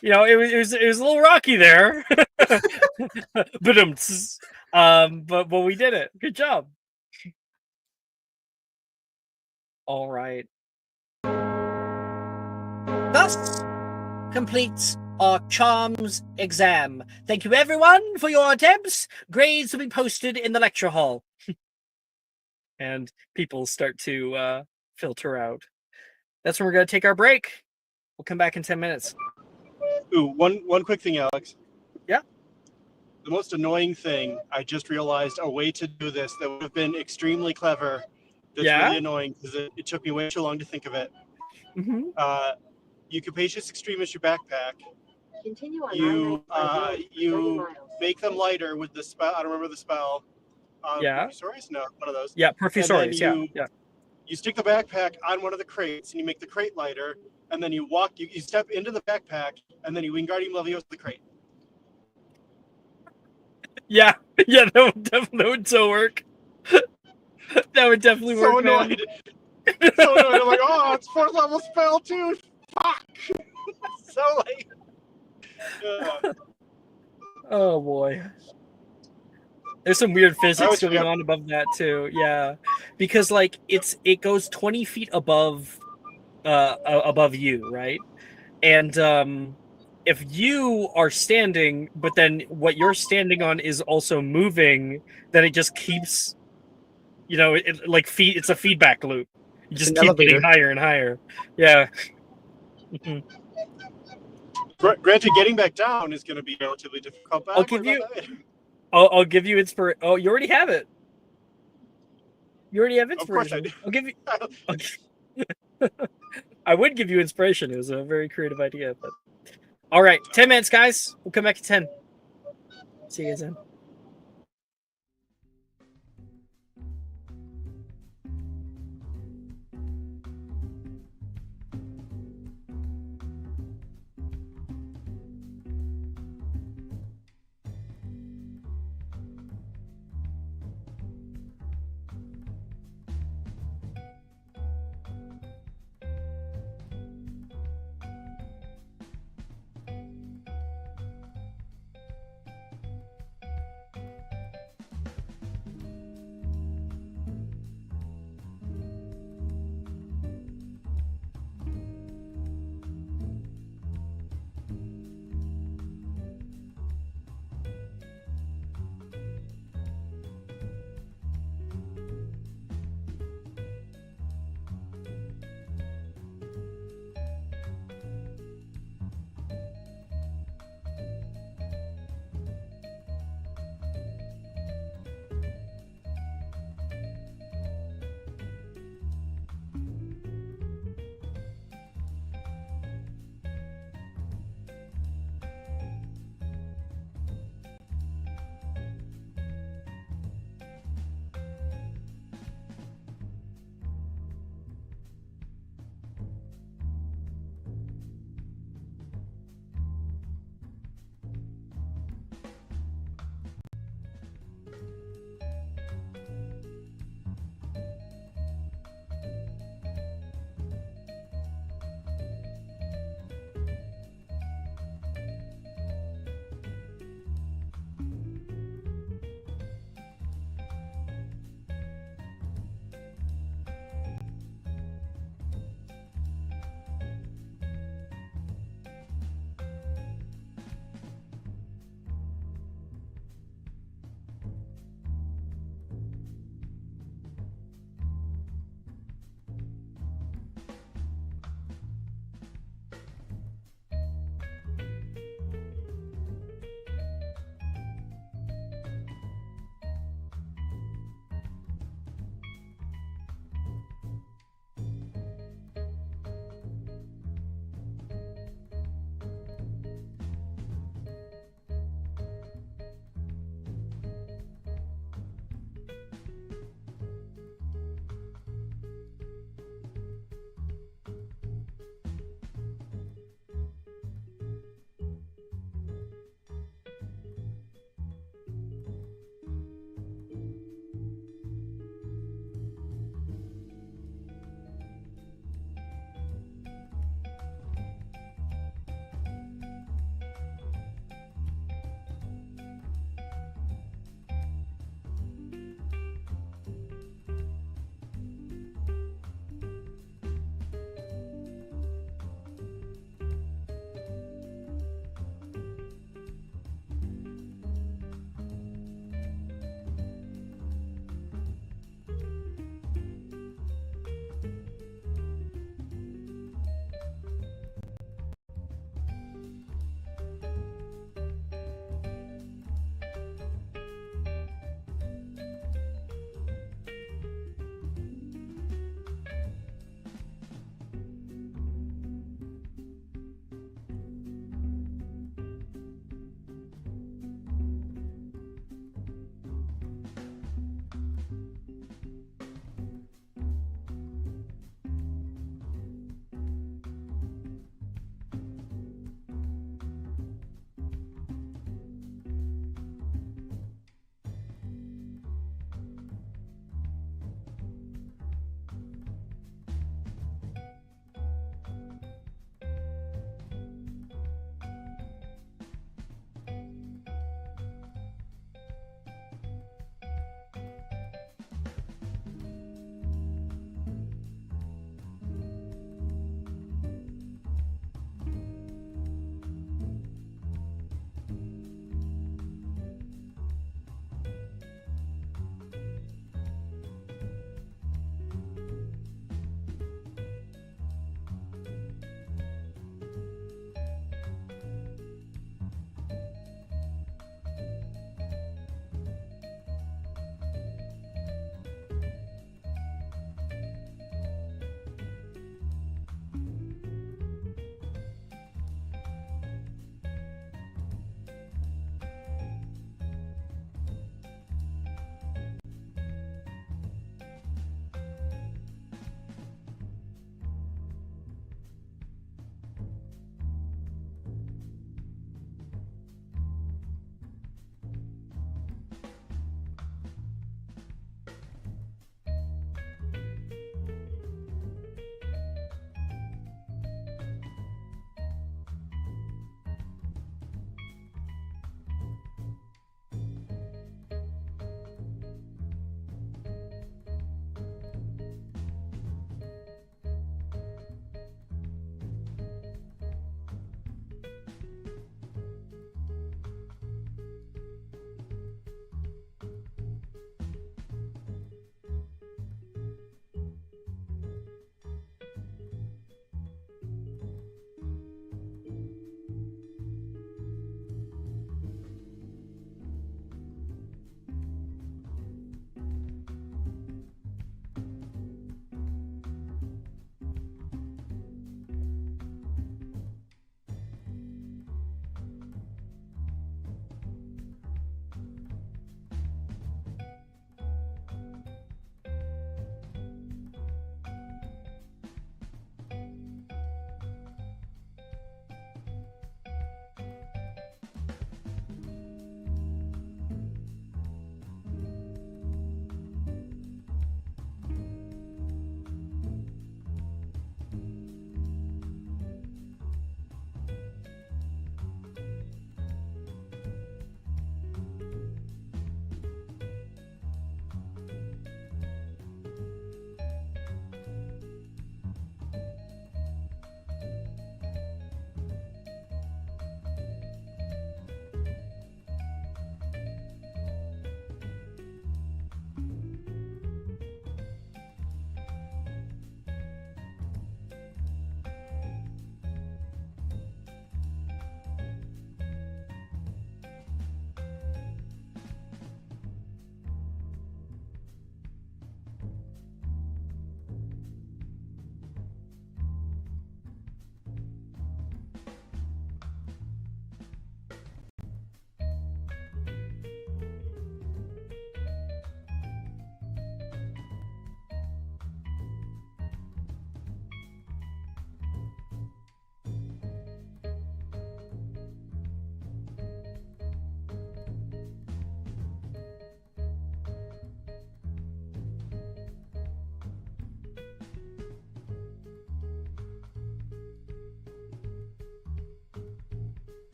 You know, it was a little rocky there. But we did it. Good job. All right. Thus completes our charms exam. Thank you everyone for your attempts. Grades will be posted in the lecture hall. And people start to filter out. That's when we're going to take our break. We'll come back in 10 minutes. Ooh, one quick thing, Alex. Yeah. The most annoying thing, I just realized a way to do this that would have been extremely clever. That's really annoying because it took me way too long to think of it. Mm-hmm. You Capacious Extremist your backpack. Continue on You make them lighter with the spell. I don't remember the spell. Yeah. Perfusories? No, one of those. Yeah, Perfusories, yeah. You stick the backpack on one of the crates and you make the crate lighter, and then you step into the backpack, and then you Wingardium Leviosa the crate. Yeah, that would so work. That would definitely work. So annoyed. So annoyed. I'm like, oh, it's 4th level spell too. Fuck. So late. Oh boy. There's some weird physics going forget. on above that too. Yeah, because like it goes 20 feet above you, right? And if you are standing, but then what you're standing on is also moving, then it just keeps, it's a feedback loop. You just keep getting higher and higher. Yeah. Granted, getting back down is going to be relatively difficult. But I'll give you inspiration. Oh, you already have it. You already have inspiration. Of course I do. I'll give you. I would give you inspiration. It was a very creative idea. But all right, 10 minutes, guys. We'll come back at 10. See you guys then.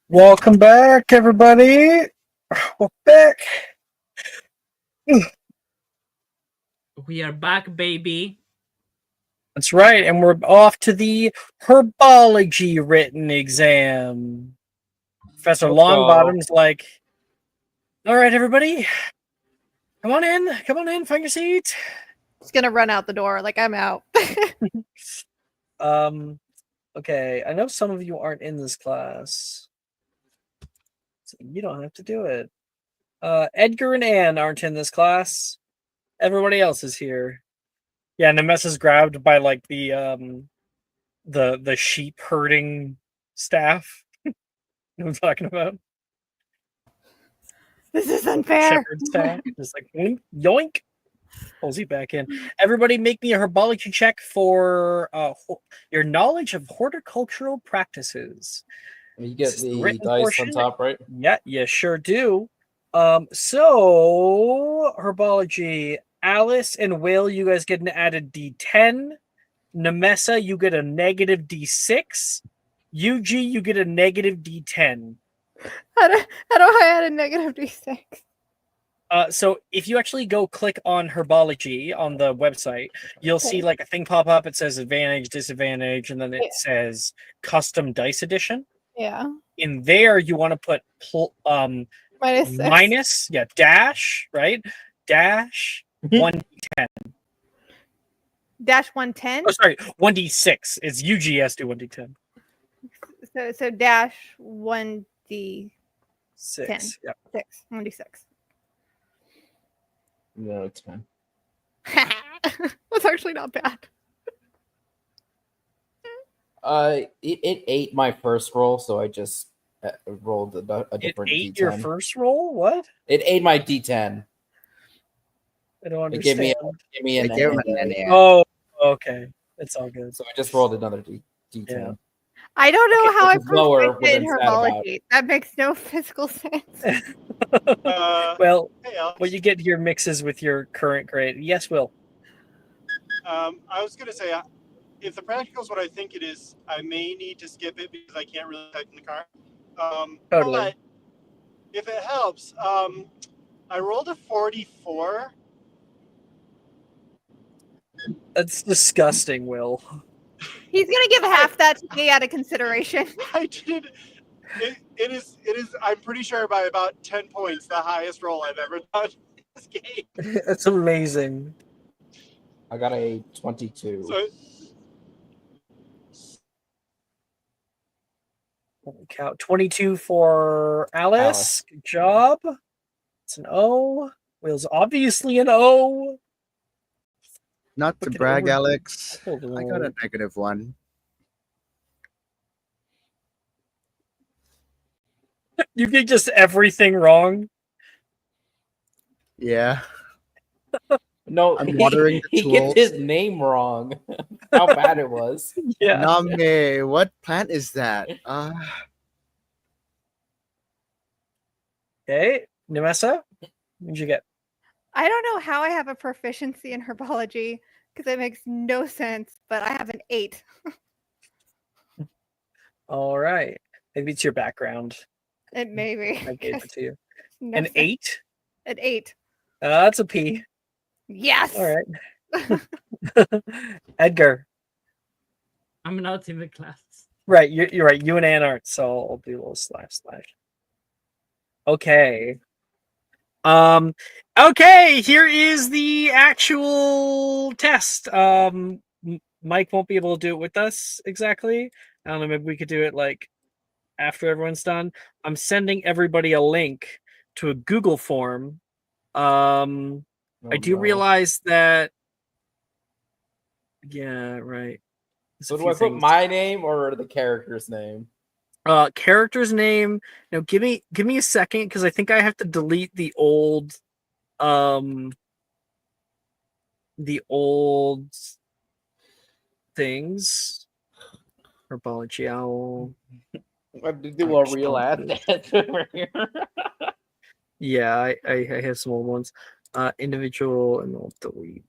Welcome back, everybody. Welcome back. We are back, baby. That's right, and we're off to the herbology written exam. Professor Let's go. Longbottom's like, all right, everybody, come on in, find your seat. Just gonna run out the door like I'm out. Okay, I know some of you aren't in this class, so you don't have to do it. Edgar and Anne aren't in this class. Everybody else is here. Yeah, Nemes is grabbed by like the sheep herding staff. You know what I'm talking about? This is unfair. Shepherd staff. Just like yoink. Pulls you back in. Everybody make me a herbology check for your knowledge of horticultural practices. You This get is the the written dice portion. on top, right? Yeah, you sure do. So herbology, Alice and Will, you guys get an added D10. Nemessa, you get a negative D6. UG, you get a negative D10. How do I add a negative D6? So if you actually go click on herbology on the website, you'll see like a thing pop up. It says advantage, disadvantage, and then it says custom dice edition. Yeah. In there, you want to put -6. dash, right? Dash 1d10. Dash 110. Oh, sorry, 1d6. It's UGS do 1d10. So dash 1d10. 6. Yeah. 6. 1d6. No, it's fine. That's actually not bad. It ate my first roll, so I just rolled a different It ate D10. your first roll? What? It ate my D10. I don't It gave understand. me an They gave him NA. an NA. Oh, okay. It's all good. So I just rolled another D10. Yeah. I don't know Okay, how I which is lower proficient in than sad about. herbology. That makes no physical sense. Well, Hey, Alex. when you get your mixes with your current grade. Yes, Will. I was going to say, if the practical is what I think it is, I may need to skip it because I can't really type in the car. Totally. But if it helps, I rolled a 44. That's disgusting, Will. He's gonna give half that to me out of consideration. I did. It is. I'm pretty sure by about 10 points, the highest roll I've ever done in this game. That's amazing. I got a 22. So, Holy cow. 22 for Alice. Good job. It's an O. Will's obviously an O. Not to Look at brag, over- Alex. Hold I got a on. -1. You get just everything wrong. Yeah. No, I'm watering the he tools. gets his name wrong. How bad it was. Yeah. Name. What plant is that? Okay. Nemessa, what did you get? I don't know how I have a proficiency in herbology because it makes no sense, but I have an 8. All right. Maybe it's your background. It may be. I gave it to you. No An sense. 8? An 8. That's a P. Yes. All right. Edgar. I'm not in the class. Right, you're right. You and Ann aren't, so I'll do a little slash. Okay. Okay, here is the actual test. Mike won't be able to do it with us exactly. I don't know, maybe we could do it like after everyone's done. I'm sending everybody a link to a Google form. I do realize that. Yeah, right. There's So a do few I put things. my name or the character's name? Character's name. No, give me a second because I think I have to delete the old things. Herbology owl. I have to do a real ad over here. Yeah, I have some old ones. Individual, and I'll delete.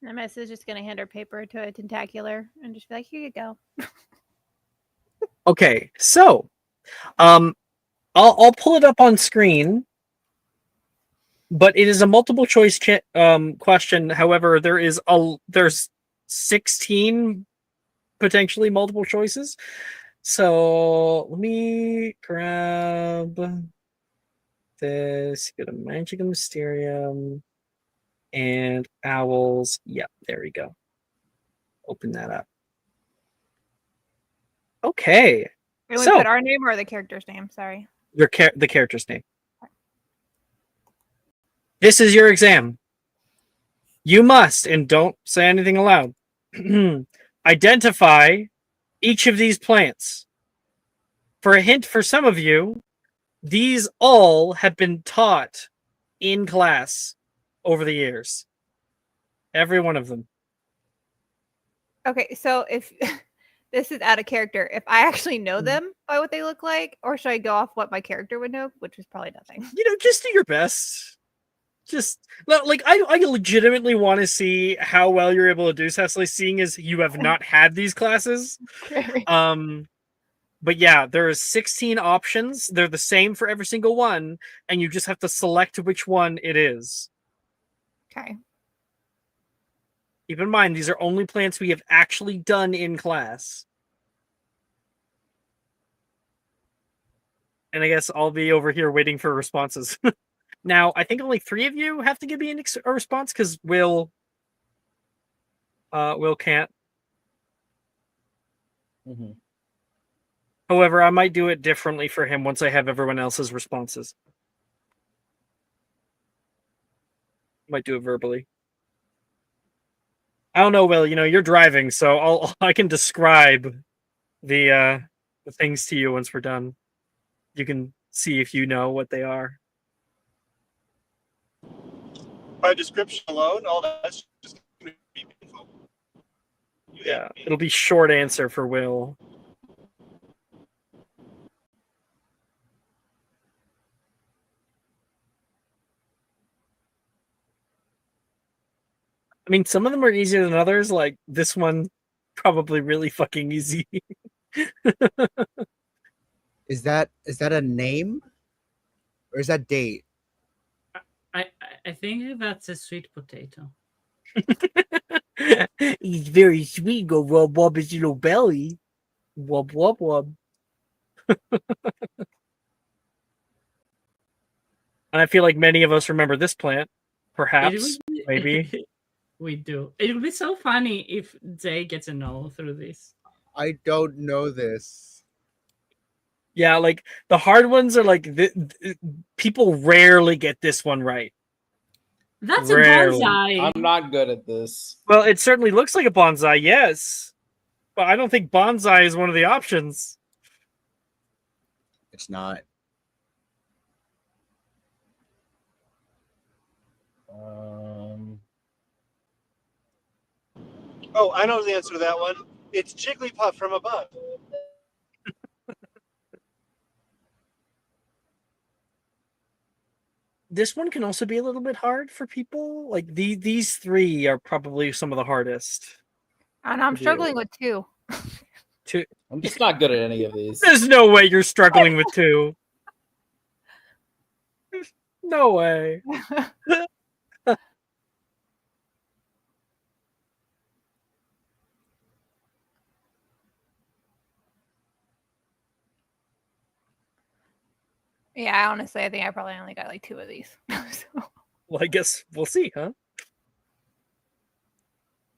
Nemes is just gonna hand her paper to a tentacular and just be like, "Here you go." Okay, so I'll pull it up on screen, but it is a multiple choice question. However, there's 16 potentially multiple choices. So let me grab this. Go to Magic and Mysterium and Owls. Yep, there we go. Open that up. Okay. Can we So put our name or the character's name? Sorry. the character's name. This is your exam. You must, and don't say anything aloud, identify each of these plants. For a hint for some of you, these all have been taught in class over the years. Every one of them. Okay, so if this is out of character, if I actually know them by what they look like, or should I go off what my character would know, which is probably nothing. Just do your best. Just like I legitimately want to see how well you're able to do, Cecily, seeing as you have not had these classes. Okay. But yeah, there's 16 options. They're the same for every single one, and you just have to select which one it is. Okay. Keep in mind, these are only plants we have actually done in class. And I guess I'll be over here waiting for responses. Now, I think only 3 of you have to give me a response because Will can't. Mhm. However, I might do it differently for him once I have everyone else's responses. Might do it verbally. I don't know, Will. You're driving, so I can describe the things to you once we're done. You can see if you know what they are. By description alone, all that's just going to be painful. Yeah, it'll be short answer for Will. I mean, some of them are easier than others. Like this one, probably really fucking easy. Is that a name? Or is that date? I think that's a sweet potato. He's very sweet. Go rub rub his little belly. Wub wub wub. And I feel like many of us remember this plant. Perhaps, maybe. We do. It would be so funny if Jay gets a no through this. I don't know this. Yeah, like the hard ones are like people rarely get this one right. That's Rarely. a bonsai. I'm not good at this. Well, it certainly looks like a bonsai, yes. But I don't think bonsai is one of the options. It's not. Oh, I know the answer to that one. It's Jigglypuff from above. This one can also be a little bit hard for people. Like these 3 are probably some of the hardest. And I'm struggling with 2. I'm just not good at any of these. There's no way you're struggling with 2. No way. Yeah, honestly, I think I probably only got like 2 of these. So. Well, I guess we'll see, huh?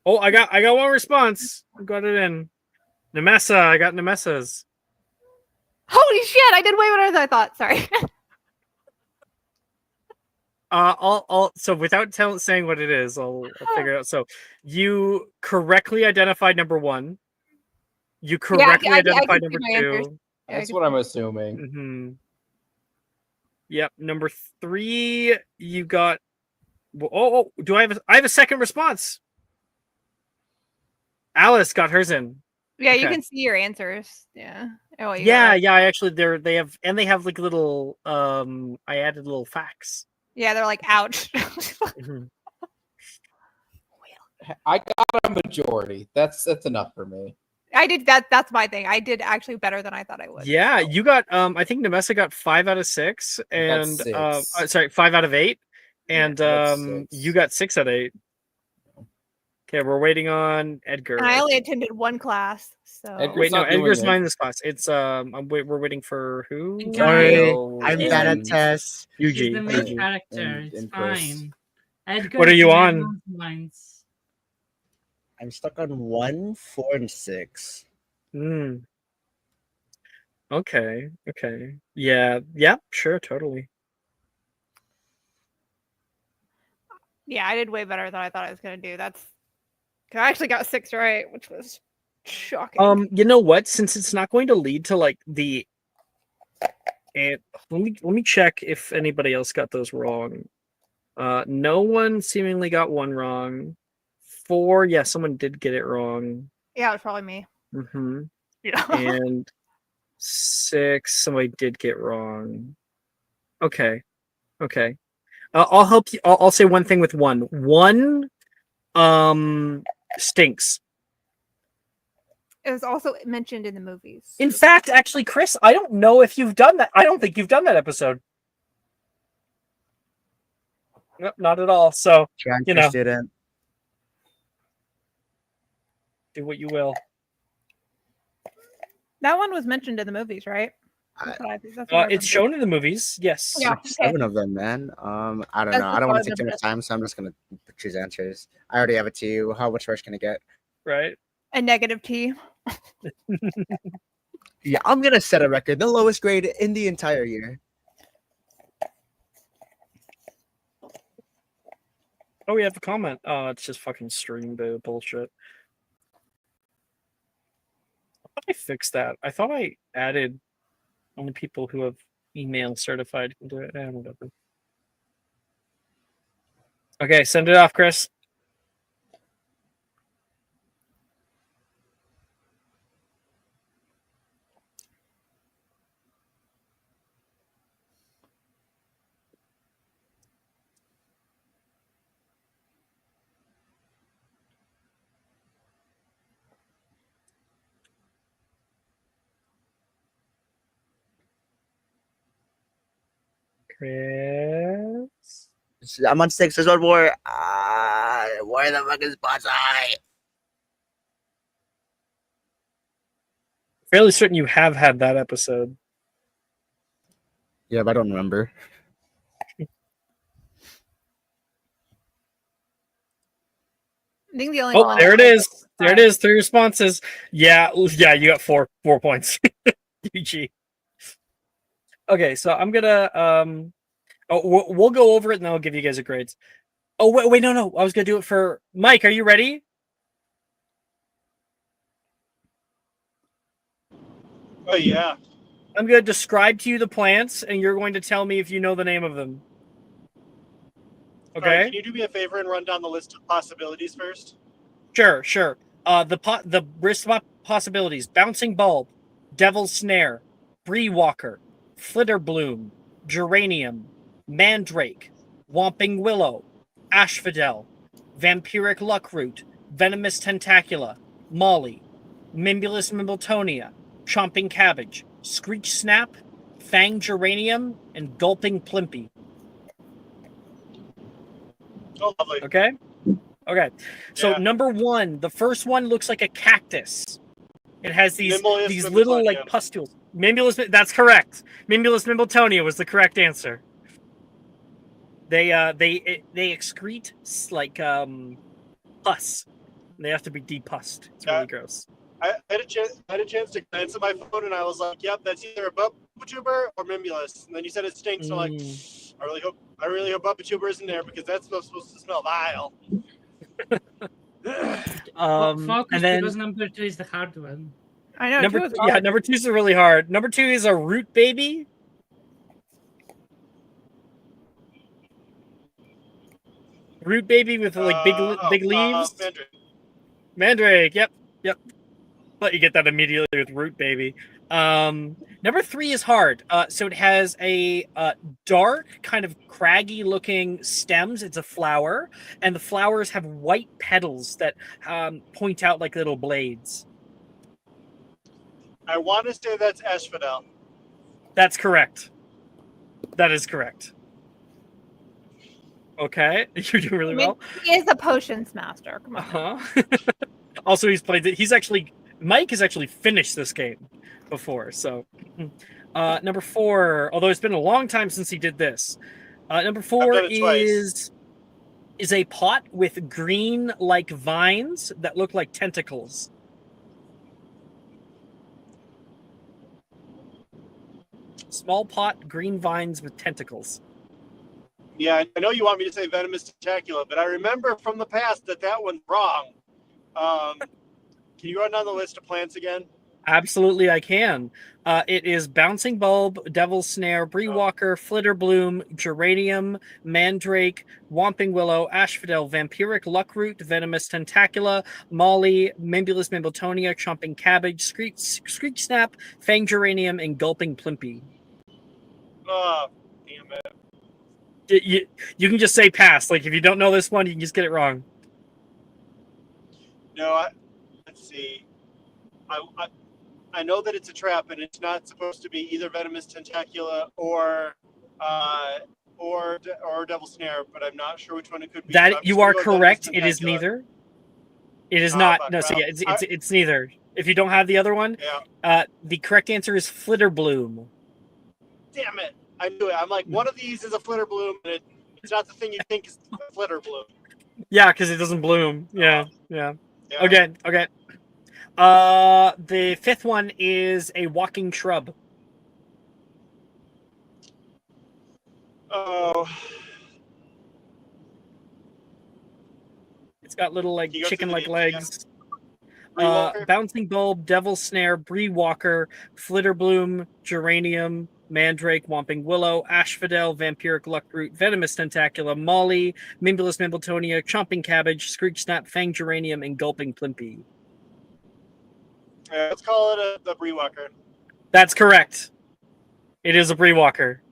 Oh, I got one response. I got it in. Nemessa, I got Nemessa's. Holy shit! I did way better than I thought. Sorry. So without saying what it is, I'll figure it out. So you correctly identified number 1. You correctly identified number 2. That's what I'm assuming. Mm-hmm. Yep. Number 3, you got. Oh! Do I have a second response? Alice got hers in. Yeah, Okay. you can see your answers. Yeah. Oh, Yeah. I actually they have like little I added little facts. Yeah, they're like, ouch. Mm-hmm. I got a majority. That's enough for me. I did that. That's my thing. I did actually better than I thought I would. Yeah, so. you got I think Nemessa got 5 out of 6 I got and 6. sorry, 5 out of 8 and I got you 6. got 6 out of 8. Okay, we're waiting on Edgar. And I only attended one class, so Edgar's Wait, no, not doing Edgar's it. not in this class. It's we're waiting for who? Guys, Gail I'm She's bad the- at tests. She's the Yuji. main Yuji. character. And- It's and Chris. fine. Edgar What are you never on? minds. I'm stuck on 1, 4, and 6. Hmm. Okay. Okay. Yeah. Yeah. Sure. Totally. yeah, I did way better than I thought I was gonna do. That's 'cause I actually got 6 right, which was shocking. You know what? Since it's not going to lead to like the, and let me check if anybody else got those wrong. No one seemingly got one wrong. 4, yeah, someone did get it wrong. Yeah, it was probably me. Mm-hmm. Yeah. And 6, somebody did get wrong. Okay. Okay. I'll help you. I'll say one thing with 1. 1 stinks. It was also mentioned in the movies. In fact, actually, Chris, I don't know if you've done that. I don't think you've done that episode. No, not at all. So Transfer You know. student. do what you will. That one was mentioned in the movies, right? That's what that's what I It's remember. shown in the movies. Yes. Yeah. Like 7 of them, man. I don't That's know. I don't want to take what I too much time, so I'm just gonna choose answers. I already have it to you. Which verse can I get? Right. A negative T. Yeah, I'm gonna set a record, the lowest grade in the entire year. Oh, we have a comment. Oh, it's just fucking stream bullshit. I thought I fixed that. I thought I added only people who have email certified can do it. Whatever. Okay, send it off, Chris. Chris. I'm on 6. There's one more. Where the fuck is Bonsai? Fairly certain you have had that episode. Yeah, but I don't remember. I think the only Oh, one. there it that- is. There it is. 3 responses. Yeah, yeah, you got 4 points. GG. Okay, so I'm gonna we'll go over it and then I'll give you guys a grades. Oh wait, no. I was gonna do it for Mike. Are you ready? Oh yeah. I'm gonna describe to you the plants, and you're going to tell me if you know the name of them. All right, Okay. can you do me a favor and run down the list of possibilities first? Sure. The list of possibilities: bouncing bulb, devil's snare, bree walker, flitterbloom, geranium, mandrake, whomping willow, asphodel, vampiric luckroot, venomous tentacula, molly, mimbulus mimbletonia, chomping cabbage, screech snap, fang geranium, and gulping plimpy. Oh, lovely. Okay. So Yeah. number 1, the first one looks like a cactus. It has these Mimbulus little like mimbletonia. pustules. Mimbulus, that's correct. Mimbulus mimbletonia was the correct answer. They excrete like pus. They have to be depussed. It's really gross. I had a chance to glance at my phone and I was like, "Yep, that's either a Bubba or Mimbulus." And then you said it stinks. So I'm like, I really hope Bubba isn't there because that's supposed to smell vile. Focus, And then because number 2 is the hard one. I know. number two is yeah, hard. number 2 is really hard. Number 2 is a root baby. Root baby with like big leaves. Mandrake. Yep. Let you get that immediately with root baby. Number 3 is hard. So it has a dark, kind of craggy looking stems. It's a flower, and the flowers have white petals that point out like little blades. I want to say that's Asphodel. That's correct. That is correct. Okay, you're doing really I mean, well. he is a potions master. Come on. Uh-huh. Also, he's played it. Mike has actually finished this game before. So, number 4, although it's been a long time since he did this. Number 4 done it twice. is a pot with green like vines that look like tentacles. Small pot, green vines with tentacles. Yeah, I know you want me to say Venomous Tentacula, but I remember from the past that one's wrong. Can you run down the list of plants again? Absolutely, I can. It is Bouncing Bulb, Devil's Snare, Bree Walker, Flitterbloom, Geranium, Mandrake, Whomping Willow, Asphodel, Vampiric Luckroot, Venomous Tentacula, Molly, Mimbulus Mimbletonia, Chomping Cabbage, Screech Snap, Fang Geranium, and Gulping Plimpy. Oh, damn it. You can just say pass. Like, if you don't know this one, you can just get it wrong. No, let's see. I know that it's a trap, and it's not supposed to be either Venomous Tentacula or Devil Snare, but I'm not sure which one it could be. So That you are correct. It is neither. It is not. No, so yeah, it's neither. If you don't have the other one, the correct answer is Flitterbloom. Damn it! I knew it. I'm like, one of these is a Flitterbloom, and it's not the thing you think is Flitterbloom. Yeah, because it doesn't bloom. Yeah. Okay. The 5th one is a walking shrub. Oh. It's got little like chicken-like legs. Yeah. Bouncing Bulb, Devil Snare, Bree Walker, Flitterbloom, Geranium, Mandrake, Whomping Willow, Asphodel, Vampiric Luckroot, Venomous Tentacula, Molly, Mimbulus Mimbletonia, Chomping Cabbage, Screech Snap, Fang Geranium, and Gulping Plimpy. Let's call it the Bree Walker. That's correct. It is a Bree Walker.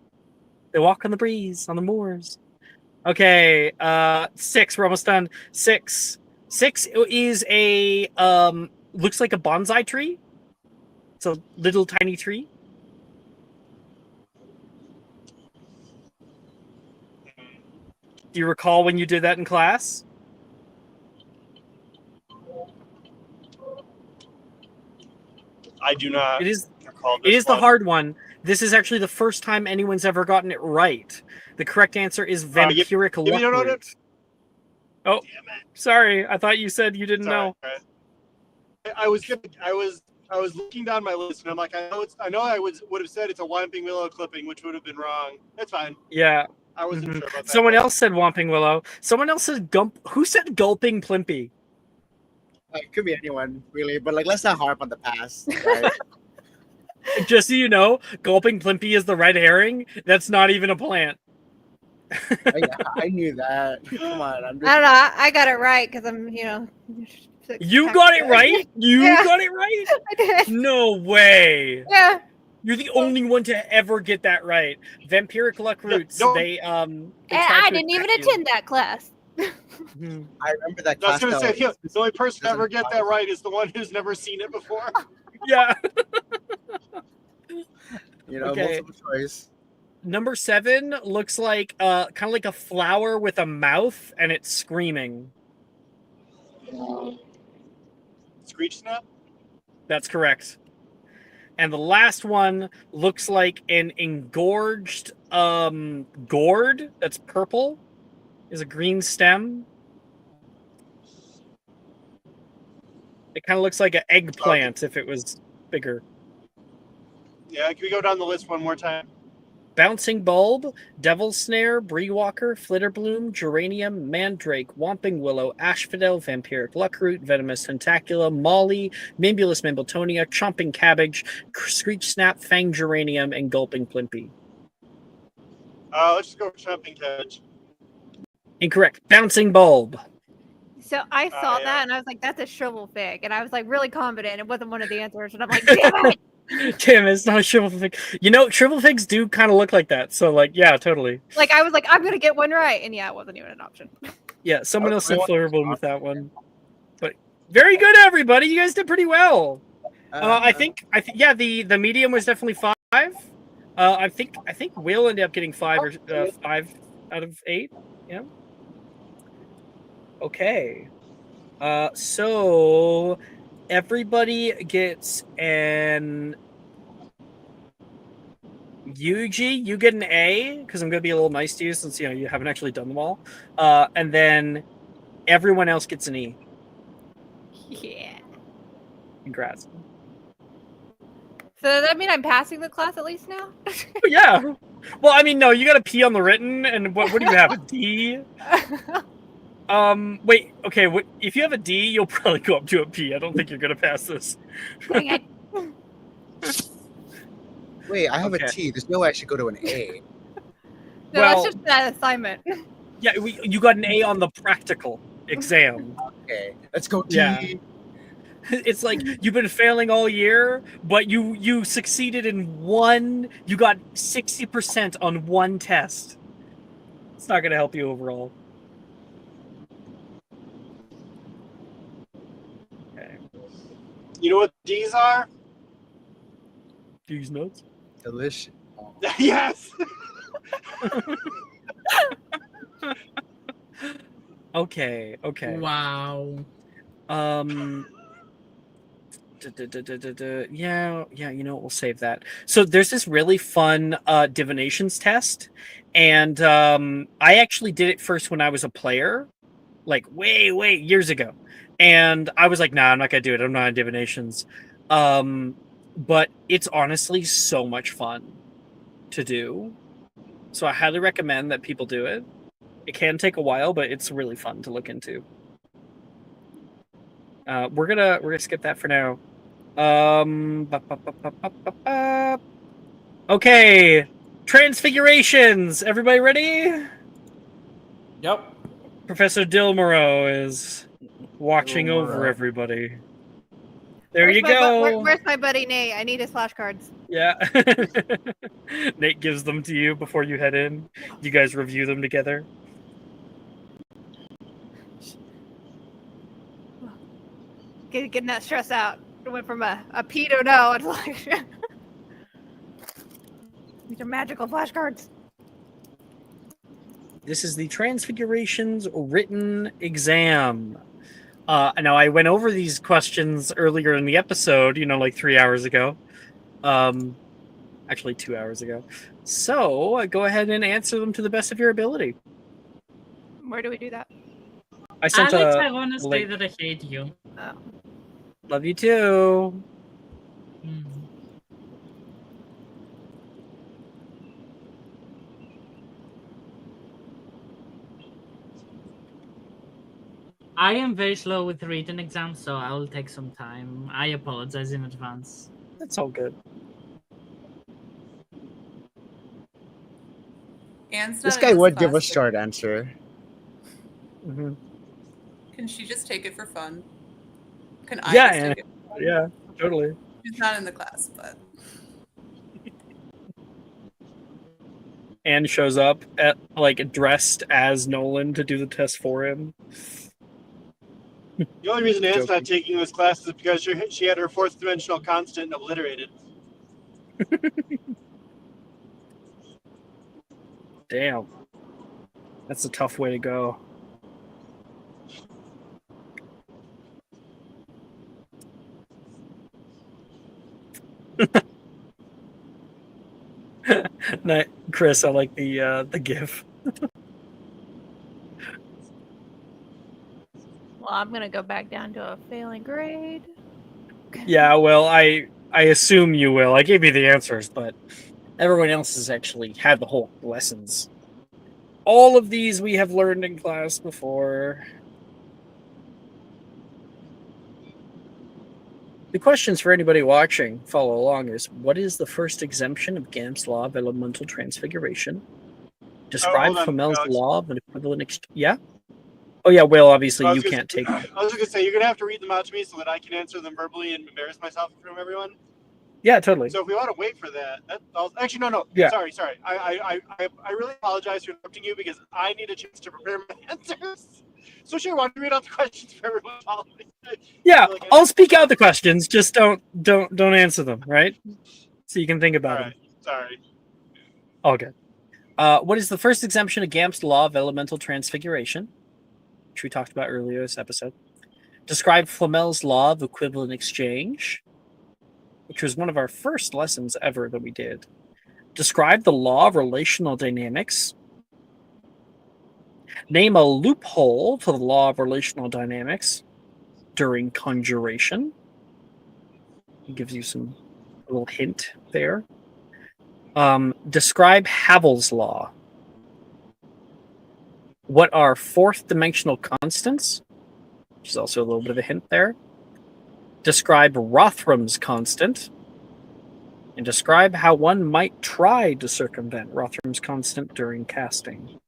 They walk on the breeze, on the moors. Okay, 6. We're almost done. 6 is a looks like a bonsai tree. It's a little tiny tree. Do you recall when you did that in class? I do not. It is recall It this is the one. hard one. This is actually the first time anyone's ever gotten it right. The correct answer is Vampiric Luckroot. Oh, sorry. I thought you said you didn't know. I was looking down my list, and I'm like, I know I would have said it's a Whomping Willow clipping, which would have been wrong. That's fine. Yeah. I wasn't sure about that. Someone else said Whomping Willow. Someone else said Who said Gulping Plimpy? It could be anyone, really, but like, let's not harp on the past. Right? Just so you know, Gulping Plimpy is the red herring. That's not even a plant. I knew that. Come on, I don't know. I got it right because I'm, You got it right? You got it right? I did. No way. Yeah. You're the only one to ever get that right. Vampiric Luckroots. They I didn't even attend that class. I remember that I was class. going to say, the only person to ever get that right is the one who's never seen it before. Yeah. Multiple choice. Number 7 looks like kind of like a flower with a mouth, and it's screaming. Screech Snap? That's correct. And the last one looks like an engorged gourd that's purple. Is a green stem. It kind of looks like an eggplant if it was bigger. Yeah, can we go down the list one more time? Bouncing Bulb, Devil's Snare, Bree Walker, Flitterbloom, Geranium, Mandrake, Whomping Willow, Asphodel, Vampiric Luckroot, Venomous Tentacula, Molly, Mimbulus Mimbletonia, Chomping Cabbage, Screech Snap, Fang Geranium, and Gulping Plimpy. Let's just go with Chomping Cabbage. Incorrect. Bouncing Bulb. So I saw that and I was like, that's a shrivel fig. And I was like really confident it wasn't one of the answers. And I'm like, damn it. Damn, it's not a shrivel fig. Shrivel figs do kind of look like that. So, yeah, totally. Like, I was like, I'm going to get one right. And yeah, it wasn't even an option. Yeah, someone else said Flitterbloom with that one. But very good, everybody. You guys did pretty well. I think yeah, the medium was definitely 5. I think Will ended up getting 5 or 5 out of 8. Yeah. Okay. So everybody gets an Yuji. You get an A because I'm gonna be a little nice to you since you haven't actually done them all. And then everyone else gets an E. Yeah. Congrats. So does that mean I'm passing the class at least now? Yeah. Well, I mean, no, you got a P on the written, and what do you have? A D? Wait, okay, if you have a D, you'll probably go up to a P. I don't think you're gonna pass this. Dang it. Wait, I have Okay. a T. There's no way I should go to an A. No, Well- that's just that assignment. Yeah, you got an A on the practical exam. Okay, let's go T. Yeah. It's like you've been failing all year, but you succeeded in one. You got 60% on one test. It's not gonna help you overall. Okay. You know what D's are? These notes. Delicious. Yes. Okay. Wow. Yeah, you know what, we'll save that. So there's this really fun divinations test, and I actually did it first when I was a player, like way years ago, and I was like, nah, I'm not gonna do it. I'm not on divinations. But it's honestly so much fun to do, so I highly recommend that people do it. It can take a while, but it's really fun to look into. We're gonna skip that for now. Okay, transfigurations. Everybody ready? Yep. Professor Dilmoro is watching over Dilmoro. everybody. There Where's you my go. where's my buddy Nate? I need his flashcards. Yeah. Nate gives them to you before you head in. You guys review them together. Getting that stress out. It went from a P to no. It's like these are magical flashcards. This is the Transfigurations written exam. Now I went over these questions earlier in the episode, like 3 hours ago. Actually 2 hours ago. So go ahead and answer them to the best of your ability. Where do we do that? I sent Alex, a I want to say link. that I hate you. Oh. Love you too. Hmm. I am very slow with written exams, so I will take some time. I apologize in advance. That's all good. Anne's This not guy in would give a class, so short answer. Mm-hmm. Can she just take it for fun? Can I Yeah, just Anne. take it for fun? Yeah, totally. She's not in the class, but Anne shows up dressed as Nolan to do the test for him. The only reason Anne's Joking. not taking this class is because she had her fourth dimensional constant obliterated. Damn. That's a tough way to go. Chris, I like the GIF. Well, I'm gonna go back down to a failing grade. Yeah, well, I assume you will. I gave you the answers, but everyone else has actually had the whole lessons. All of these we have learned in class before. The questions for anybody watching, follow along, is what is the first exemption of Gam's law of elemental transfiguration? Describe hold on, Flamel's Alex. law of an equivalent Yeah? Oh yeah, Will, obviously I you was gonna- can't take them. I was just gonna say you're gonna have to read them out to me so that I can answer them verbally and embarrass myself in front of everyone. Yeah, totally. So if we want to wait for that, actually no. Yeah. Sorry. I really apologize for interrupting you because I need a chance to prepare my answers. So sure, why don't you read out the questions for everyone following? Yeah, Like, I'll speak out the questions. Just don't answer them, right? So you can think all about right, sorry. them. All good. What is the first exemption against the law of elemental transfiguration, which we talked about earlier this episode? Describe Flamel's law of equivalent exchange, which was one of our first lessons ever that we did. Describe the law of relational dynamics. Name a loophole to the law of relational dynamics during conjuration. It gives you some little hint there. Describe Havel's law. What are fourth dimensional constants? Which is also a little bit of a hint there. Describe Rotham's constant. And describe how one might try to circumvent Rotham's constant during casting.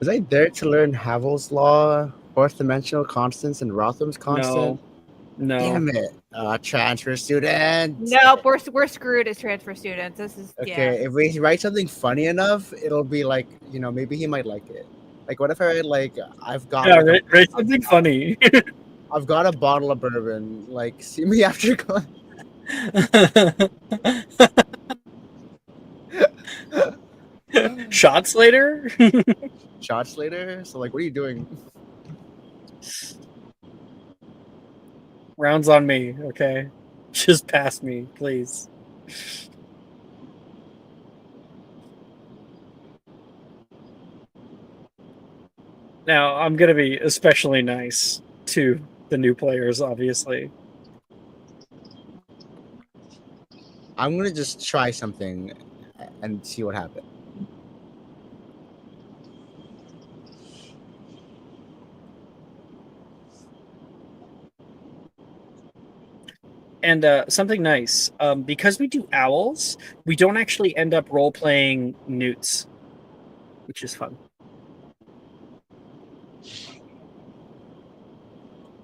Was I there to learn Havel's law, fourth dimensional constants, and Rotham's constant? No. Damn it. Transfer student. Nope, we're screwed as transfer students. This is Okay, if we write something funny enough, it'll be like, maybe he might like it. Like, what if I write, like, I've got Write something funny. I've got a bottle of bourbon. Like, see me after going. Shots later? Shots later? So, like, what are you doing? Rounds on me, okay? Just pass me, please. Now, I'm going to be especially nice to the new players, obviously. I'm going to just try something and see what happens. And something nice, because we do owls, we don't actually end up role-playing newts, which is fun.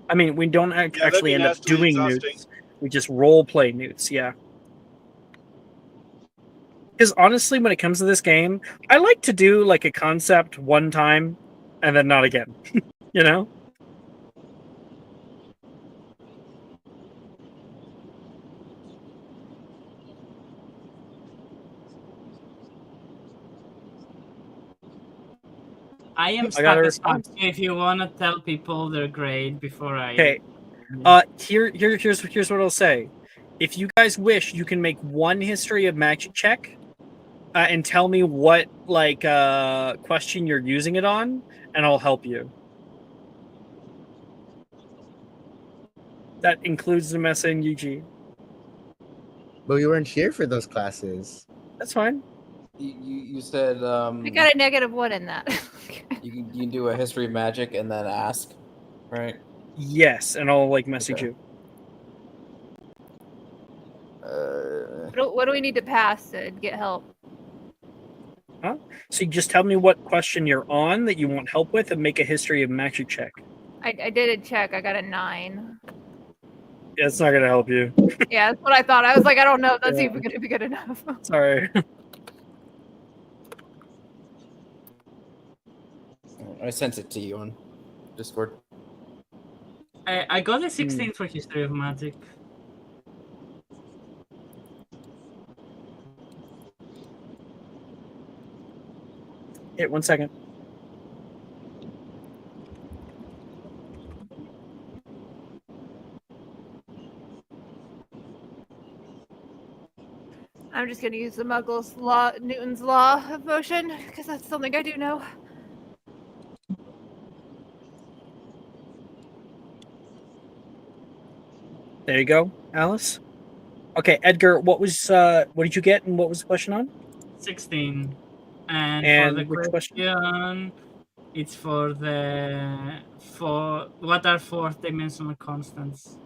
I mean, we don't actually end up doing newts. We just role-play newts, yeah. Because honestly, when it comes to this game, I like to do like a concept one time and then not again, you know? I am I stuck got a at response. if you want to tell people their grade before I... Okay. Here's what I'll say. If you guys wish, you can make one history of magic check and tell me what question you're using it on, and I'll help you. That includes the Mesa and UG. But we weren't here for those classes. That's fine. You said I got a -1 in that. you can do a history of magic and then ask, right? Yes, and I'll message you. What do we need to pass to get help? Huh? So you just tell me what question you're on that you want help with, and make a history of magic check. I did a check. I got a 9. Yeah, it's not gonna help you. Yeah, that's what I thought. I was like, I don't know if that's even gonna be good enough. Sorry. I sent it to you on Discord. I got a 16 for history of magic. Wait 1 second. I'm just gonna use the Muggles law, Newton's law of motion, because that's something I do know. There you go, Alice. Okay, Edgar, what did you get, and what was the question on? 16. And And for the which question, it's for what are fourth dimensional constants?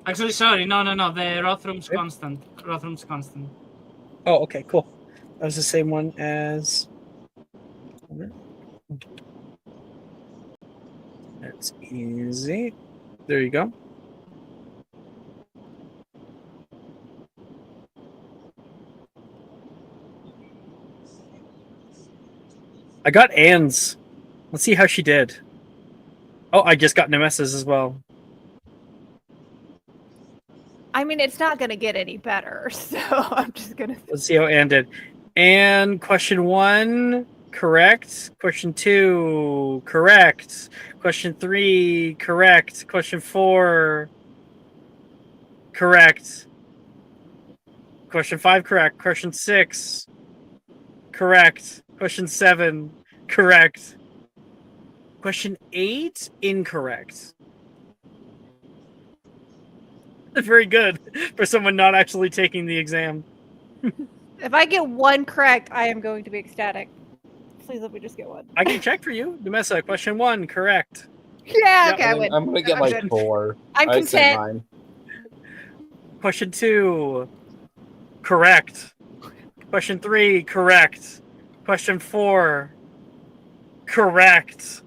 Actually, sorry, no, the Rotham's constant. Rotham's constant. Oh, okay, cool. That was the same one as. That's easy. There you go. I got Anne's. Let's see how she did. Oh, I just got Nemes's as well. I mean, it's not going to get any better, so I'm just going to. Let's see how Anne did. And question 1, correct. Question 2, correct. Question 3, correct. Question 4, correct. Question 5, correct. Question 6, correct. Question 7, correct. Question 8, incorrect. Very good for someone not actually taking the exam. If I get one correct, I am going to be ecstatic. Please let me just get one. I can check for you. Nemessa, question 1, correct. Yeah, Yep. okay, I win. I'm gonna get I'm like good. 4. I'm I said content. mine. Question 2, correct. Question 3, correct. Question 4, correct.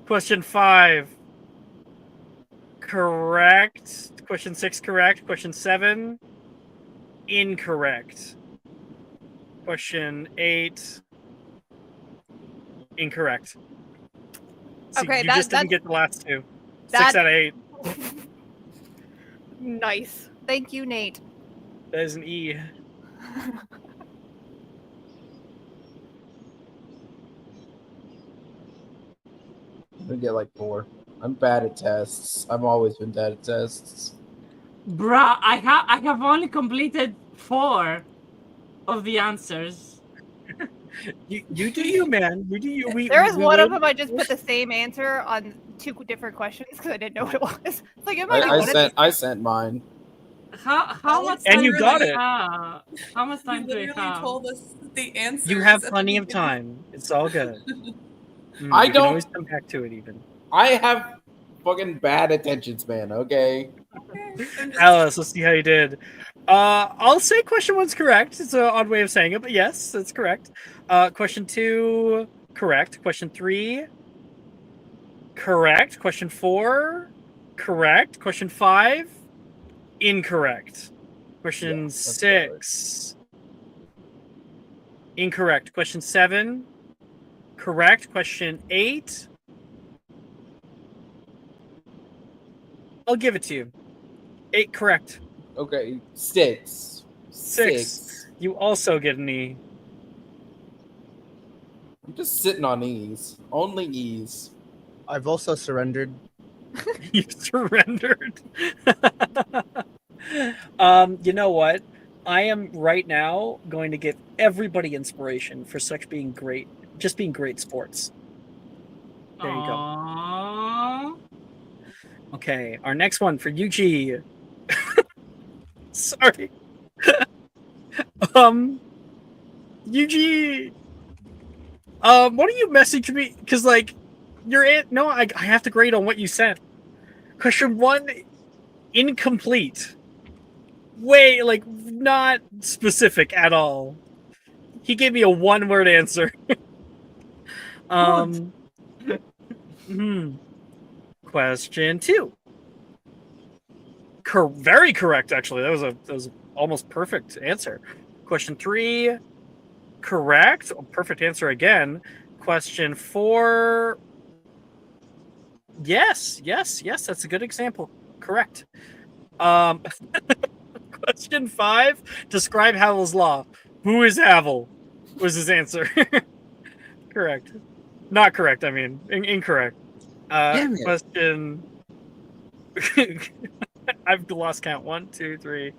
Question 5, correct. Question 6, correct. Question 7, incorrect. Question 8, incorrect. See, Okay, you just didn't get the last 2. 6 that- out of 8. Nice. Thank you, Nate. That is an E. I'm gonna get like 4. I'm bad at tests. I've always been bad at tests. Bruh, I have only completed 4 of the answers. You do you, man. You do you. There was one of will- them I just put the same answer on 2 different questions because I didn't know what it was. It's like, it might be one of these. I sent mine. How much And time you do got we it. have? How much You time do we literally have? told us the answers. You have at the plenty of beginning. time. It's all good. I You can don't- always come back to it even. I have fucking bad attention span, okay? Okay, I'm just- Alice, let's see how you did. I'll say question 1's correct. It's an odd way of saying it, but yes, that's correct. Question 2, correct. Question 3, correct. Question 4, correct. Question 5, incorrect. Question Yeah, that's 6, incorrect. Question 7, correct. Question 8, I'll give it to you. 8, correct. Okay, 6. 6. You also get an E. I'm just sitting on E's. Only E's. I've also surrendered. You surrendered. You know what? I am right now going to give everybody inspiration for being great sports. There you go. Aww. Okay, our next one for Yuji. Sorry. Yuji. Why don't you message me? Because like, I have to grade on what you sent. Question 1, incomplete. Way like not specific at all. He gave me a 1-word answer. Question 2. Very correct, actually. That was almost perfect answer. Question 3, correct. Perfect answer again. Question 4. Yes. That's a good example. Correct. Question 5. Describe Havel's law. Who is Havel? Was his answer. Correct. Not correct, I mean. Incorrect. Damn it. Question... I've lost count. 1, 2, 3,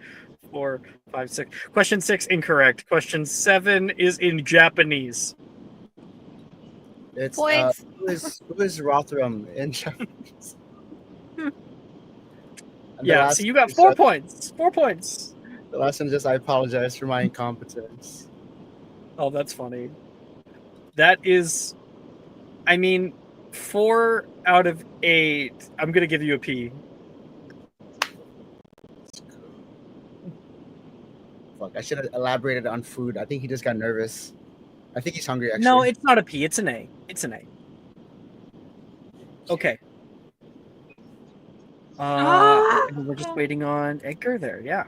4, 5, 6. Question 6, incorrect. Question 7 is in Japanese. It's Points. who is Rotherham in Japanese? And the Yeah, last so you got one 4 said- points. 4 points. The last one just I apologize for my incompetence. Oh, that's funny. That is... I mean, 4 out of 8. I'm going to give you a P. Fuck, I should have elaborated on food. I think he just got nervous. I think he's hungry actually. No, it's not a P. It's an A. It's an A. Okay. And we're just waiting on Edgar there. Yeah,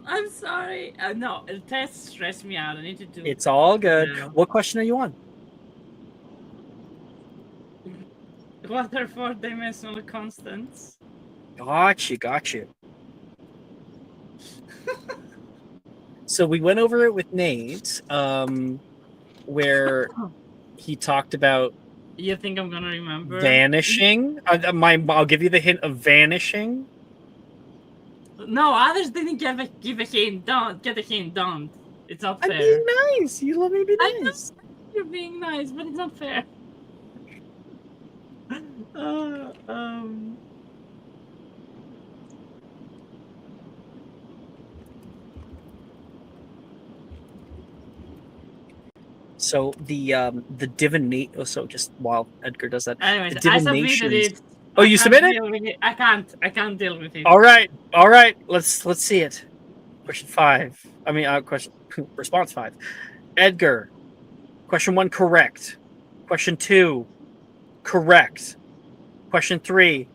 I'm sorry. No, tests stress me out. I need to do. it's all good. Yeah. What question are you on? What are four-dimensional constants? Gotcha. So we went over it with Nate, where he talked about You think I'm gonna remember? vanishing. I'll give you the hint of vanishing. No, others didn't give a hint. Don't get a hint. Don't. It's not I'm fair. being nice. You let me be I know nice. you're being nice, but it's not fair. So the divinate. Oh, so just while Edgar does that. Anyways, the I submitted divinations- it. Oh, I you can't submitted? deal with it. I can't deal with it. All right. Let's see it. Question 5. I mean, question response 5. Edgar. Question 1 correct. Question 2 correct. Question 3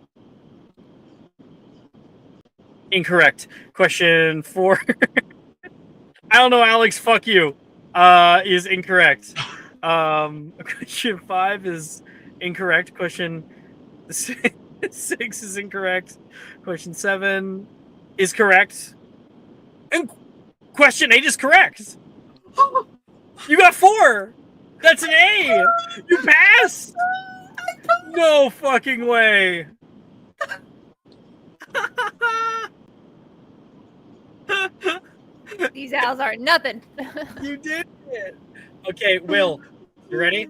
incorrect. Question 4 I don't know, Alex, fuck you. Is incorrect. Question 5 is incorrect. Question 6 is incorrect. Question 7 is correct. And question 8 is correct. You got 4. That's an A. You passed. No fucking way. These owls aren't nothing. You did it. Okay, Will, you ready?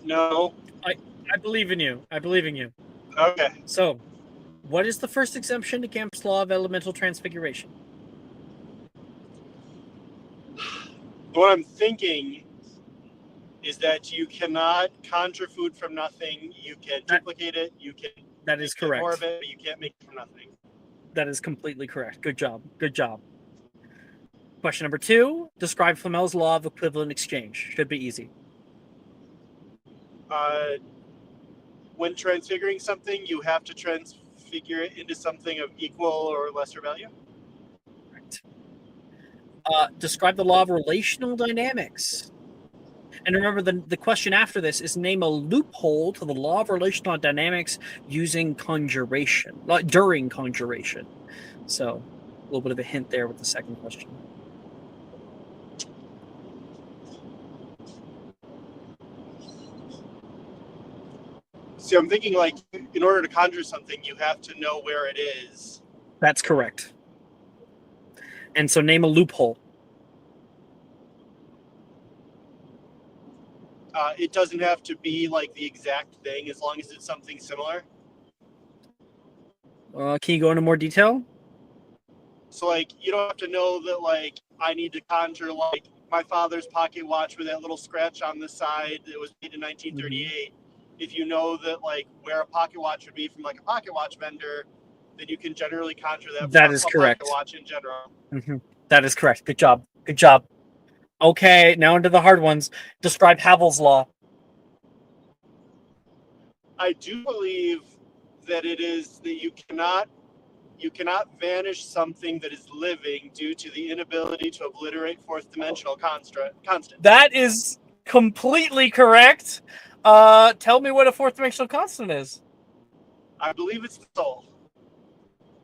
No. I believe in you. I believe in you. Okay. So, what is the first exemption to Camp's law of elemental transfiguration? What I'm thinking is that you cannot conjure food from nothing. You can duplicate it. You can That is make more correct. of it, but you can't make it from nothing. That is completely correct. Good job. Good job. Question number 2. Describe Flamel's law of equivalent exchange. Should be easy. When transfiguring something, you have to transfigure it into something of equal or lesser value. Correct. Describe the law of relational dynamics. And remember, the question after this is name a loophole to the law of relational dynamics using conjuration, during conjuration. So, a little bit of a hint there with the second question. See, I'm thinking like in order to conjure something, you have to know where it is. That's correct. And so name a loophole. It doesn't have to be like the exact thing as long as it's something similar. Can you go into more detail? So like you don't have to know that like I need to conjure like my father's pocket watch with that little scratch on the side that was made in 1938. If you know that like where a pocket watch would be from like a pocket watch vendor, then you can generally conjure that. That from is a correct. Pocket watch in general. That is correct. Good job. Good job. Okay, now into the hard ones. Describe Havel's law. I do believe that it is that you cannot vanish something that is living due to the inability to obliterate fourth dimensional constant. That is completely correct. Tell me what a fourth dimensional constant is. I believe it's the soul.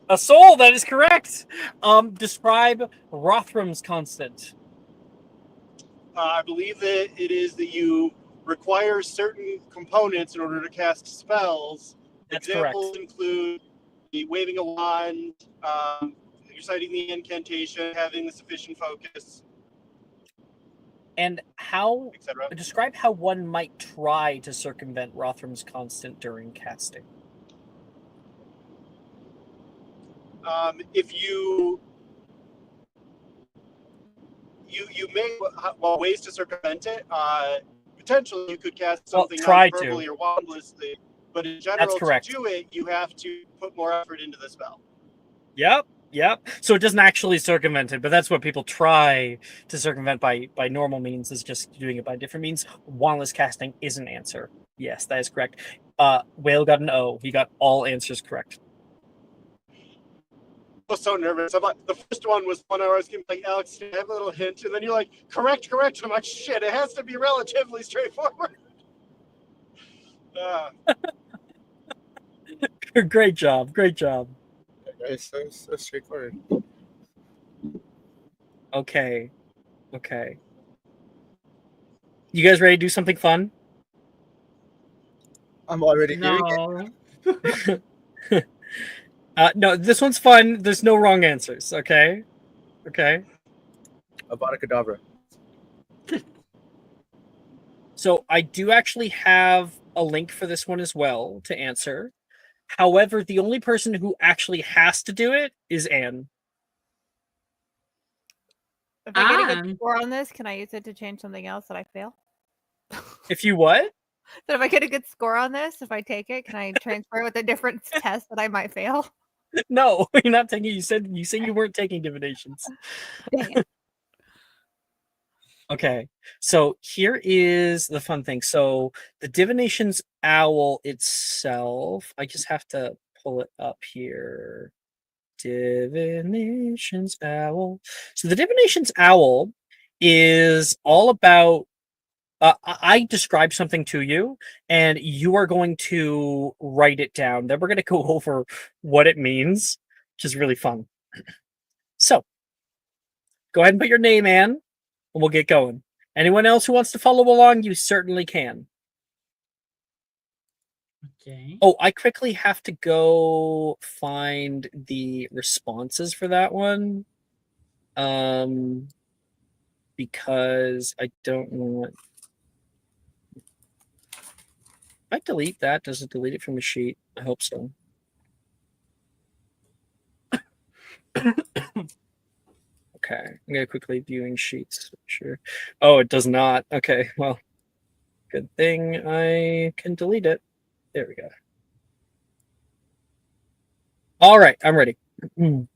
A soul, that is correct. Describe Rotham's constant. I believe that it is that you require certain components in order to cast spells. That's Examples correct. include the waving a wand, reciting the incantation, having the sufficient focus, And how etc. describe how one might try to circumvent Rotham's constant during casting. If you may ways to circumvent it. Potentially, you could cast something try to. verbally or wandlessly, but in general, correct. to do it, you have to put more effort into the spell. Yep. So it doesn't actually circumvent it, but that's what people try to circumvent by normal means, is just doing it by different means. Wandless casting is an answer. Yes, that is correct. Whale got an O. He got all answers correct. I was so nervous. I'm like, the first one was one I was giving like, Alex, can I have a little hint? And then you're like, correct. And I'm like, shit, it has to be relatively straightforward. Great job. It's so straightforward. Okay. You guys ready to do something fun? I'm already hearing it. No. No, this one's fun. There's no wrong answers. Okay. Avada Kedavra. So I do actually have a link for this one as well to answer. However, the only person who actually has to do it is Anne. If I get a good Anne. score on this, can I use it to change something else that I fail? If you what? So if I get a good score on this, if I take it, can I transfer it with a different test that I might fail? No, you're not taking. You said you weren't taking divinations. Dang it. Okay, so here is the fun thing. So the divinations owl itself, I just have to pull it up here. Divinations owl. So the divinations owl is all about. I describe something to you, and you are going to write it down. Then we're going to go over what it means, which is really fun. So, go ahead and put your name, Anne, and we'll get going. Anyone else who wants to follow along, you certainly can. Okay. Oh, I quickly have to go find the responses for that one. Because I don't want. If I delete that, does it delete it from the sheet? I hope so. Okay, I'm gonna quickly viewing sheets. Sure. Oh, it does not. Okay, well, good thing I can delete it. There we go. All right, I'm ready. You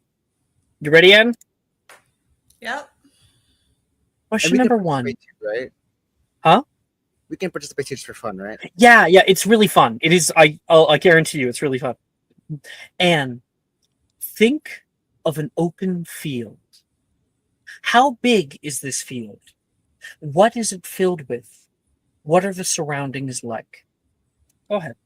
ready, Anne? Yep. Question we can number one. participate too, right? Huh? We can participate just for fun, right? Yeah, it's really fun. It is. I guarantee you, it's really fun. Anne, think of an open field. How big is this field? What is it filled with? What are the surroundings like? Go ahead.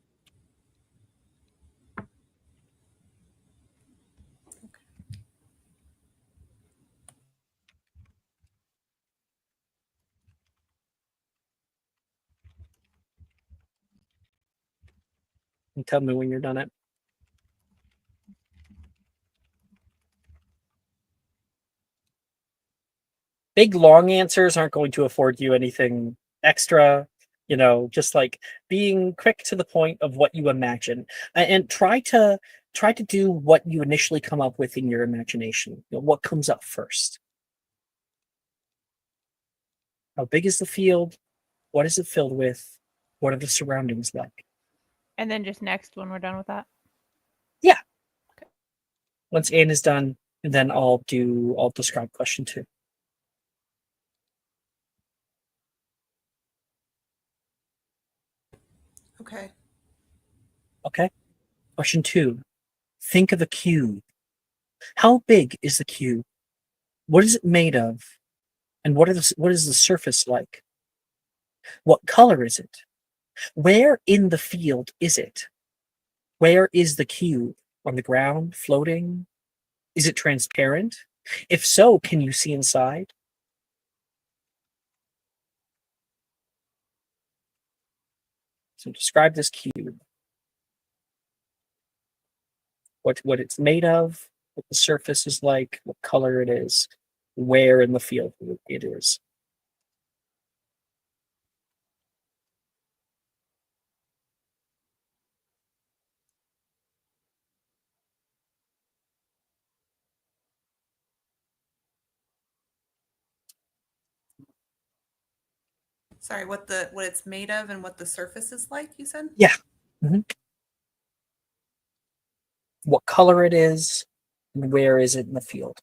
And tell me when you're done it. Big long answers aren't going to afford you anything extra. Just like being quick to the point of what you imagine, and try to do what you initially come up with in your imagination. What comes up first? How big is the field? What is it filled with? What are the surroundings like? And then just next when we're done with that. Yeah. Okay. Once Anne is done, and then I'll describe question 2. Okay. Okay. Question 2. Think of a cube. How big is the cube? What is it made of? And what is the surface like? What color is it? Where in the field is it? Where is the cube? On the ground, floating? Is it transparent? If so, can you see inside? So describe this cube. What it's made of, what the surface is like, what color it is, where in the field it is. Sorry, what it's made of and what the surface is like, you said? Yeah. Mm-hmm. What color it is, and where is it in the field?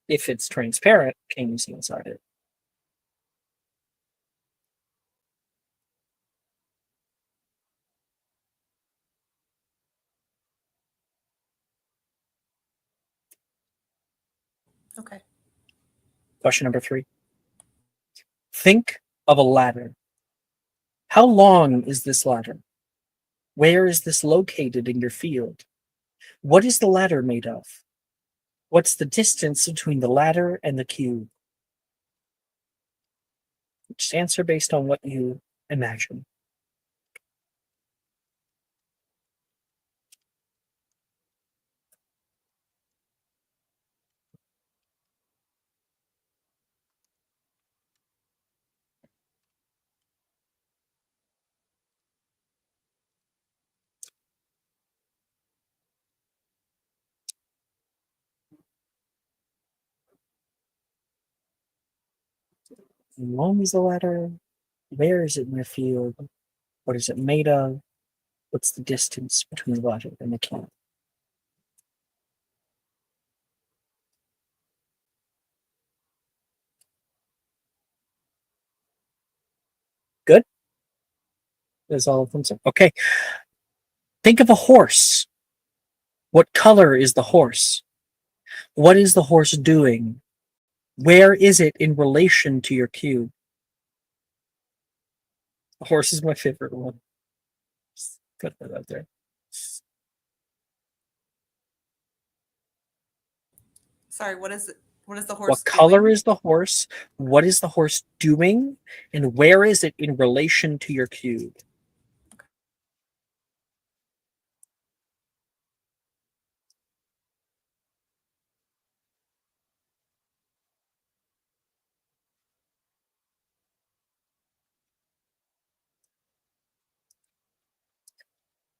If it's transparent, can you see inside it? Okay. Question number 3. Think of a ladder. How long is this ladder? Where is this located in your field? What is the ladder made of? What's the distance between the ladder and the cube? Just answer based on what you imagine. How long is the ladder? Where is it in your field? What is it made of? What's the distance between the ladder and the cube? Good? That's all of them. Okay. Think of a horse. What color is the horse? What is the horse doing? Where is it in relation to your cube? The horse is my favorite one. Just put that out there. Sorry, what is the horse What color doing? is the horse? What is the horse doing? And where is it in relation to your cube?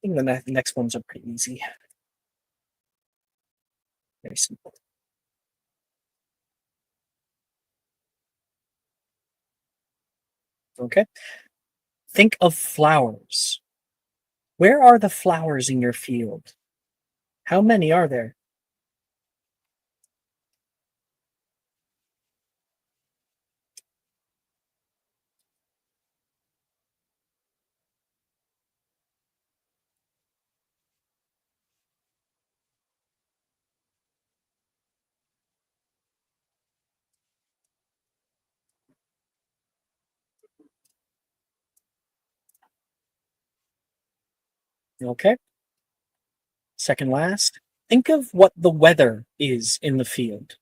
I think the next ones are pretty easy. Very simple. Okay. Think of flowers. Where are the flowers in your field? How many are there? Okay. Second last. Think of what the weather is in the field.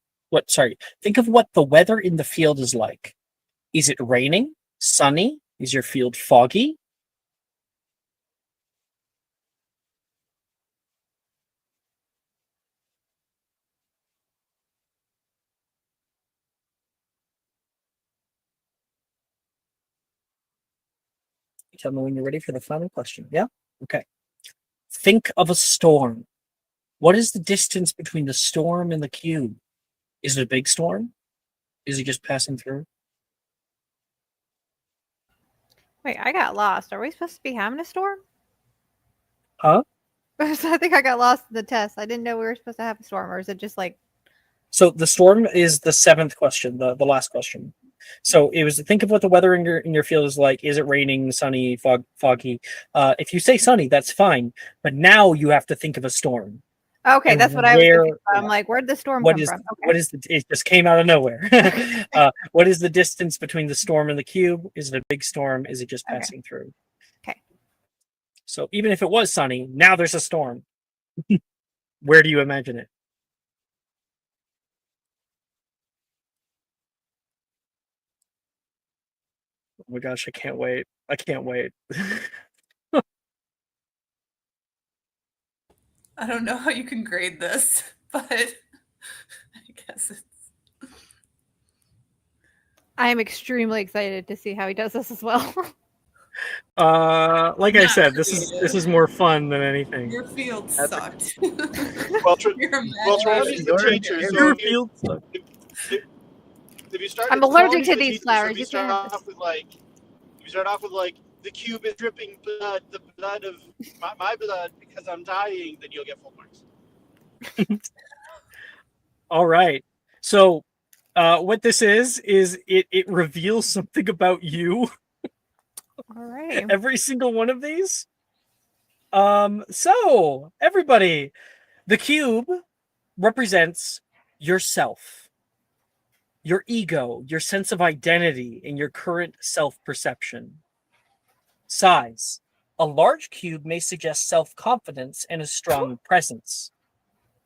Think of what the weather in the field is like. Is it raining? Sunny? Is your field foggy? Tell me when you're ready for the final question. Yeah? Okay. Think of a storm. What is the distance between the storm and the cube? Is it a big storm? Is it just passing through? Wait, I got lost. Are we supposed to be having a storm? Huh? I think I got lost in the test. I didn't know we were supposed to have a storm, or is it just like So the storm is the 7th question, the last question. So it was think of what the weather in your field is like. Is it raining, sunny, foggy? If you say sunny, that's fine. But now you have to think of a storm. okay? And That's what I was where- confused about. I'm like, where'd the storm What come is from? Okay. what is it just came out of nowhere. What is the distance between the storm and the cube? Is it a big storm? Is it just Okay. passing through? Okay. So even if it was sunny, now there's a storm. Where do you imagine it? Oh my gosh, I can't wait. I can't wait. I don't know how you can grade this, but I guess it's I am extremely excited to see how he does this as well. Like I Not said, this creative. is more fun than anything. Your field That's a- sucked. Well, Your well, imagination- Travis is the teacher, so Your if you, field sucks. if you start, I'm if Tony's allergic to the these teacher, flowers. So if You you start can't have off with like, if you start off with like the cube is dripping blood, the blood of my blood because I'm dying, then you'll get full marks. All right. So what this is it reveals something about you. All right. Every single one of these. So everybody, the cube represents yourself. your ego, your sense of identity, and your current self-perception. Size. A large cube may suggest self-confidence and a strong presence.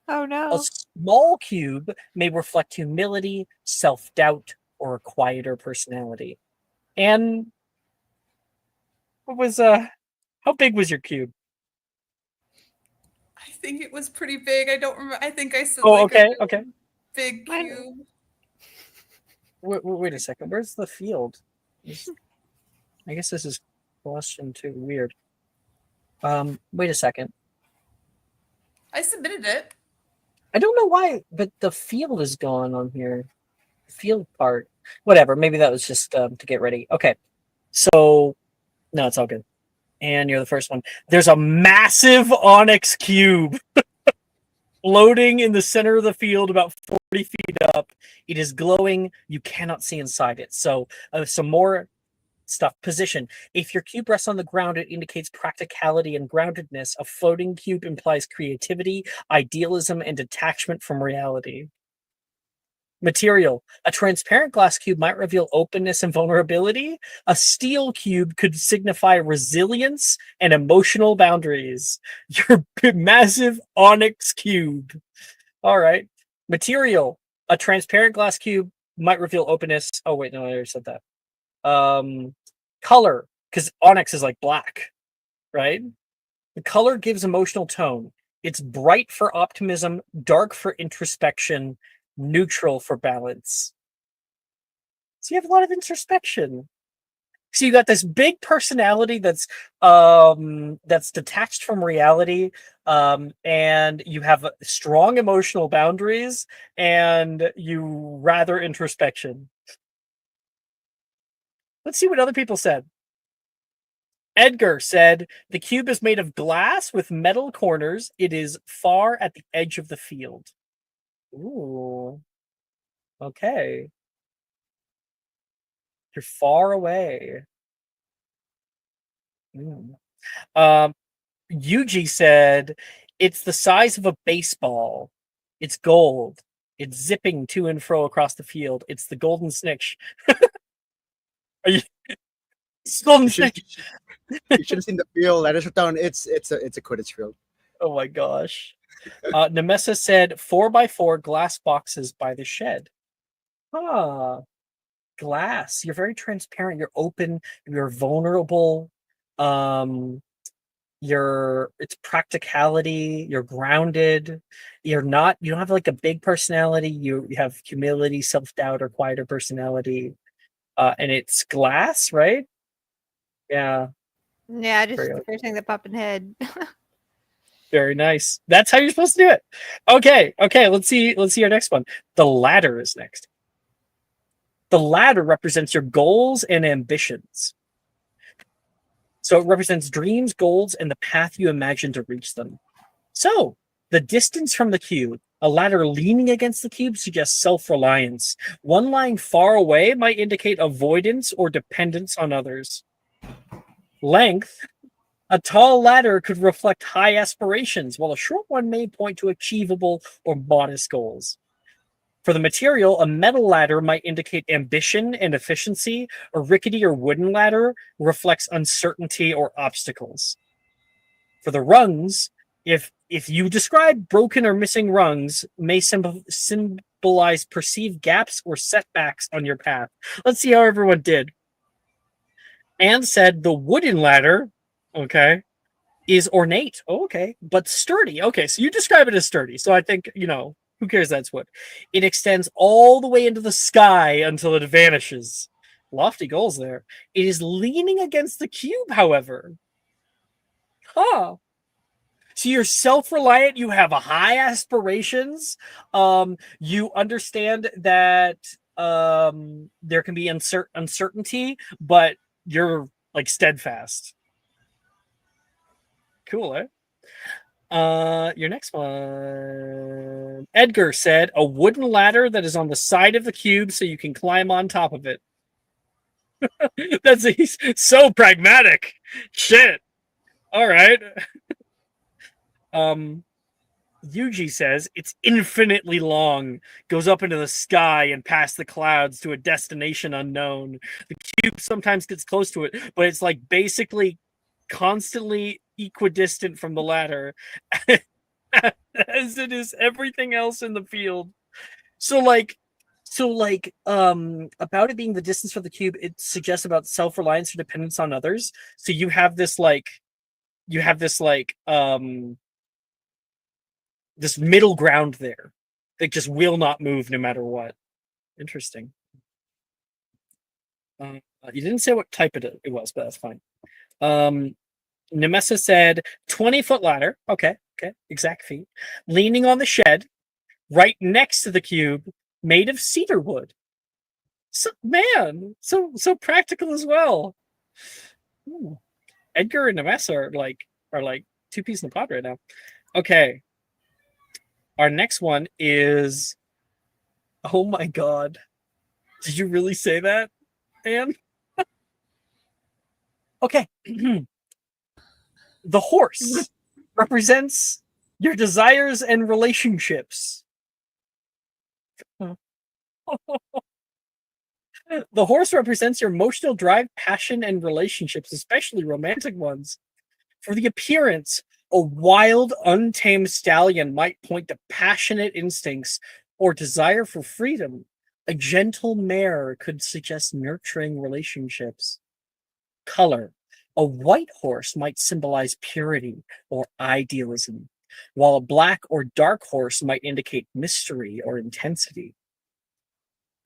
Oh A no. small cube may reflect humility, self-doubt, or a quieter personality. And what was how big was your cube? I think it was pretty big. I don't remember. I think I said Oh, like okay, a okay. big Mine- cube. Wait a second. Where's the field? I guess this is question 2. Weird. Wait a second. I submitted it. I don't know why, but the field is gone on here. The field part. Whatever. Maybe that was just to get ready. Okay. So, no, it's all good. And you're the first one. There's a massive onyx cube floating in the center of the field, about 40 feet up. It is glowing. You cannot see inside it. So, some more stuff. Position. If your cube rests on the ground, it indicates practicality and groundedness. A floating cube implies creativity, idealism, and detachment from reality. Material. A transparent glass cube might reveal openness and vulnerability. A steel cube could signify resilience and emotional boundaries. Your massive onyx cube. All right. Material. A transparent glass cube might reveal openness. Oh, wait, no, I already said that. Color, because onyx is like black, right? The color gives emotional tone. It's bright for optimism, dark for introspection, neutral for balance. So you have a lot of introspection. So you got this big personality that's detached from reality, and you have strong emotional boundaries, and you rather introspection. Let's see what other people said. Edgar said, the cube is made of glass with metal corners. It is far at the edge of the field. Ooh. Okay. You're far away. Yuji said, it's the size of a baseball. It's gold. It's zipping to and fro across the field. It's the golden snitch. Are you? It's golden You should, snitch. you should have seen the field. That is down. It's a Quidditch field. Oh my gosh. Nemessa said 4x4 glass boxes by the shed. Ah, glass. You're very transparent. You're open. You're vulnerable. It's practicality. You're grounded. You don't have like a big personality. You have humility, self-doubt, or quieter personality. And it's glass, right? Yeah. Yeah, just Very the first thing that popped in the head. Very nice. That's how you're supposed to do it. Okay. Let's see our next one. The ladder is next. The ladder represents your goals and ambitions. So it represents dreams, goals, and the path you imagine to reach them. So the distance from the cube, a ladder leaning against the cube suggests self-reliance. One lying far away might indicate avoidance or dependence on others. Length. A tall ladder could reflect high aspirations, while a short one may point to achievable or modest goals. For the material, a metal ladder might indicate ambition and efficiency. A rickety or wooden ladder reflects uncertainty or obstacles. For the rungs, if you describe broken or missing rungs, may symbolize perceived gaps or setbacks on your path. Let's see how everyone did. Anne said the wooden ladder, okay, is ornate. Oh, okay. But sturdy. Okay, so you describe it as sturdy. So I think, who cares that's wood? It extends all the way into the sky until it vanishes. Lofty goals there. It is leaning against the cube, however. Huh. So you're self-reliant, you have high aspirations. You understand that there can be uncertainty, but you're like steadfast. Cool, eh? Your next one. Edgar said a wooden ladder that is on the side of the cube so you can climb on top of it. He's so pragmatic. Shit. All right. Yuji says it's infinitely long, goes up into the sky and past the clouds to a destination unknown. The cube sometimes gets close to it, but it's like basically constantly equidistant from the ladder as it is everything else in the field. So about it being the distance from the cube, it suggests about self-reliance or dependence on others. So you have this this middle ground there that just will not move no matter what. Interesting. You didn't say what type it was, but that's fine. Nemessa said 20-foot ladder. Okay, exact feet. Leaning on the shed, right next to the cube, made of cedar wood. So practical as well. Ooh. Edgar and Nemessa are like two peas in the pod right now. Okay. Our next one is, oh my god. Did you really say that, Anne? Okay. The horse represents your desires and relationships. The horse represents your emotional drive, passion, and relationships, especially romantic ones. For the appearance, a wild, untamed stallion might point to passionate instincts or desire for freedom. A gentle mare could suggest nurturing relationships. Color. A white horse might symbolize purity or idealism, while a black or dark horse might indicate mystery or intensity.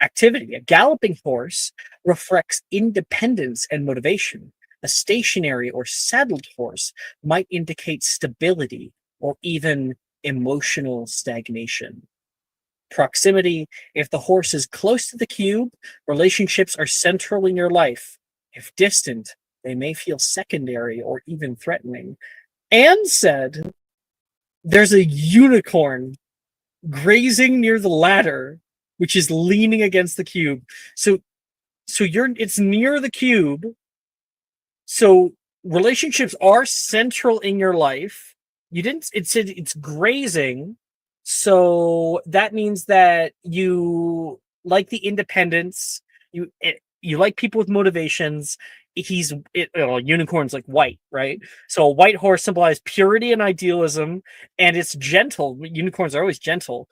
Activity. A galloping horse reflects independence and motivation. A stationary or saddled horse might indicate stability or even emotional stagnation. Proximity. If the horse is close to the cube, relationships are central in your life. If distant, they may feel secondary or even threatening. Anne said there's a unicorn grazing near the ladder, which is leaning against the cube. So it's near the cube. So relationships are central in your life. It said it's grazing. So that means that you like the independence. You like people with motivations. Unicorn's like white, right? So a white horse symbolizes purity and idealism, and it's gentle. Unicorns are always gentle.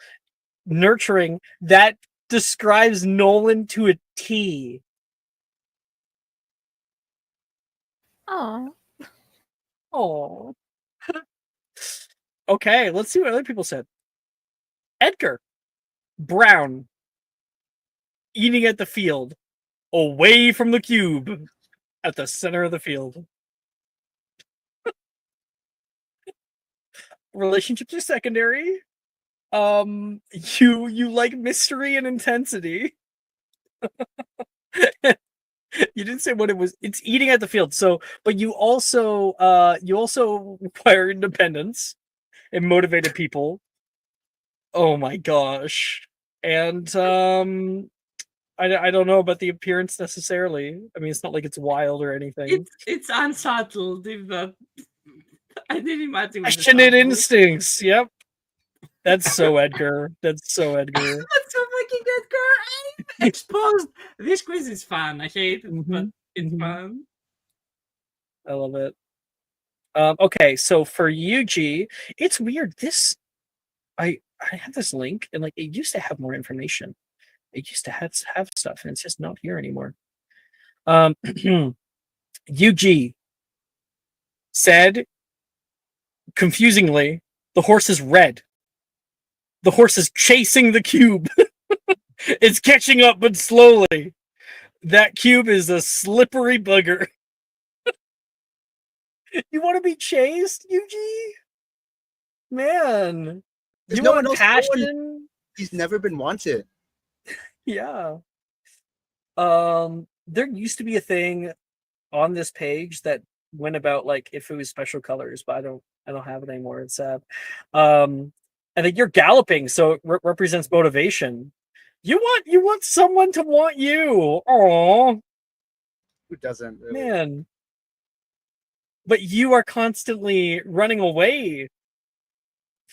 Nurturing, that describes Nolan to a T. Oh. Okay, let's see what other people said. Edgar. Brown. Eating at the field. Away from the cube. At the center of the field. Relationships are secondary. You like mystery and intensity. You didn't say what it was. It's eating at the field. So, but you also require independence and motivated people. Oh my gosh. And I don't know about the appearance necessarily. I mean, it's not like it's wild or anything. It's unsettled. If that, I didn't imagine. Passionate instincts. Yep. That's so Edgar. That's so Edgar. That's so fucking Edgar. Exposed. This quiz is fun. I hate it, but it's fun. I love it. Okay, so for Yuji, it's weird. I have this link, and like it used to have more information. It used to have stuff, and it's just not here anymore. Yuji said, confusingly, the horse is red. The horse is chasing the cube. It's catching up, but slowly. That cube is a slippery bugger. You want to be chased, Yuji? Man. There's You no want one else. passion? He's never been wanted. Yeah. There used to be a thing on this page that went about like if it was special colors, but I don't have it anymore. It's sad. I think you're galloping, so it represents motivation. You want someone to want you. Aww. Who doesn't? Really? Man. But you are constantly running away.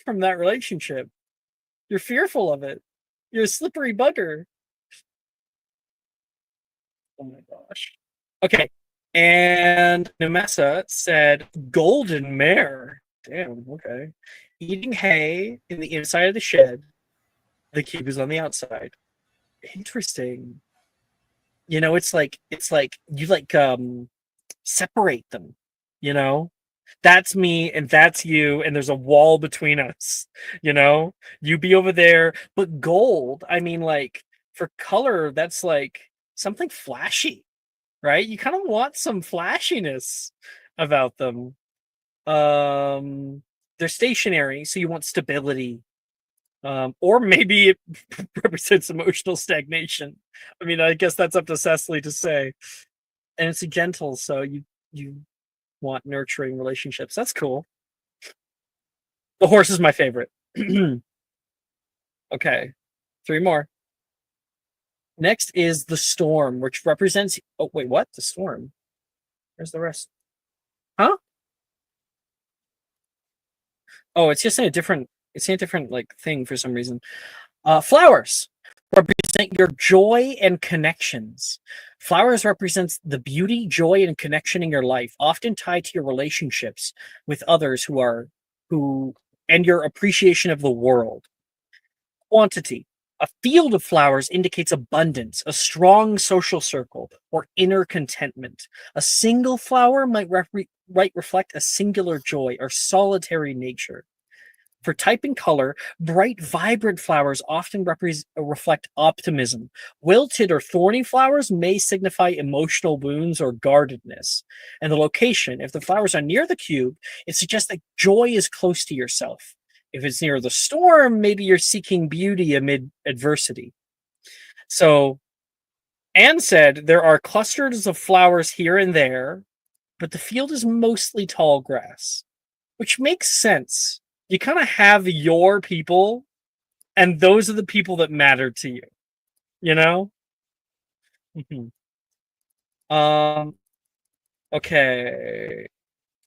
from that relationship. You're fearful of it. You're a slippery bugger. Oh my gosh. Okay. And Nemessa said golden mare. Damn, okay. Eating hay in the inside of the shed. The cube is on the outside. Interesting. You know, it's like you separate them, you know? That's me and that's you, and there's a wall between us, you know? You be over there, but gold, I mean, like, for color, that's like something flashy, right? You kind of want some flashiness about them. They're stationary, so you want stability. Or maybe it represents emotional stagnation. I mean, I guess that's up to Cecily to say. And it's a gentle, so you want nurturing relationships. That's cool. The horse is my favorite. Okay, 3 more. Next is the storm, which represents. Oh wait, what? The storm? Where's the rest? Huh? Oh, it's just in a different. It's in a different like thing for some reason. Flowers represent your joy and connections. Flowers represents the beauty, joy, and connection in your life, often tied to your relationships with others who and your appreciation of the world. Quantity. A field of flowers indicates abundance, a strong social circle, or inner contentment. A single flower might reflect a singular joy or solitary nature. For type and color, bright, vibrant flowers often reflect optimism. Wilted or thorny flowers may signify emotional wounds or guardedness. And the location, if the flowers are near the cube, it suggests that joy is close to yourself. If it's near the storm, maybe you're seeking beauty amid adversity. So, Anne said there are clusters of flowers here and there, but the field is mostly tall grass, which makes sense. You kind of have your people, and those are the people that matter to you, you know? Okay.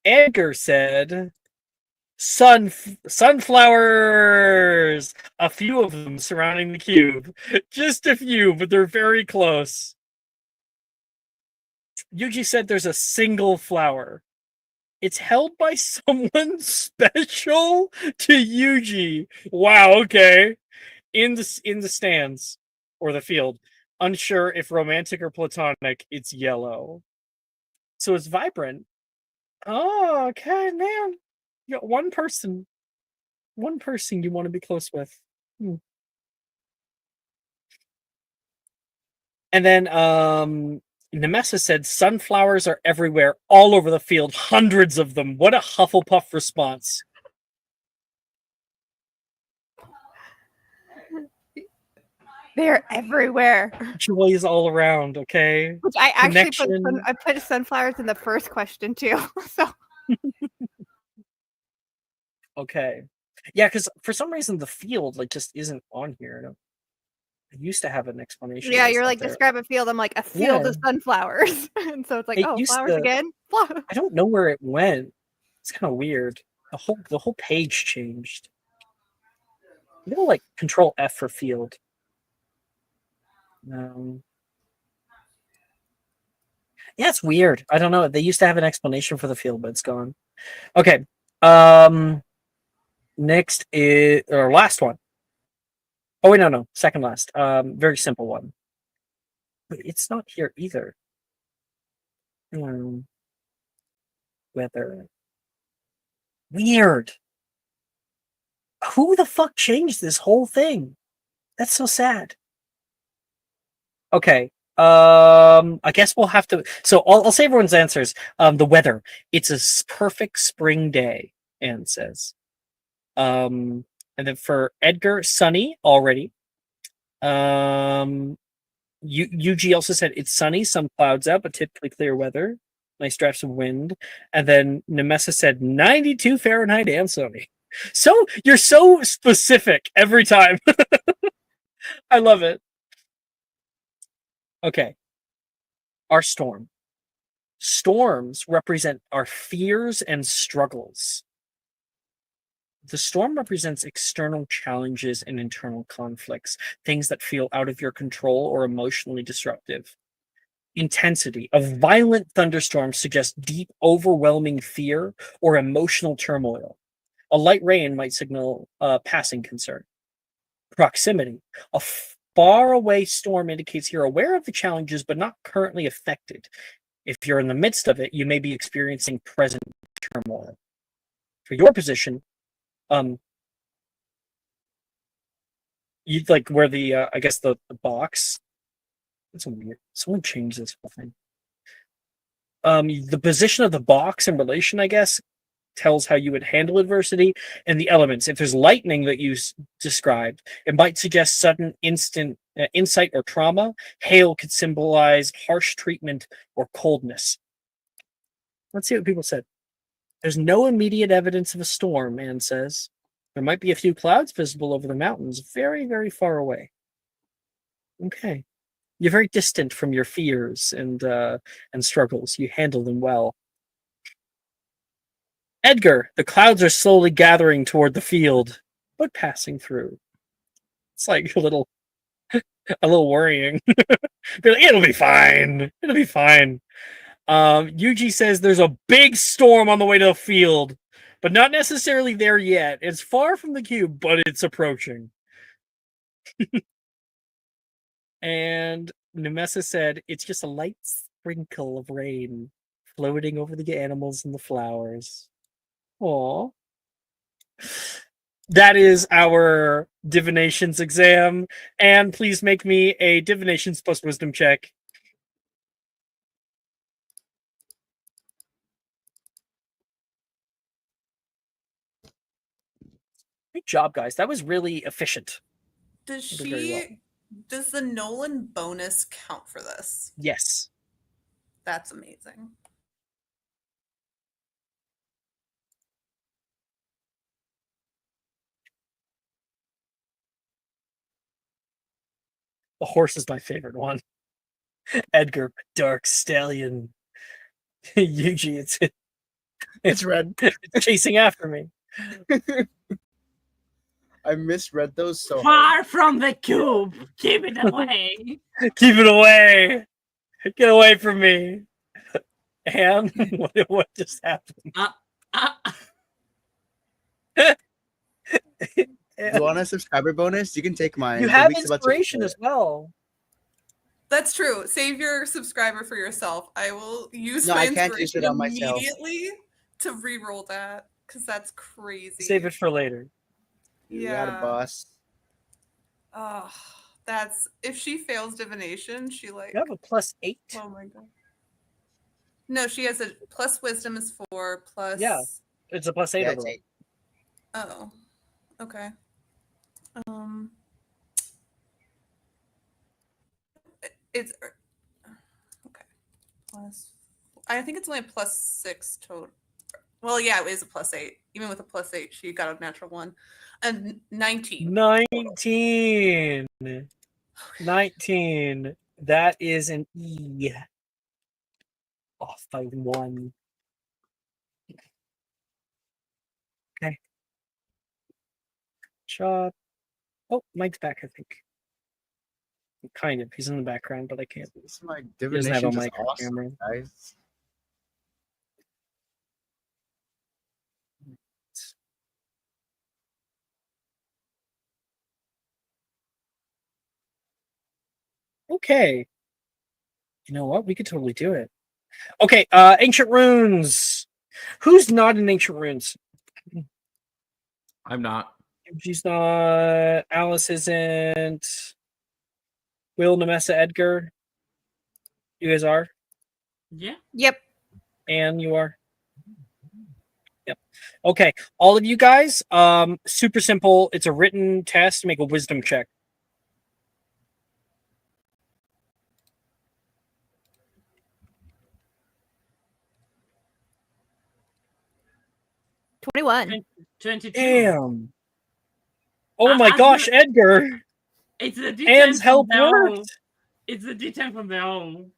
Edgar said sunflowers, a few of them surrounding the cube. Just a few, but they're very close. Yuji said there's a single flower. It's held by someone special to Yuji. Wow, okay. In the stands or the field. Unsure if romantic or platonic, it's yellow. So it's vibrant. Oh, okay, man. You got one person you want to be close with. And then Nemessa said sunflowers are everywhere, all over the field, hundreds of them. What a Hufflepuff response. They're everywhere. Joy is all around, okay? Which I actually Connection. I put sunflowers in the first question too. So Okay. Yeah, because for some reason the field like just isn't on here. I used to have an explanation. yeah, of this you're out like there. describe a field. I'm like a field Yeah. of sunflowers, and so it's like It oh used flowers to- again. I don't know where it went. It's kind of weird. The whole page changed. I'm gonna like Control F for field. Yeah, it's weird. I don't know. They used to have an explanation for the field, but it's gone. Okay. Next is or last one. Oh wait, no, second last. Very simple one. But it's not here either. Weather. Weird. Who the fuck changed this whole thing? That's so sad. Okay. I guess we'll have to. So I'll say everyone's answers. The weather. It's a perfect spring day, Anne says. And then for Edgar, sunny already. Yuji also said it's sunny, some clouds out, but typically clear weather. Nice drafts of wind. And then Nemessa said 92 Fahrenheit and sunny. So you're so specific every time. I love it. Okay. Our storm. Storms represent our fears and struggles. The storm represents external challenges and internal conflicts, things that feel out of your control or emotionally disruptive. Intensity. A violent thunderstorm suggests deep, overwhelming fear or emotional turmoil. A light rain might signal passing concern. Proximity. A far away storm indicates you're aware of the challenges but not currently affected. If you're in the midst of it, you may be experiencing present turmoil. For your position, you'd like where the I guess the box. That's weird. Someone changed this whole thing. The position of the box in relation, I guess, tells how you would handle adversity, and the elements. If there's lightning that you described, it might suggest sudden, instant insight or trauma. Hail could symbolize harsh treatment or coldness. Let's see what people said. There's no immediate evidence of a storm, Anne says. There might be a few clouds visible over the mountains, very, very far away. Okay. You're very distant from your fears and struggles. You handle them well. Edgar, the clouds are slowly gathering toward the field, but passing through. It's like a little worrying. It'll be fine. It'll be fine. Yuji says there's a big storm on the way to the field, but not necessarily there yet. It's far from the cube, but it's approaching. And Nemessa said it's just a light sprinkle of rain floating over the animals and the flowers. Aww. That is our divinations exam. And please make me a divinations plus wisdom check. Good job, guys. That was really efficient. Does Did very well. does the Nolan bonus count for this? Yes. That's amazing. The horse is my favorite one. Edgar, dark stallion. Yuji, it's red. It's chasing after me. I misread those so hard. Far from the cube. Keep it away. Keep it away. Get away from me. Anne, what just happened? You want a subscriber bonus? You can take mine. You The have week's about to inspiration end. as well. That's true. Save your subscriber for yourself. I will use No, my I can't use inspiration it on myself. immediately to re-roll that because that's crazy. Save it for later. You got Yeah. a boss. Oh, that's if she fails divination, she like. You have a +8. Oh my god. No, she has a plus wisdom is 4 plus. Yeah. It's a +8 Yeah, overall. it's 8. Oh, okay. It's okay. Plus, I think it's only a +6 total. Well, yeah, it is a +8. Even with a +8, she got a natural 1, and 19. 19. 19. That is an E. Off by 1. Okay. Shot. Oh, Mike's back, I think. Kind of. He's in the background, but I can't. This is my He doesn't have a divination is mic or awesome, camera. guys. Okay. You know what? We could totally do it. Okay, ancient runes. Who's not in ancient runes? I'm not. She's not. Alice isn't. Will, Nemessa, Edgar. You guys are? Yeah. Yep. And you are? Yep. Okay. All of you guys, super simple. It's a written test. Make a wisdom check. $21. 22. Damn. Oh my I- gosh, Edgar. It's the D10 Anne's from help the O. worked. It's the D10 from the O.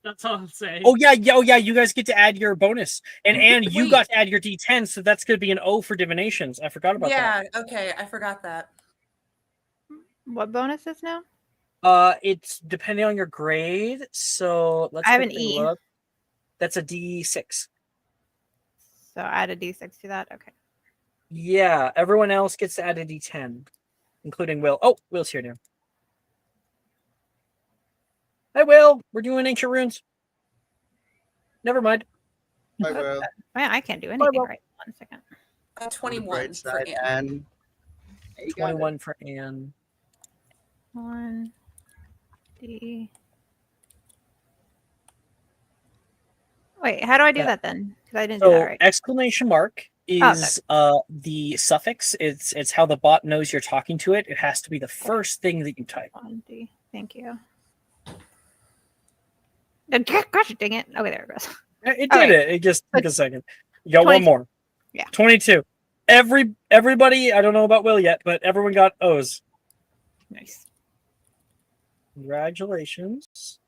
That's all I'm saying. Oh yeah, you guys get to add your bonus. And Anne, you Wait. got to add your D10, so that's gonna be an O for divinations. I forgot about that. Yeah, okay, I forgot that. What bonus is now? It's depending on your grade. So let's I have an quickly E. look. That's a D6. So add a D6 to that. Okay. Yeah, everyone else gets to add a D10, including Will. Oh, Will's here now. Hi, Will. We're doing ancient runes. Never mind. I will. Man, I can't do anything Will. right. 1 second. 21 for Side, Anne. and you got it. 21 for Anne. 1 D. Wait, how do I do Yeah. that then? Because I didn't do So that right. exclamation mark is the suffix. It's how the bot knows you're talking to it. It has to be the first thing that you type. 1 D. Thank you. Gosh, dang it. Okay, there it goes. It Okay. did it. It just took a second. You got one 22. more. Yeah. 22. Everybody, I don't know about Will yet, but everyone got O's. Nice. Congratulations.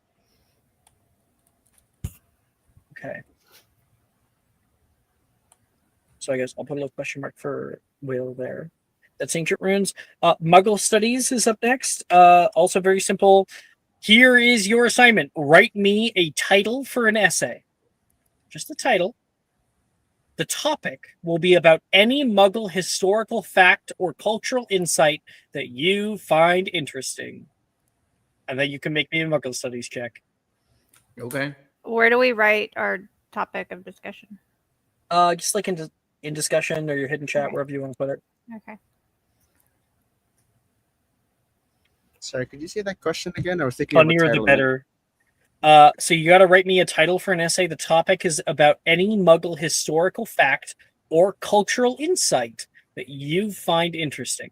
Okay. So I guess I'll put a little question mark for Will there. That's ancient runes. Muggle studies is up next. Also very simple. Here is your assignment. Write me a title for an essay. Just the title. The topic will be about any Muggle historical fact or cultural insight that you find interesting. And then you can make me a Muggle studies check. Okay. Where do we write our topic of discussion? Just like in discussion or your hidden chat, Okay. wherever you want to put it. Okay. Sorry, could you say that question again? I was thinking. of what Funnier the title it- better. So you got to write me a title for an essay. The topic is about any Muggle historical fact or cultural insight that you find interesting.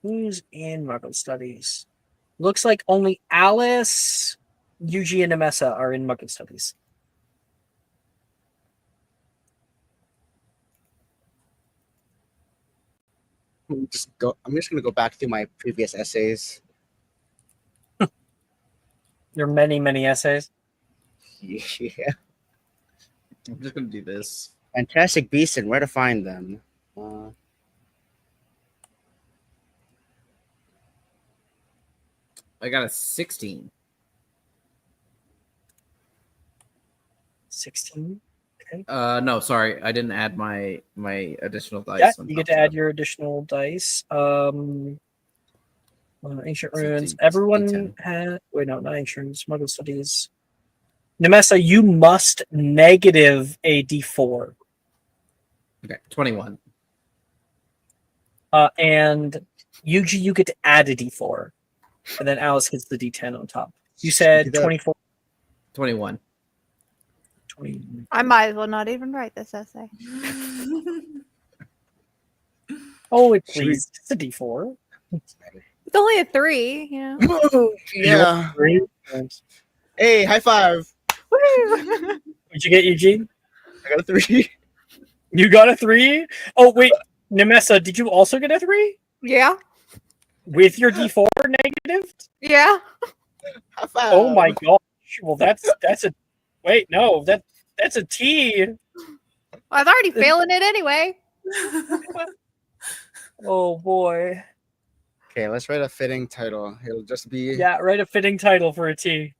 Who's in Muggle studies? Looks like only Alice, Yuji, and Nemessa are in Muggle studies. I'm just gonna go back through my previous essays. There are many, many essays. Yeah. I'm just gonna do this. Fantastic beasts and where to find them. I got a 16. 16. No, sorry, I didn't add my additional dice. Yeah, on you top get to of add that. your additional dice. Ancient So runes. D10. Everyone had. Wait, no, not ancient runes. Muggle studies. Nemessa, you must negative a d4. Okay, 21. And Yuji, you get to add a d4. And then Alice gets the d10 on top. You said Do that. 24. 21. 20. I might as well not even write this essay. Oh, Should we- please. It's a d4. It's only a 3, you know. Woo! Yeah. Hey, high five! Woo! What'd you get, Eugene? I got a 3. You got a 3? Oh, wait. Nemessa, did you also get a 3? Yeah. With your d4 negative? Yeah. High five! Oh my gosh. Well, that's a wait, no, that's a T. I was already failing it anyway. Oh boy. Okay, let's write a fitting title. It'll just be. Yeah, write a fitting title for a T.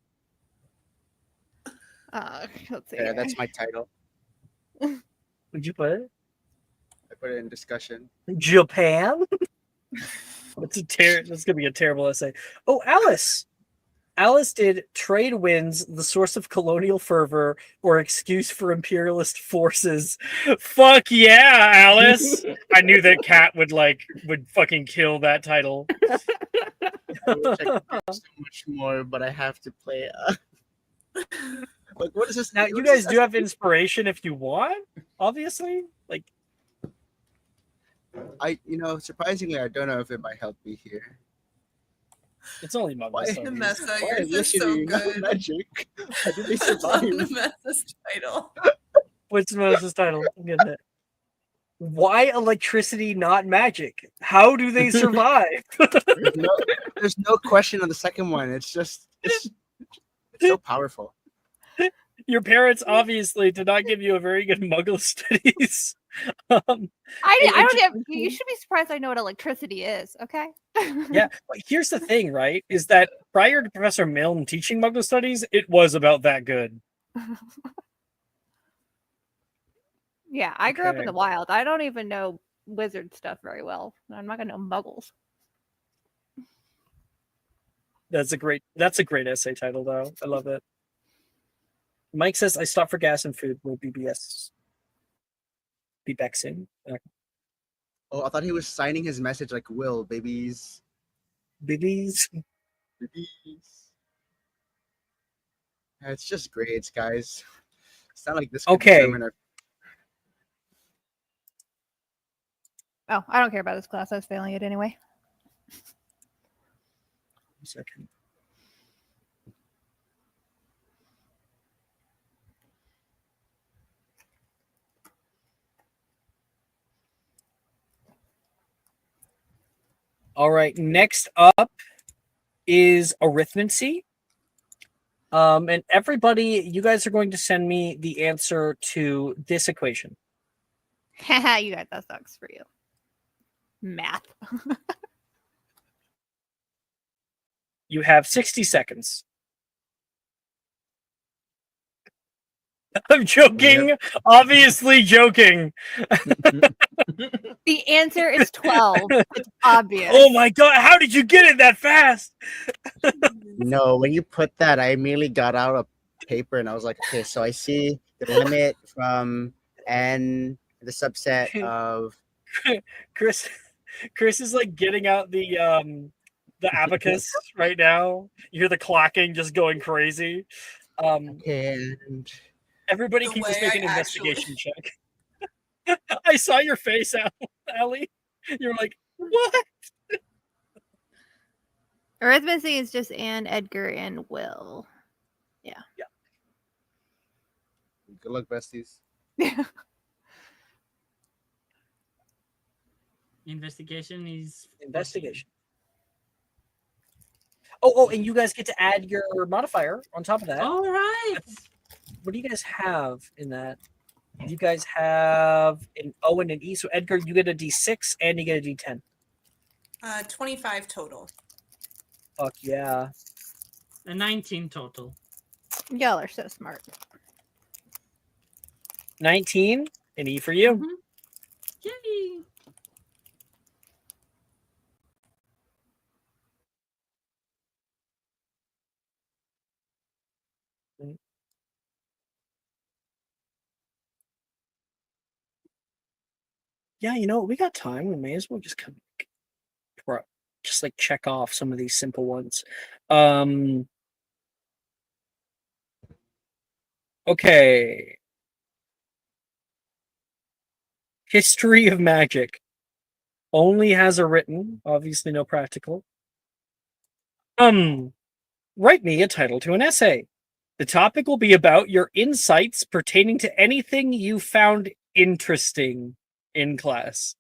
Let's see. Yeah, here. that's my title. Would you put it? I put it in discussion. Japan? That's gonna be a terrible essay. Oh, Alice. Alice did trade winds the source of colonial fervor or excuse for imperialist forces. Fuck yeah, Alice. I knew that Kat would fucking kill that title. I wish I could do so much more, but I have to play. Like, what is this? Now what you is guys this do have inspiration if you want, obviously. Like surprisingly, I don't know if it might help me here. it's only Muggle Why- studies. Nemessa, Why yours is so initially not good. magic? How did they I love survive? Nemessa's title. What's Moses' title? I'm getting it. Why electricity, not magic? How do they survive? There's no question on the second one. It's so powerful. Your parents obviously did not give you a very good Muggle studies. I don't have. You education. should be surprised I know what electricity is. Okay. Yeah, but here's the thing, right? Is that prior to Professor Milne teaching Muggle studies, it was about that good. Yeah, I grew up in Okay. the wild. I don't even know wizard stuff very well. I'm not gonna know muggles. That's a great essay title though. I love it. Mike says I stopped for gas and food. Will BBS be back soon? Oh, I thought he was signing his message like Will, babies. Babies. Babies. Yeah, it's just grades, guys. It's not like this could Okay. determine our Oh, I don't care about this class. I was failing it anyway. Second. All right, next up is arithmancy. And everybody, you guys are going to send me the answer to this equation. Haha, you guys, that sucks for you. Math. You have 60 seconds. I'm joking. Obviously joking. The answer is 12. It's obvious. Oh my god, how did you get it that fast? No, when you put that, I immediately got out a paper and I was like, okay, so I see the limit from n, the subset of. Chris is like getting out the abacus right now. You hear the clacking just going crazy. Okay, and Everybody The can just way make an I actually- investigation check. I saw your face, Allie. You're like, what? Arithmancy is just Anne, Edgar, and Will. good luck, besties. Investigation is Investigation. Oh, and you guys get to add your modifier on top of that. All right. What do you guys have in that? You guys have an O and an E. So Edgar, you get a D6 and you get a D10. 25 total. Fuck yeah. A 19 total. Y'all are so smart. 19, an E for you. Mhm. Yay. Yeah, you know, we got time. We may as well just come just like check off some of these simple ones. Okay. History of magic. Only has a written, obviously no practical. Write me a title to an essay. The topic will be about your insights pertaining to anything you found interesting in class.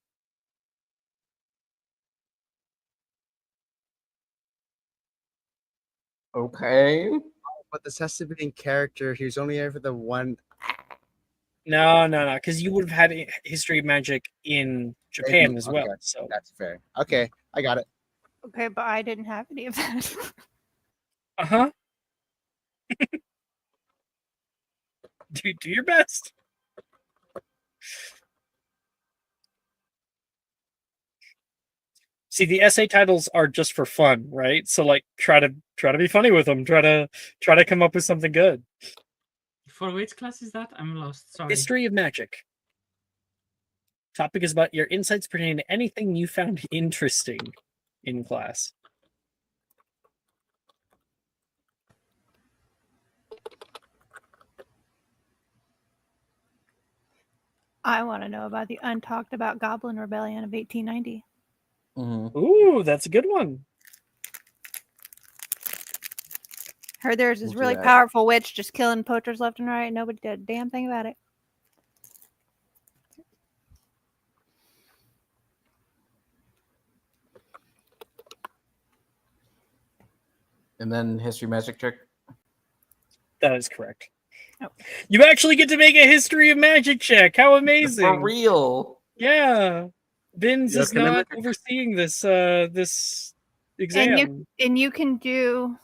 Okay. But this has to be in character. He was only ever the one. No, because you would have had history of magic in Japan as well. Okay, So that's fair. Okay, I got it. Okay, but I didn't have any of that. uh-huh. do your best. See, the essay titles are just for fun, right? So like try to be funny with them. Try to come up with something good. For which class is that? I'm lost. Sorry. History of magic. Topic is about your insights pertaining to anything you found interesting in class. I want to know about the untalked about Goblin Rebellion of 1890. Ooh, that's a good one. Heard there's this We'll do really that. powerful witch just killing poachers left and right. Nobody did a damn thing about it. And then history magic check. That is correct. Oh. You actually get to make a history of magic check. How amazing! For real. Yeah, Vince Yo, is can I not make a- overseeing this exam. And you can do.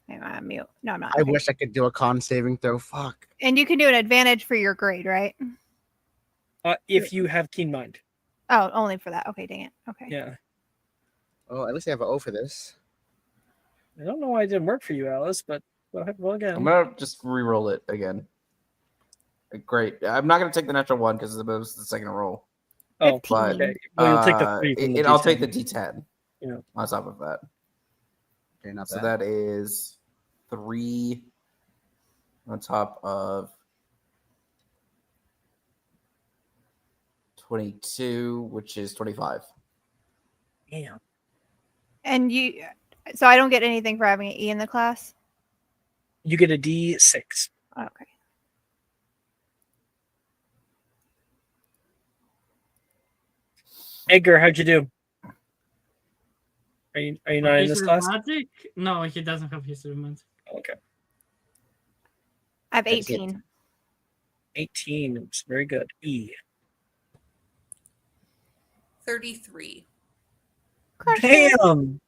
Hang on, I'm mute. No, I'm not. I Okay. wish I could do a con saving throw. Fuck. And you can do an advantage for your grade, right? If you have keen mind. Oh, only for that. Okay, dang it. Okay. Yeah. Oh, at least I have an O for this. I don't know why it didn't work for you, Alice, but go ahead, roll again. I'm gonna just re-roll it again. Great. I'm not gonna take the natural one because it was the second roll. Oh, But okay. Well, you'll take the 3 from the I'll take D10. the D10. Yeah. On top of that. Okay, not So bad. that is 3 on top of 22, which is 25. Damn. And you, so I don't get anything for having an E in the class. You get a D6. Okay. Edgar, how'd you do? Are you not in this History of class? Magic? No, he doesn't have history of magic. Okay. I have That's it. 18. 18. It's very good. E. 33. Crush it.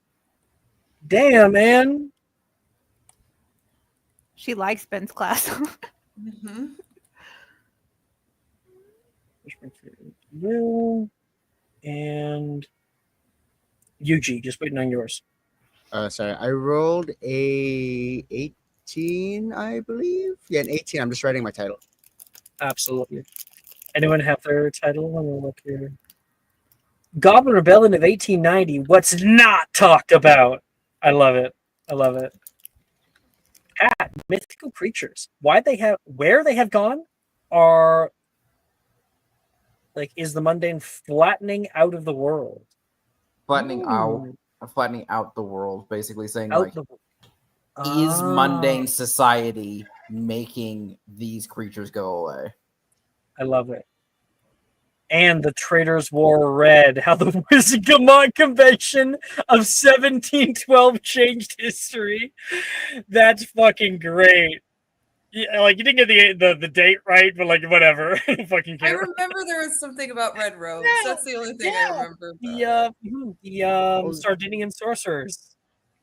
Damn, man. She likes Ben's class. Mm-hmm. And Yuji, just waiting on yours. Sorry, I rolled a 18, I believe. Yeah, an 18. I'm just writing my title. Absolutely. Anyone have their title? Let me look here. Goblin Rebellion of 1890. What's not talked about? I love it. I love it. Pat, mythical creatures. Where they have gone are like is the mundane flattening out of the world. Flattening Ooh. out the world, basically saying Out like the is Ah. mundane society making these creatures go away? I love it. And the traitors wore red. How the Wizgamot Convention of 1712 changed history. That's fucking great. Yeah, like you didn't get the date right, but like whatever. Fucking I care. remember there was something about red robes. That's the only thing I remember. The Sardinian sorcerers.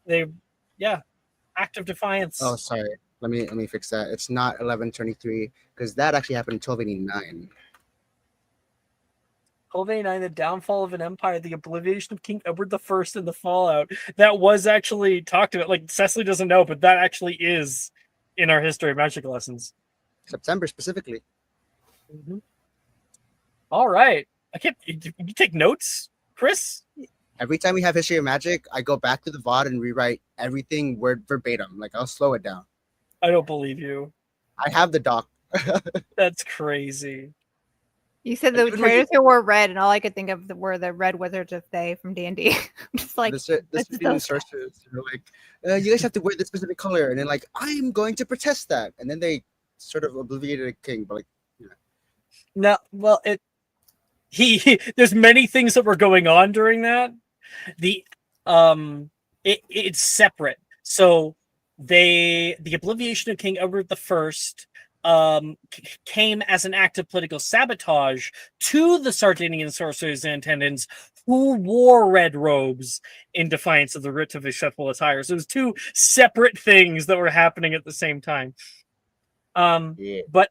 They, act of defiance. Oh, sorry. Let me fix that. It's not 1123 because that actually happened in 1289. 1289, the downfall of an empire, the obliviation of King Edward I, and the fallout. That was actually talked about. Like Cecily doesn't know, but that actually is in our history of magic lessons. September specifically. Mm-hmm. All right. You take notes, Chris? Every time we have history of magic, I go back to the VOD and rewrite everything word verbatim. Like I'll slow it down. I don't believe you. I have the doc. That's crazy. You said the traitors who wore red, and all I could think of were the Red Wizards of Thay from D&D. Just like this sorcerers are like, you guys have to wear this specific color, and then like, I'm going to protest that, and then they sort of obliviated a king, but like, No, well, there's many things that were going on during that. It's separate. So the obliviation of King Edward I came as an act of political sabotage to the Sardinian sorcerers and attendants who wore red robes in defiance of the writ of acceptable attire. So it was two separate things that were happening at the same time. But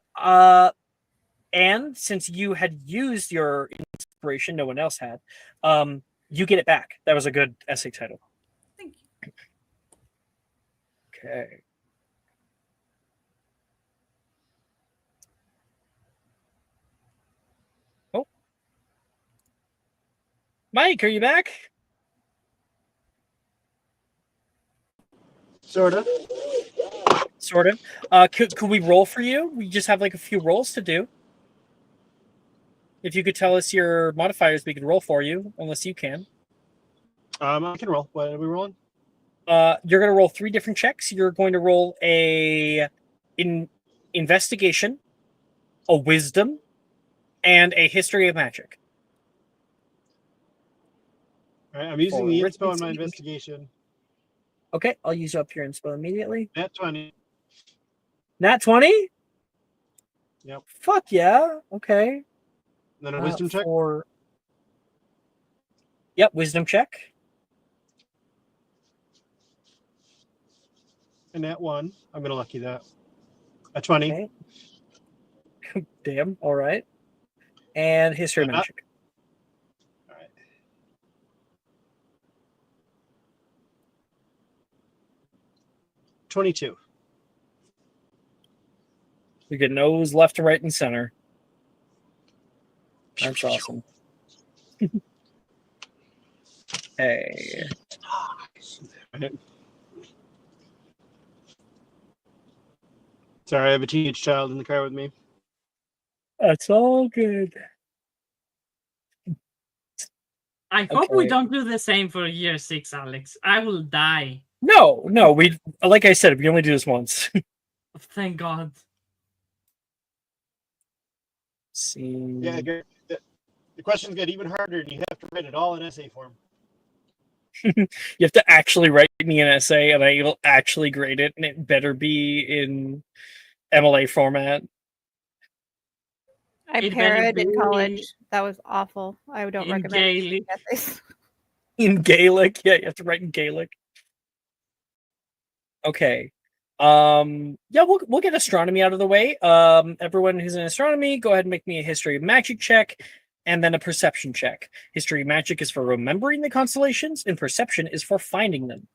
and since you had used your inspiration, no one else had, you get it back. That was a good essay title. Thank you. Okay. Oh. Mike, are you back? Sort of. Sort of. Could we roll for you? We just have like a few rolls to do. If you could tell us your modifiers, we could roll for you, unless you can. I can roll. What are we rolling? You're going to roll 3 different checks. You're going to roll a investigation, a wisdom, and a history of magic. All right, I'm using the Or inspo on my written- investigation. Okay, I'll use up your inspo immediately. Nat 20. Nat 20? Yep. Fuck yeah. Okay. Then a wisdom check. Yep, wisdom check. And Nat 1. I'm going to lucky that. A 20. Okay. Damn. All right. And history And magic. All right. 22. You get nose left to right and center. That's awesome. Hey. Sorry, I have a teenage child in the car with me. That's all good. I hope we Okay. don't do the same for year 6, Alex. I will die. No, we like I said, we only do this once. Thank God. See. Yeah, the questions get even harder, and you have to write it all in essay form. You have to actually write me an essay, and I will actually grade it, and it better be in MLA format. I It better parodied in be college. That was awful. I don't in recommend Gaelic. essays. In Gaelic, yeah, you have to write in Gaelic. Okay. Yeah, we'll get astronomy out of the way. Everyone who's in astronomy, go ahead and make me a history of magic check, and then a perception check. History of magic is for remembering the constellations, and perception is for finding them.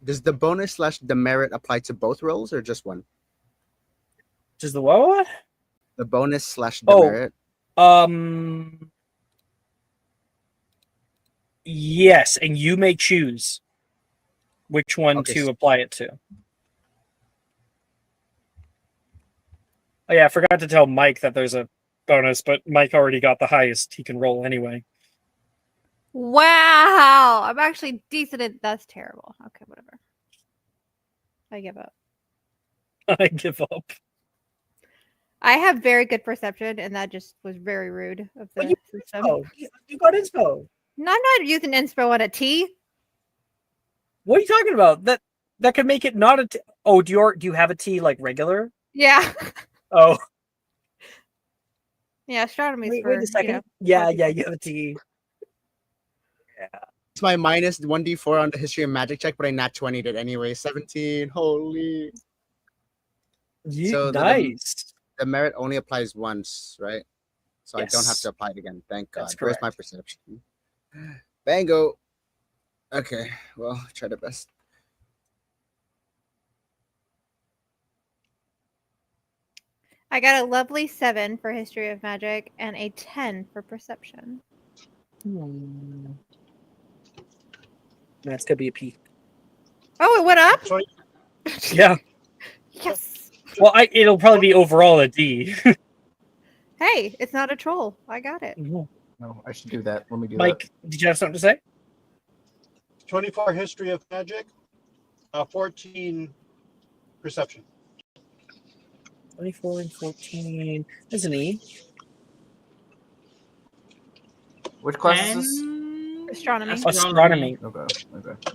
Does the bonus / demerit apply to both roles or just one? Does the what? The bonus / Oh. demerit. Yes, and you may choose which one Okay, to so- apply it to. Oh yeah, I forgot to tell Mike that there's a bonus, but Mike already got the highest he can roll anyway. Wow, I'm actually decent at. That's terrible. Okay, whatever. I give up. I give up. I have very good perception, and that just was very rude of But the you system. you got inspo. No, I'm not using inspo on a T. What are you talking about? That could make it not a T. Oh, do you have a T like regular? Yeah, Oh, yeah. Astronomy's wait for a second. you know, Yeah, smart people. you have a T. It's my minus 1d4 on the history of magic check, but I nat 20'd it anyway. 17. Holy. So nice. The merit only applies once, right? So I don't have Yes. to apply it again. Thank God. That's Where's my correct. perception? Bango. Okay, well, try the best. I got a lovely 7 for history of magic and a 10 for perception. That's gonna be a P. Oh, it went up. Yeah. Yes. Well, it'll probably be overall a D. Hey, it's not a troll. I got it. No, I should do that. Let me do Mike, did you have something to say? 24 history of magic, 14 perception. 24 and 14. There's an E. that. Which class is this? 10 Astronomy. Astronomy. Okay.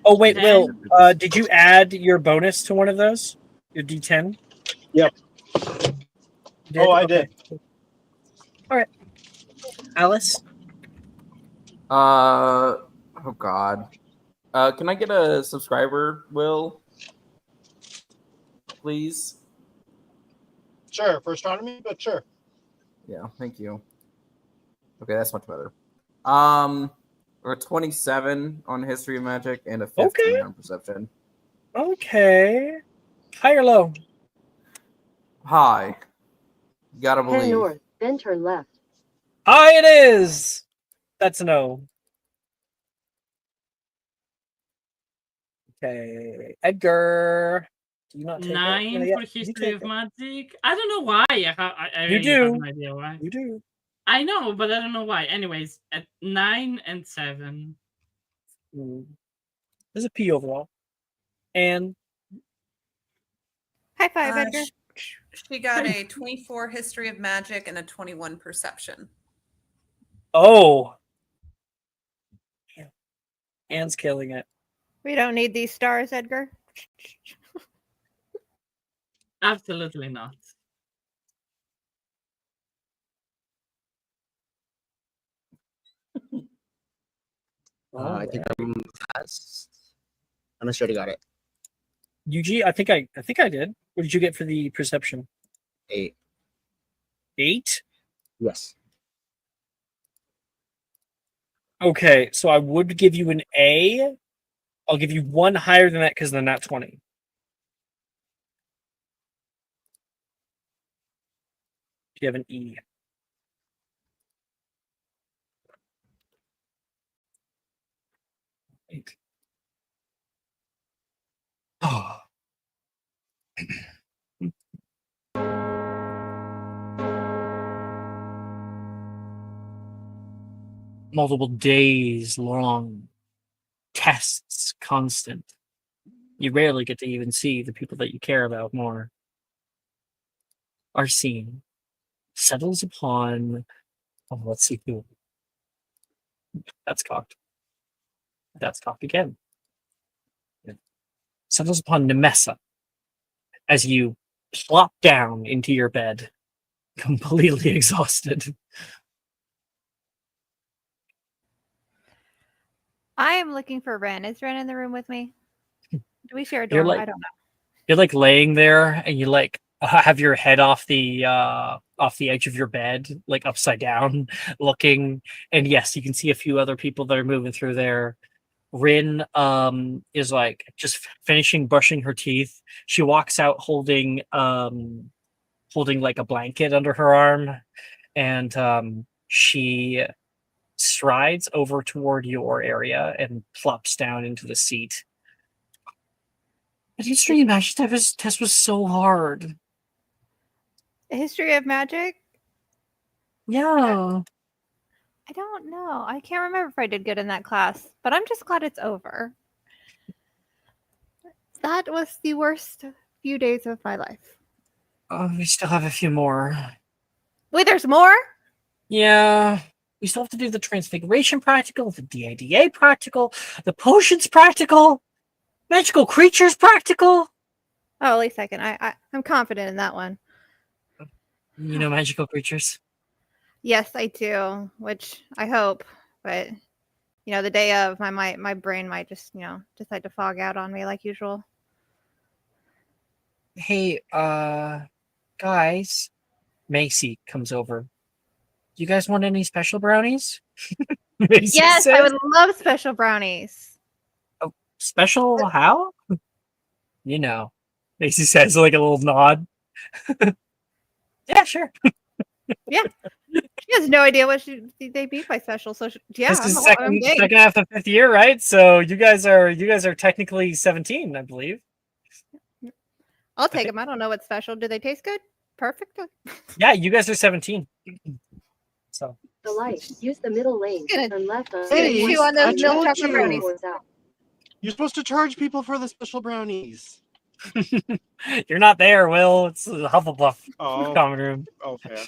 Oh, wait, Ten. Will, did you add your bonus to one of those? Your D10? Yep. You did? Oh, I Okay. did. All right. Alice? Oh God. Can I get a subscriber, Will? Please. Sure, for astronomy, but sure. Yeah, thank you. Okay, that's much better. Or 27 on history of magic and a 15 Okay. on perception. Okay. High or low? High. Gotta believe. 10 north, then turn left. High it is! That's an O. Okay. Edgar. Do you not take 9 it? Yeah, for you history take of it. magic. I don't know why. I You really do. have no idea why. You do. I know, but I don't know why. Anyways, at 9 and 7. There's a P overall. And High five, Uh, Edgar. She got a 24 history of magic and a 21 perception. oh. Anne's killing it. We don't need these stars, Edgar. Absolutely not. I think I'm fast. Unless you already got it. UG, I think I did. What did you get for the perception? 8. 8? Yes. Okay, so I would give you an A. I'll give you one higher than that because they're not 20. Do you have an E? Eight. Oh. Multiple days long tests, constant. You rarely get to even see the people that you care about more. Our scene settles upon. Oh, let's see who. That's cocked. That's cocked again. Settles upon Nemessa as you plop down into your bed, completely exhausted. I am looking for Ren. Is Ren in the room with me? Do we share a You're dorm? like- I don't know. You're like laying there, and you like have your head off the edge of your bed, like upside down, looking. And yes, you can see a few other people that are moving through there. Rin is like just finishing brushing her teeth. She walks out holding like a blanket under her arm, and she strides over toward your area and plops down into the seat. The history of magic test was so hard. The history of magic? Yeah. I don't know. I can't remember if I did good in that class, but I'm just glad it's over. That was the worst few days of my life. We still have a few more. Wait, there's more? Yeah. We still have to do the transfiguration practical, the DADA practical, the potions practical, magical creatures practical. Oh, wait a second. I'm confident in that one. You know magical creatures? Yes, I do, which I hope, but the day of my brain might just, decide to fog out on me like usual. Hey, guys. Macy comes over. You guys want any special brownies? Macy Yes, I says. would love special brownies. Special how? You know. Macy says like a little nod. Yeah, sure. Yeah. She has no idea what they mean by special. So yeah, This is I'm second game. half of 5th year, right? So you guys are technically 17, I believe. I'll take them. I don't know what's special. Do they taste good? Perfect. Yeah, you guys are 17. So The light. Use the middle lane. Gonna- Turn left on Hey, chew on those I milk told chocolate you. brownies. out. You're supposed to charge people for the special brownies. you're not there, Will. It's a Hufflepuff Oh, common room. okay.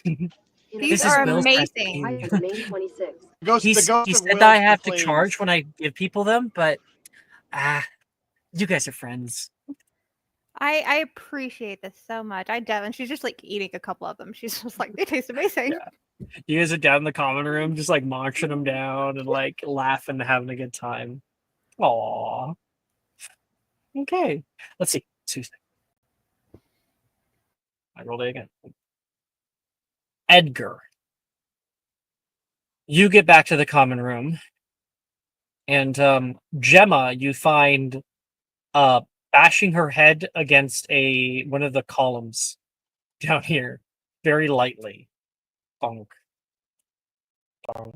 These This is are Will's amazing. Right to main 26. The ghost He of said Will that I have to complains. charge when I give people them, but you guys are friends. I appreciate this so much. And she's just like eating a couple of them. She's just like, they taste amazing. Yeah. You guys are down in the common room, just like munching them down and like laughing and having a good time. Aww. Okay. Let's see. Tuesday. I rolled it again. Edgar. You get back to the common room. And Gemma, you find bashing her head against one of the columns down here very lightly. Bonk. Bonk.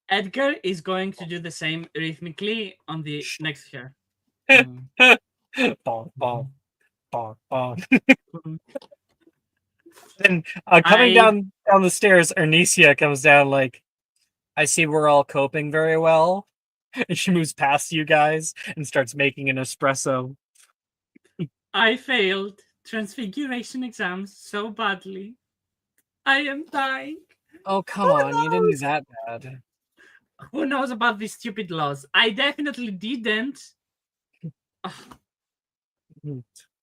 Edgar is going to do the same rhythmically on the next chair. Bonk, bonk, bonk, bonk. Then coming down the stairs, Ernisia comes down like, I see we're all coping very well. And she moves past you guys and starts making an espresso. I failed transfiguration exams so badly. I am dying. Oh, come on. You didn't do that bad. Who knows about these stupid laws? I definitely didn't.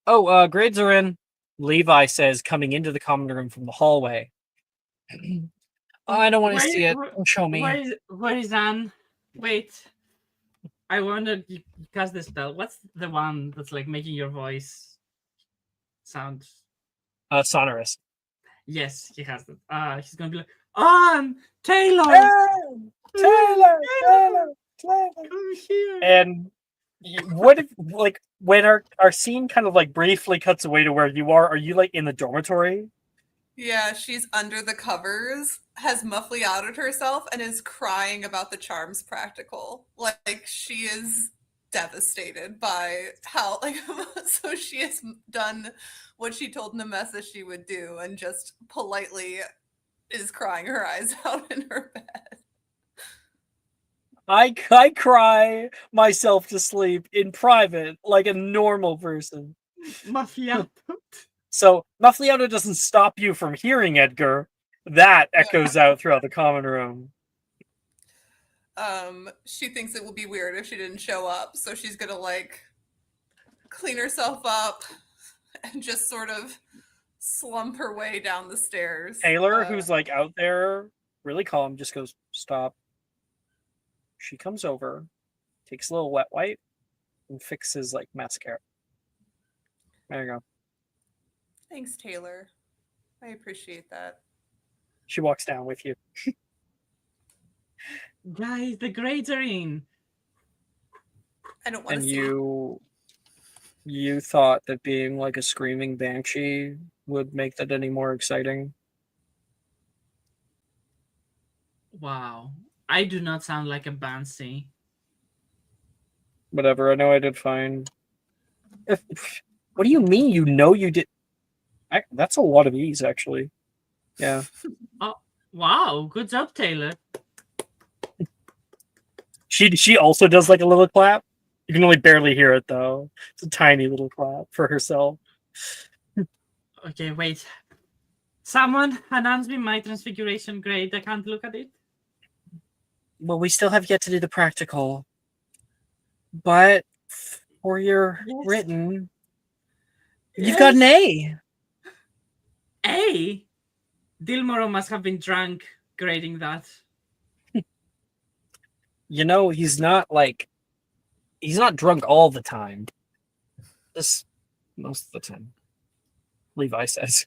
Oh, grades are in. Levi says, coming into the common room from the hallway. I don't want to see it. Don't show me. Where is Anne? Wait. I wonder you cast the spell. What's the one that's like making your voice sound? Sonorous. Yes, he has that. He's gonna be like, Anne! Taylor! Taylor! Come here! And what if, like, when our scene kind of like briefly cuts away to where you are you like in the dormitory? Yeah, she's under the covers, has muffly outed herself, and is crying about the charms practical. Like, she is devastated by how, like, so she has done what she told Nemessa she would do and just politely is crying her eyes out in her bed. I cry myself to sleep in private like a normal person. Mafia. So Muffliato doesn't stop you from hearing Edgar. That echoes out throughout the common room. She thinks it will be weird if she didn't show up, so she's gonna like clean herself up and just sort of slump her way down the stairs. Taylor, who's like out there, really calm, just goes, stop. She comes over, takes a little wet wipe, and fixes like mascara. There you go. Thanks, Taylor. I appreciate that. She walks down with you. Guys, the grades are in. I don't want to And see. you thought that being like a screaming banshee would make that any more exciting? Wow. I do not sound like a Banshee. Whatever, I know I did fine. What do you mean you know you did? That's a lot of ease, actually. Yeah. Oh, wow. Good job, Taylor. She also does like a little clap. You can only barely hear it, though. It's a tiny little clap for herself. Okay, wait. Someone announce me my transfiguration grade. I can't look at it. Well, we still have yet to do the practical. But for your written, you've got an A. A? Dilmoro must have been drunk grading that. You know, he's not drunk all the time. Just most of the time. Levi says.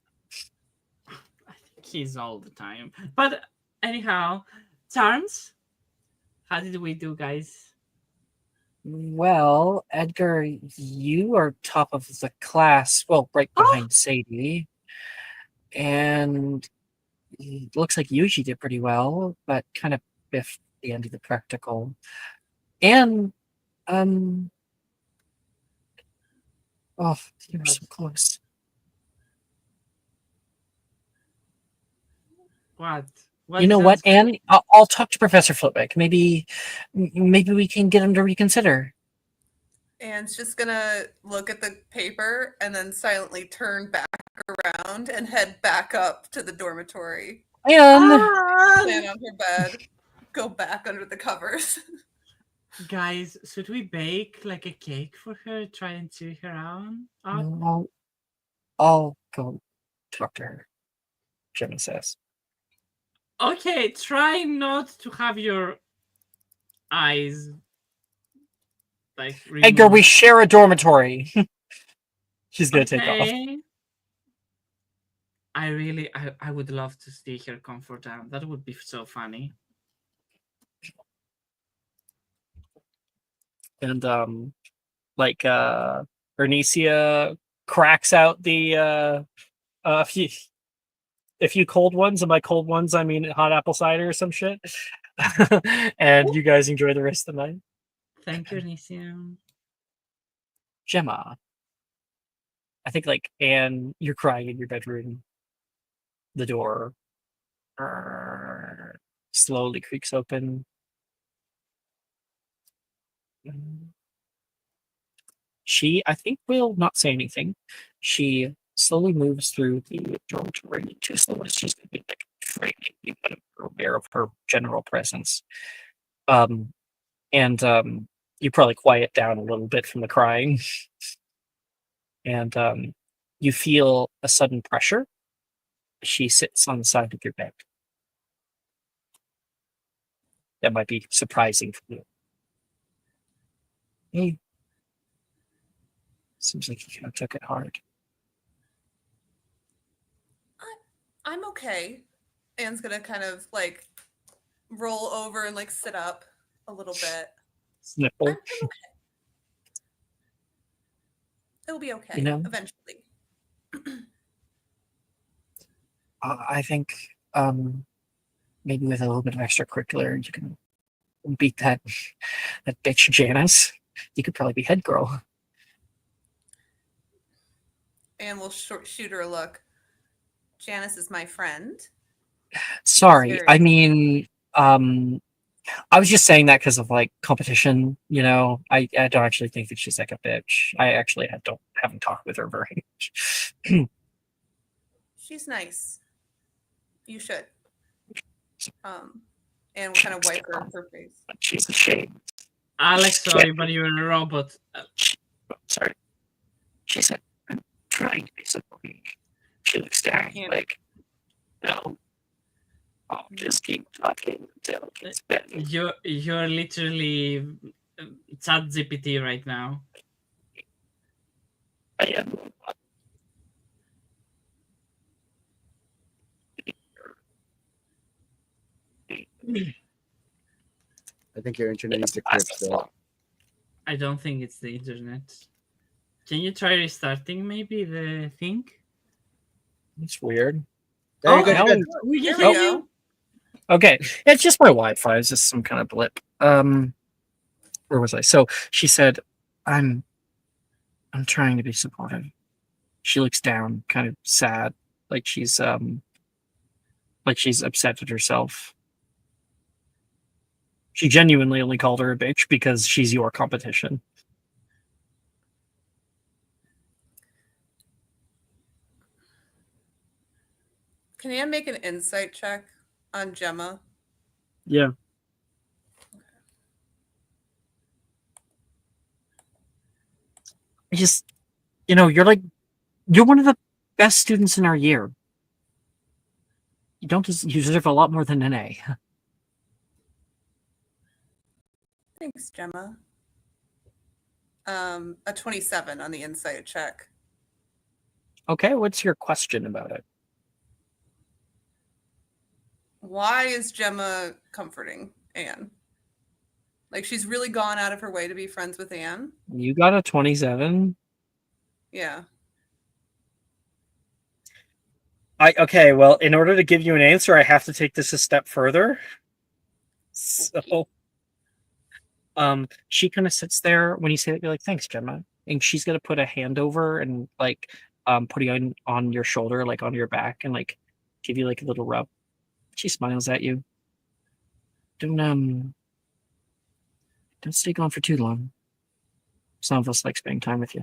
I think he's all the time. But anyhow, charms? How did we do, guys? Well, Edgar, you are top of the class. Well, right behind Sadie. And it looks like Yuji did pretty well, but kind of biffed the end of the practical. And oh, you were so close. What? You know what, Anne? I'll talk to Professor Flitwick. Maybe we can get him to reconsider. Anne's just gonna look at the paper and then silently turn back around and head back up to the dormitory. Anne! Stand on her bed, go back under the covers. Guys, should we bake like a cake for her, try and cheer her on? I'll go talk to her, Gemma says. Okay, try not to have your eyes like Edgar, we share a dormitory. She's gonna take off. I would love to see her comfort down. That would be so funny. And Bernicia cracks out the a few cold ones, and by cold ones I mean hot apple cider or some shit. And you guys enjoy the rest of the night. Thank you, Anicia. Gemma, I think Anne, you're crying in your bedroom. The door slowly creaks open. She, I think, will not say anything. She slowly moves through the dormitory too slowly. She's going to be frightening you, but aware of her general presence. And you probably quiet down a little bit from the crying, and you feel a sudden pressure. She sits on the side of your bed. That might be surprising for you. Hey, seems like you kind of took it hard. I'm okay. Anne's gonna kind of like roll over and like sit up a little bit. Snipple. I'm okay. It'll be okay You know? eventually. I think maybe with a little bit of extracurricular, you can beat that bitch Janice. You could probably be head girl. Anne will shoot her a look. Janice is my friend. Sorry, Very- I mean, I was just saying that because of like competition. You know, I don't actually think that she's like a bitch. I actually haven't talked with her very much. She's nice. You should. Anne will kind of wipe her face. She's ashamed. Alex, sorry, but you're a robot. Sorry. She said, I'm trying to be supporting. She looks down like, no. I'll just keep talking until it gets better. You're literally chat GPT right now. I am. I think your internet needs to clear still. I don't think it's the internet. Can you try restarting maybe the thing? It's weird. There you go. now- You're good. We can There we hear go. you. Okay, it's just my Wi-Fi. It's just some kind of blip. Where was I? So she said, I'm trying to be supportive. She looks down, kind of sad, like she's upset at herself. She genuinely only called her a bitch because she's your competition. Can Anne make an insight check on Gemma? Yeah. I just, you're one of the best students in our year. You deserve a lot more than an A. Thanks, Gemma. A 27 on the insight check. Okay, what's your question about it? Why is Gemma comforting Anne? Like she's really gone out of her way to be friends with Anne. You got a 27. Yeah. Okay, well, in order to give you an answer, I have to take this a step further. So, she kind of sits there when you say that, you're like, thanks, Gemma. And she's gonna put a hand over and like put it on your shoulder, like on your back, and like give you like a little rub. She smiles at you. Don't stay gone for too long. Some of us like spending time with you.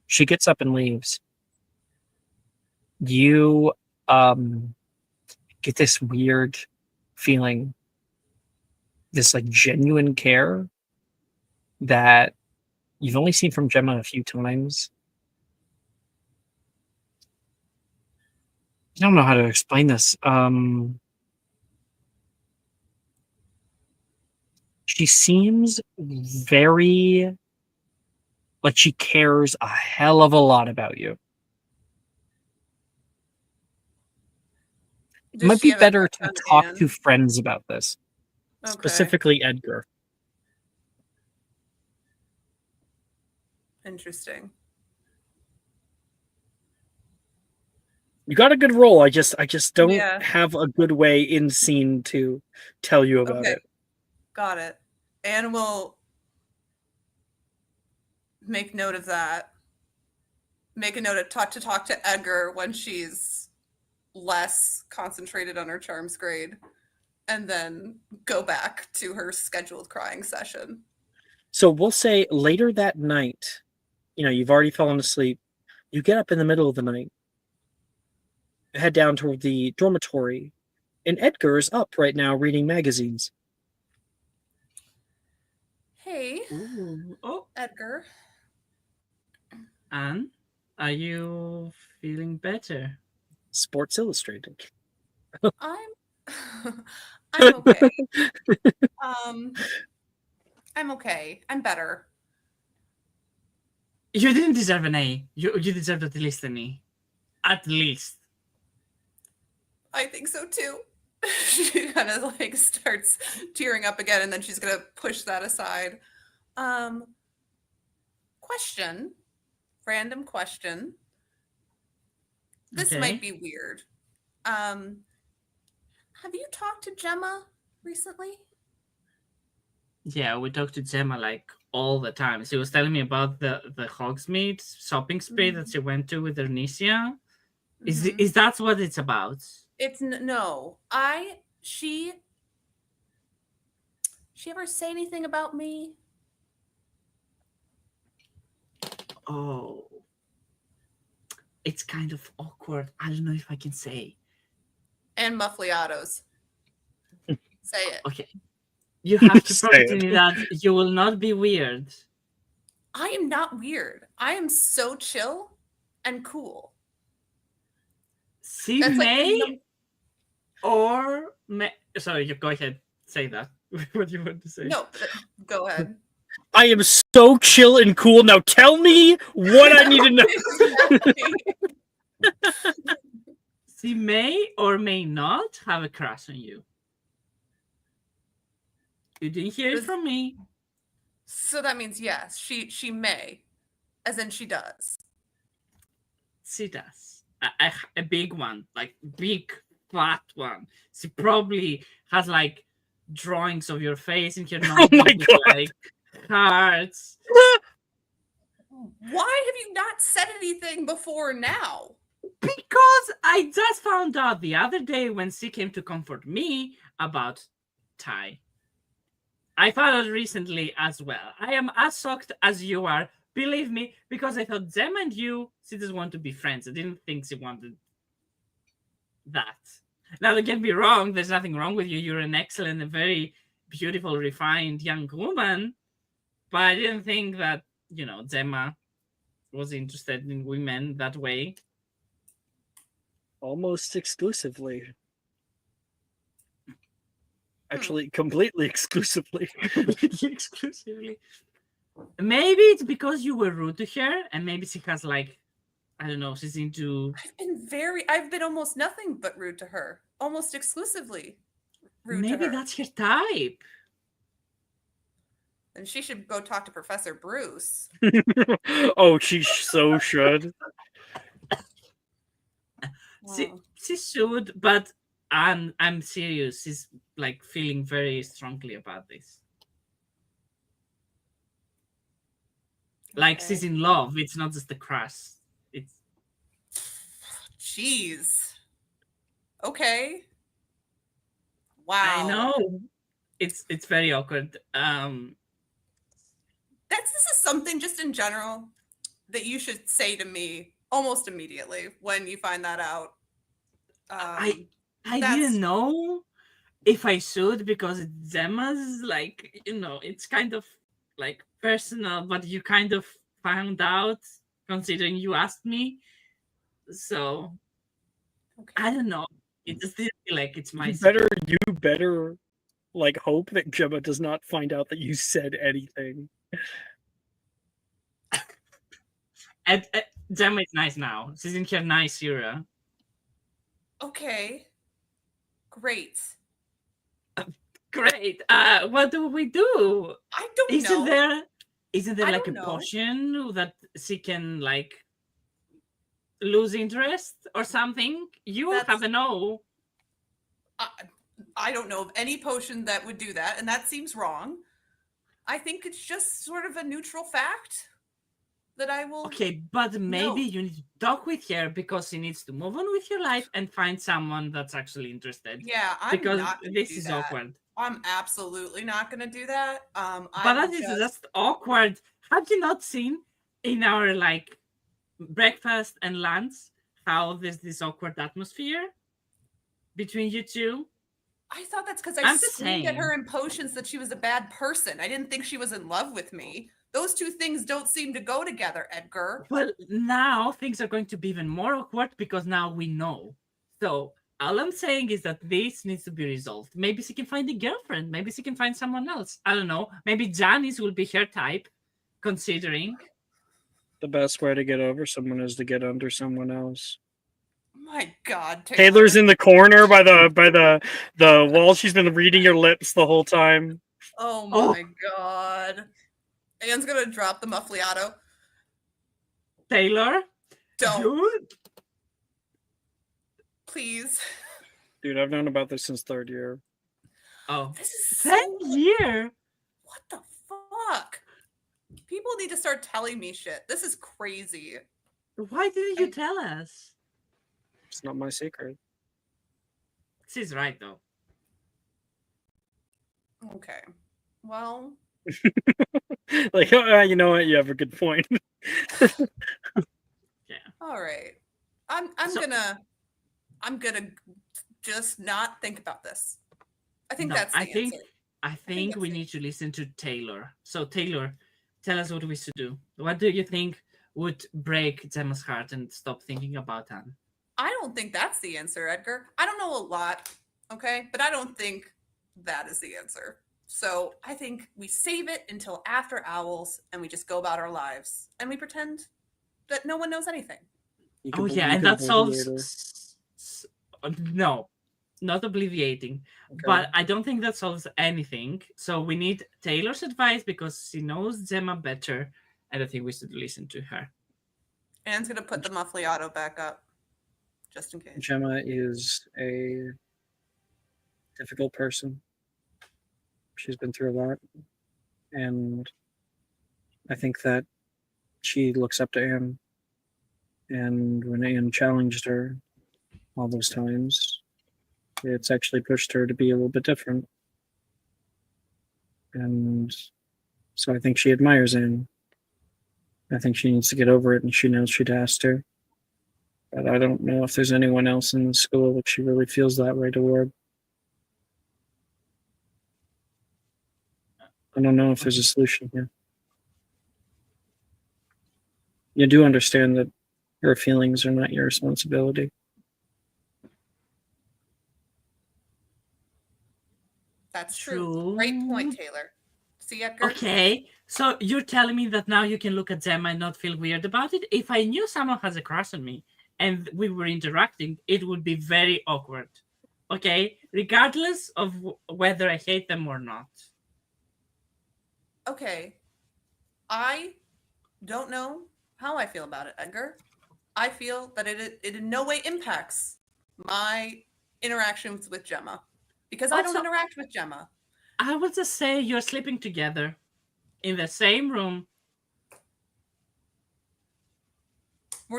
She gets up and leaves. You get this weird feeling, this like genuine care that you've only seen from Gemma a few times. I don't know how to explain this. She seems very like she cares a hell of a lot about you. It might be better to talk to friends about this, specifically Edgar. Interesting. You got a good roll. I just don't Yeah. have a good way in scene to tell you about Okay. it. Got it. Anne will make note of that. Make a note of to talk to Edgar when she's less concentrated on her charms grade, and then go back to her scheduled crying session. So we'll say later that night, you've already fallen asleep. You get up in the middle of the night, head down toward the dormitory, and Edgar is up right now reading magazines. Hey, Ooh. Oh, Edgar. Anne, are you feeling better? Sports Illustrated. I'm I'm okay. I'm okay. I'm better. You didn't deserve an A. You deserved at least an E. At least. I think so too. She kind of like starts tearing up again, and then she's gonna push that aside. Question, random question. This Okay. might be weird. Have you talked to Gemma recently? Yeah, we talked to Gemma like all the time. She was telling me about the Hogsmeade shopping spree that she went to with Ernisia. Mhm. Is that what it's about? It's no. She ever say anything about me? Oh, it's kind of awkward. I don't know if I can say. And muffliatos. Say it. Okay, you have to Say promise it. me that you will not be weird. I am not weird. I am so chill and cool. She That's like the may or may. Sorry, you go ahead. Say that. What do you want to say? no. Go ahead. I am so chill and cool. Now tell me what I need to know. Exactly. She may or may not have a crush on you. You didn't hear it Does- from me. So that means yes, she may, as in she does. She does. A big one, like big fat one. She probably has like drawings of your face in her notebook my with, God. like hearts. Why have you not said anything before now? Because I just found out the other day when she came to comfort me about Ty. I found out recently as well. I am as shocked as you are, believe me, because I thought Zem and you, she just want to be friends. I didn't think she wanted that. Now, don't get me wrong, there's nothing wrong with you. You're an excellent, a very beautiful, refined young woman. But I didn't think that, Gemma was interested in women that way. Almost exclusively. Actually, completely exclusively. Exclusively. Maybe it's because you were rude to her, and maybe she has like, I don't know, she's into. I've been almost nothing but rude to her. Almost exclusively rude Maybe to her. that's her type. And she should go talk to Professor Bruce. Oh, she so should. She should, but I'm serious. She's like feeling very strongly about this. Like she's in love. It's not just a crush. It's Jeez. Okay. Wow. I know. It's very awkward. This is something just in general that you should say to me almost immediately when you find that out. I didn't know if I should because Gemma's like, it's kind of like personal, but you kind of found out considering you asked me. So I don't know. It just didn't feel like it's my You better like hope that Gemma does not find out that you said anything. And Gemma is nice now. She's in her nice era. Okay. Great. Great. What do we do? I don't know. Isn't there I like a don't know. potion that she can like lose interest or something? You have a no. I don't know of any potion that would do that, and that seems wrong. I think it's just sort of a neutral fact that I will. Okay, but maybe you need to talk with her because she needs to move on with your life and find someone that's actually interested. Yeah, I'm because not gonna this do is that. awkward. I'm absolutely not going to do that. But that is just awkward. Have you not seen in our like breakfast and lunch how there's this awkward atmosphere between you two? I thought that's because I I'm just screamed at saying. her in potions that she was a bad person. I didn't think she was in love with me. Those two things don't seem to go together, Edgar. Well, now things are going to be even more awkward because now we know. So all I'm saying is that this needs to be resolved. Maybe she can find a girlfriend. Maybe she can find someone else. I don't know. Maybe Janice will be her type, considering. The best way to get over someone is to get under someone else. My God, Taylor's in the corner by the wall. She's been reading your lips the whole time. Oh my God. Anne's gonna drop the muffliato. Taylor, Don't. Please. Dude, I've known about this since 3rd year. Oh, This is same year. What the fuck? People need to start telling me shit. This is crazy. Why didn't you tell us? It's not my secret. She's right though. Okay. Well. Like, you know what? You have a good point. Yeah. All right. I'm gonna just not think about this. I think that's the answer. I think we need to listen to Taylor. So Taylor, tell us what we should do. What do you think would break Gemma's heart and stop thinking about Anne? I don't think that's the answer, Edgar. I don't know a lot, okay? But I don't think that is the answer. So I think we save it until after Owls and we just go about our lives and we pretend that no one knows anything. Oh yeah, and that solves no, not obliviating. Okay. But I don't think that solves anything. So we need Taylor's advice because she knows Gemma better, and I think we should listen to her. Anne's gonna put the muffliato back up, just in case. Gemma is a difficult person. She's been through a lot, and I think that she looks up to Anne. And when Anne challenged her all those times, it's actually pushed her to be a little bit different. And so I think she admires Anne. I think she needs to get over it, and she knows she'd asked her. But I don't know if there's anyone else in the school that she really feels that way toward. I don't know if there's a solution here. You do understand that her feelings are not your responsibility. That's true. Great point, Taylor. See, Edgar? Okay, so you're telling me that now you can look at Gemma and not feel weird about it? If I knew someone has a crush on me and we were interacting, it would be very awkward. Okay, regardless of whether I hate them or not. Okay. I don't know how I feel about it, Edgar. I feel that it in no way impacts my interactions with Gemma because I don't Also- interact with Gemma. I would just say you're sleeping together in the same room.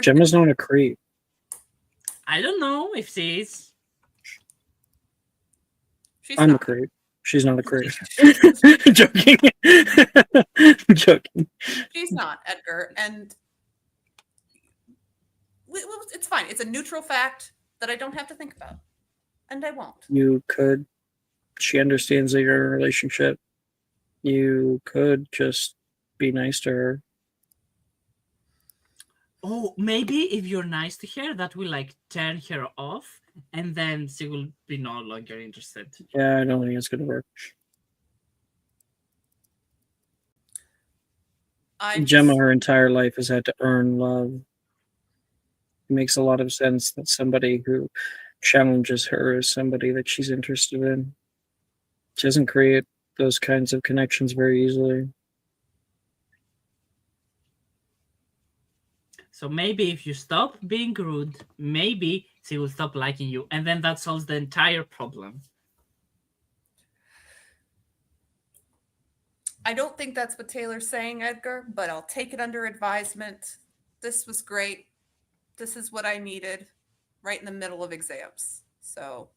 Gemma's not a creep. I don't know if she is. I'm a creep. She's not a creep. Joking. Joking. She's not, Edgar. And it's fine. It's a neutral fact that I don't have to think about. And I won't. You could. She understands that you're in a relationship. You could just be nice to her. Oh, maybe if you're nice to her, that will like turn her off, and then she will be no longer interested. Yeah, I don't think it's gonna work. Gemma, her entire life, has had to earn love. It makes a lot of sense that somebody who challenges her is somebody that she's interested in. She doesn't create those kinds of connections very easily. So maybe if you stop being rude, maybe she will stop liking you, and then that solves the entire problem. I don't think that's what Taylor's saying, Edgar, but I'll take it under advisement. This was great. This is what I needed right in the middle of exams. So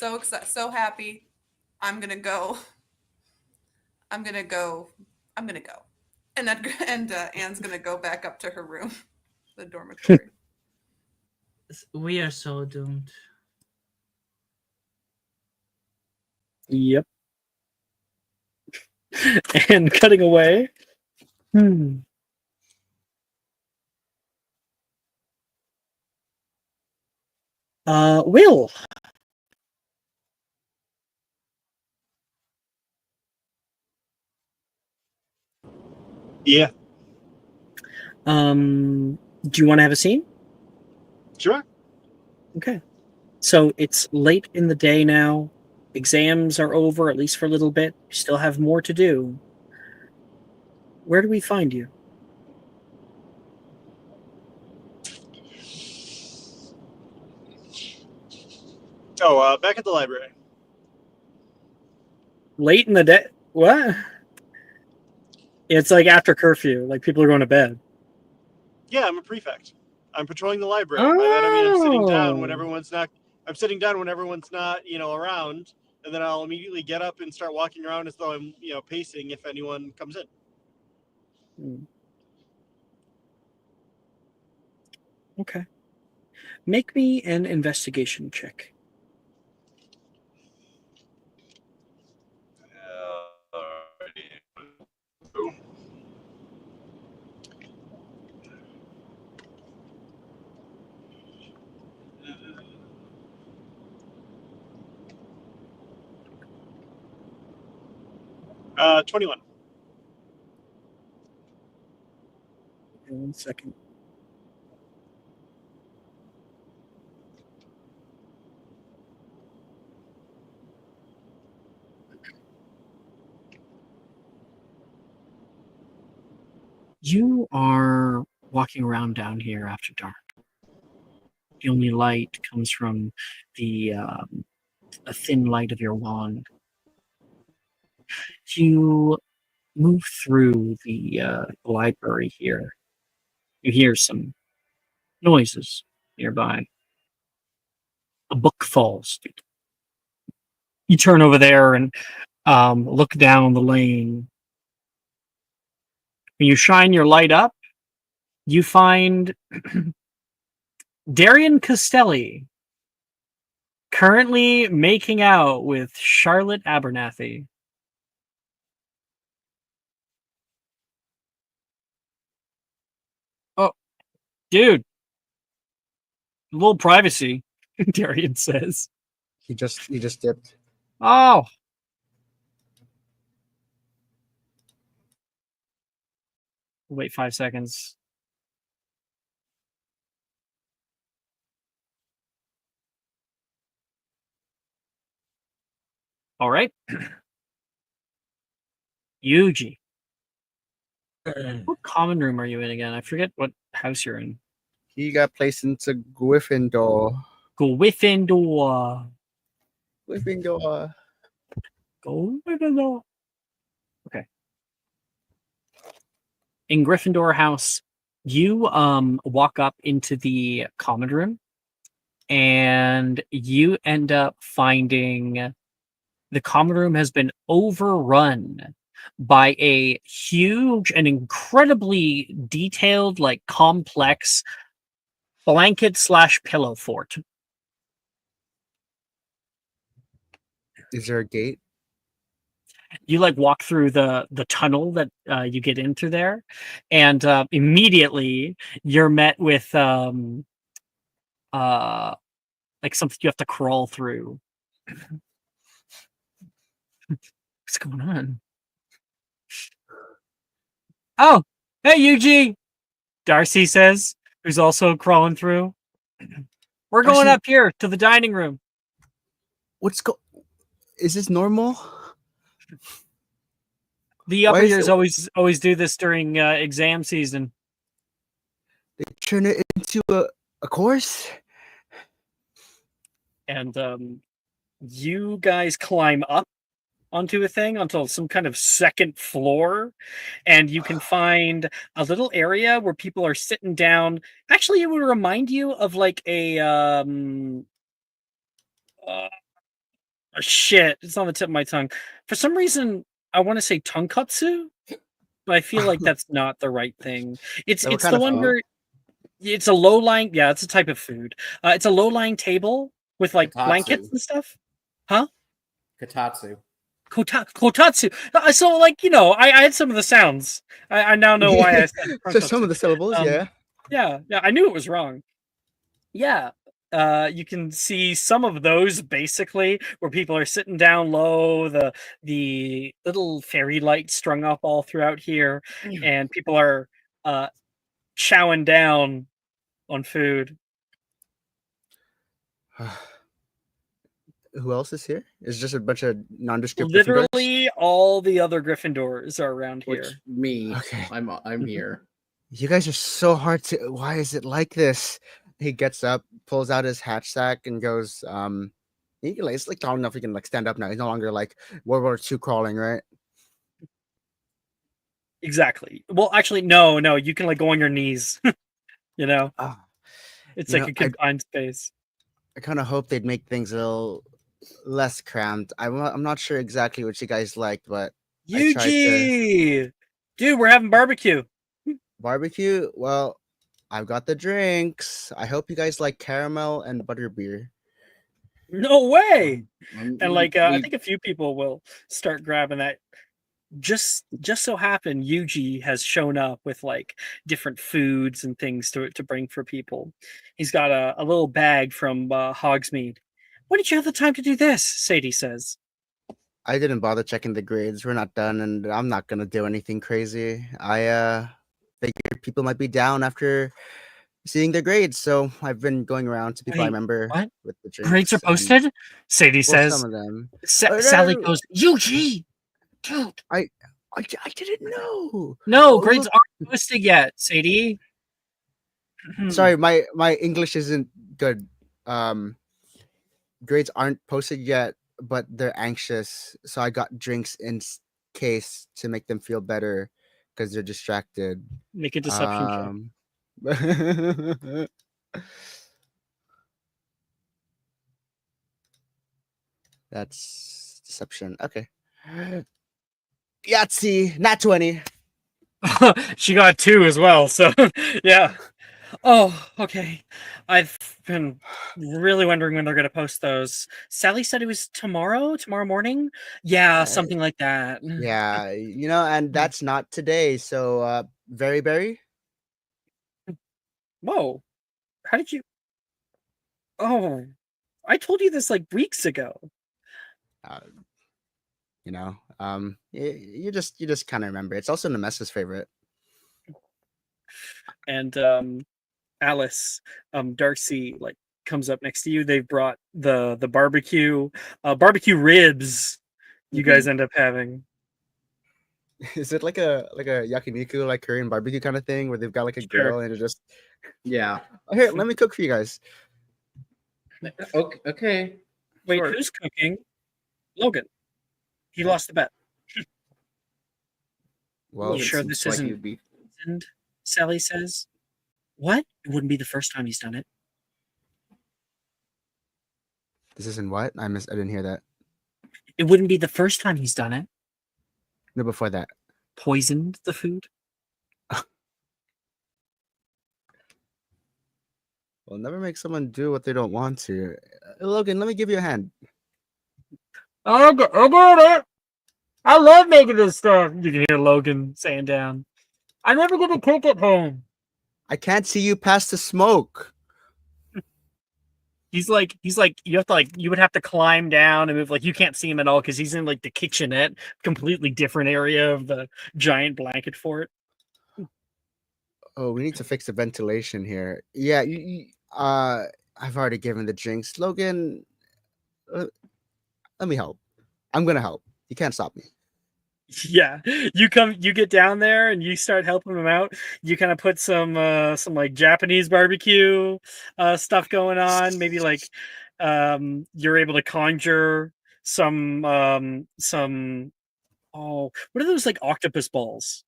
excited, so happy. I'm gonna go. And Anne's gonna go back up to her room, the dormitory. We are so doomed. Yep. And cutting away. Will. Yeah, Do you want to have a scene? sure. Okay. So it's late in the day now. Exams are over, at least for a little bit. You still have more to do. Where do we find you? Oh, back at the library. Late in the day? What? It's like after curfew. Like people are going to bed. Yeah, I'm a prefect. I'm patrolling the library. By that I mean I'm sitting down when everyone's not. I'm sitting down when everyone's not, around, and then I'll immediately get up and start walking around as though I'm, pacing if anyone comes in. Okay. Make me an investigation check. Alrighty. 21. Okay, 1 second. You are walking around down here after dark. The only light comes from the a thin light of your wand. You move through the library here. You hear some noises nearby. A book falls. You turn over there and look down the lane. When you shine your light up, you find Darian Costelli currently making out with Charlotte Abernathy. Oh, dude. A little privacy, Darian says. He just dipped. Oh. Wait 5 seconds. All right. Yuji. What common room are you in again? I forget what house you're in. He got placed into Gryffindor. Gryffindor. Gryffindor. Gryffindor. Okay. In Gryffindor house, you walk up into the common room and you end up finding the common room has been overrun by a huge and incredibly detailed, like complex blanket/pillow fort. Is there a gate? You like walk through the tunnel that you get into there, and immediately you're met with like something you have to crawl through. What's going on? Oh, hey Yuji, Darcy says, who's also crawling through. We're going Darcy, up here to the dining room. Is this normal? The upper years always do this during exam season. They turn it into a course? And you guys climb up onto a thing, onto some kind of second floor, and you can find a little area where people are sitting down. Actually, it would remind you of like a shit. It's on the tip of my tongue. For some reason, I want to say tonkatsu, but I feel like that's not the right thing. It's the one where it's a low lying. Yeah, it's a type of food. It's a low lying table with like blankets and stuff. Huh? Kotatsu. Kotatsu. So, like, I had some of the sounds. I now know why I said So some of the syllables, yeah. Yeah, I knew it was wrong. Yeah. You can see some of those basically where people are sitting down low, the little fairy lights strung up all throughout here, and people are chowing down on food. Who else is here? It's just a bunch of nondescript Gryffindors? Literally all the other Gryffindors are around Which here. me, Okay. I'm here. You guys are so hard to. Why is it like this? He gets up, pulls out his hatch sack, and goes. He can, like, it's like tall enough he can like stand up now. He's no longer like World War II crawling, right? Exactly. Well, actually, no. You can like go on your knees. Ah, It's you like know, a confined space. I kind of hope they'd make things a little less cramped. I'm not sure exactly what you guys liked, but I tried to Yuji, dude, we're having barbecue. barbecue. Well, I've got the drinks. I hope you guys like caramel and butterbeer. No way. Um, And we- like, I we- think a few people will start grabbing that. Just so happen Yuji has shown up with like different foods and things to bring for people. He's got a little bag from Hogsmeade. When did you have the time to do this? Sadie says. I didn't bother checking the grades. We're not done, and I'm not gonna do anything crazy. I figured people might be down after seeing their grades, so I've been going around to people I Wait, remember what? with the drinks. Grades are and- posted? Sadie well, says. some of them. Sally no. goes, Yuji, dude. I didn't know. No, Oh, grades look. aren't posted yet, Sadie. Sorry, my English isn't good. Grades aren't posted yet, but they're anxious, so I got drinks in case to make them feel better because they're distracted. Make a deception check. That's deception. Okay. Yahtzee, not 20. She got 2 as well, so yeah. Oh, okay. I've been really wondering when they're gonna post those. Sally said it was tomorrow morning. Yeah, something like that. Yeah, and that's not today. So, very berry. Whoa, how did you? Oh, I told you this like weeks ago. You just kind of remember. It's also Nemessa's favorite. And Alice, Darcy, like comes up next to you. They've brought the barbecue ribs. You guys end up having. Is it like a yakiniku, like Korean barbecue kind of thing, where they've got like a grill and it just? Yeah. Oh, here, let me cook for you guys. Okay. Wait, Sure. who's cooking? Logan. He lost the bet. Well, You sure Seems this like isn't you'd be- poisoned? Sally says. What? It wouldn't be the first time he's done it. this isn't what I didn't hear that. It wouldn't be the first time he's done it. No, before that. Poisoned the food. Well, never make someone do what they don't want to. Logan, let me give you a hand. I got it. I love making this stuff. You can hear Logan saying down. I never get to cook at home. I can't see you past the smoke. He's like you would have to climb down and move, like you can't see him at all because he's in like the kitchenette, completely different area of the giant blanket fort. Oh, we need to fix the ventilation here. Yeah, I've already given the drinks. Logan, let me help. I'm gonna help. You can't stop me. Yeah, you get down there and you start helping him out. You kind of put some like Japanese barbecue stuff going on. Maybe like you're able to conjure some what are those like octopus balls?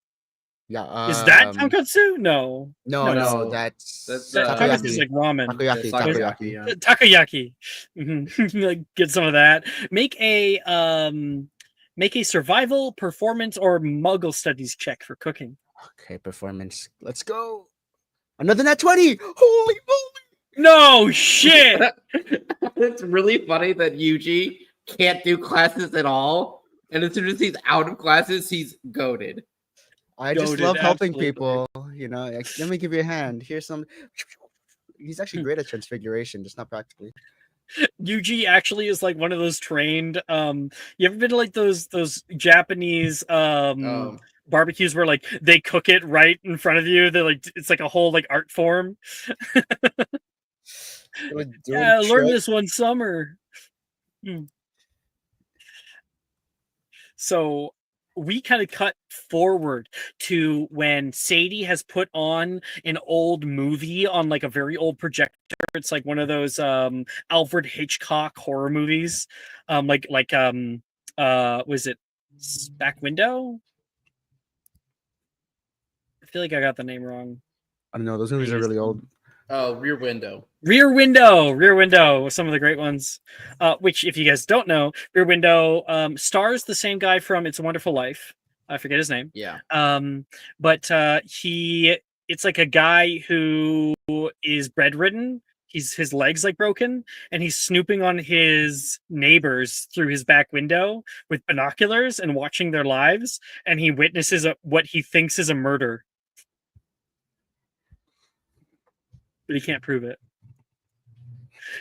Yeah. Is that tonkatsu? No. No, that's Tonkatsu is like ramen. Takoyaki. That's Takoyaki. yeah. Takoyaki. Like get some of that. Make a survival, performance, or Muggle studies check for cooking. Okay, performance. Let's go. Another net 20. Holy moly. No shit. It's really funny that Yuji can't do classes at all, and as soon as he's out of classes, he's goaded. I just Goated, love helping absolutely. people. Like, let me give you a hand. Here's some. He's actually great at transfiguration, just not practically. Yuji actually is like one of those trained. You ever been to like those Japanese barbecues where like they cook it right in front of you? They're like it's like a whole like art form. Like Yeah, I doing learned trick. this one summer. So we kind of cut forward to when Sadie has put on an old movie on like a very old projector. It's like one of those Alfred Hitchcock horror movies. Was it Back Window? I feel like I got the name wrong. I don't know. Those movies are really old. Oh, Rear Window. Rear Window was some of the great ones. Which, if you guys don't know, Rear Window stars the same guy from It's a Wonderful Life. I forget his name. Yeah. But it's like a guy who is bedridden. His legs like broken, and he's snooping on his neighbors through his back window with binoculars and watching their lives. And he witnesses what he thinks is a murder, but he can't prove it.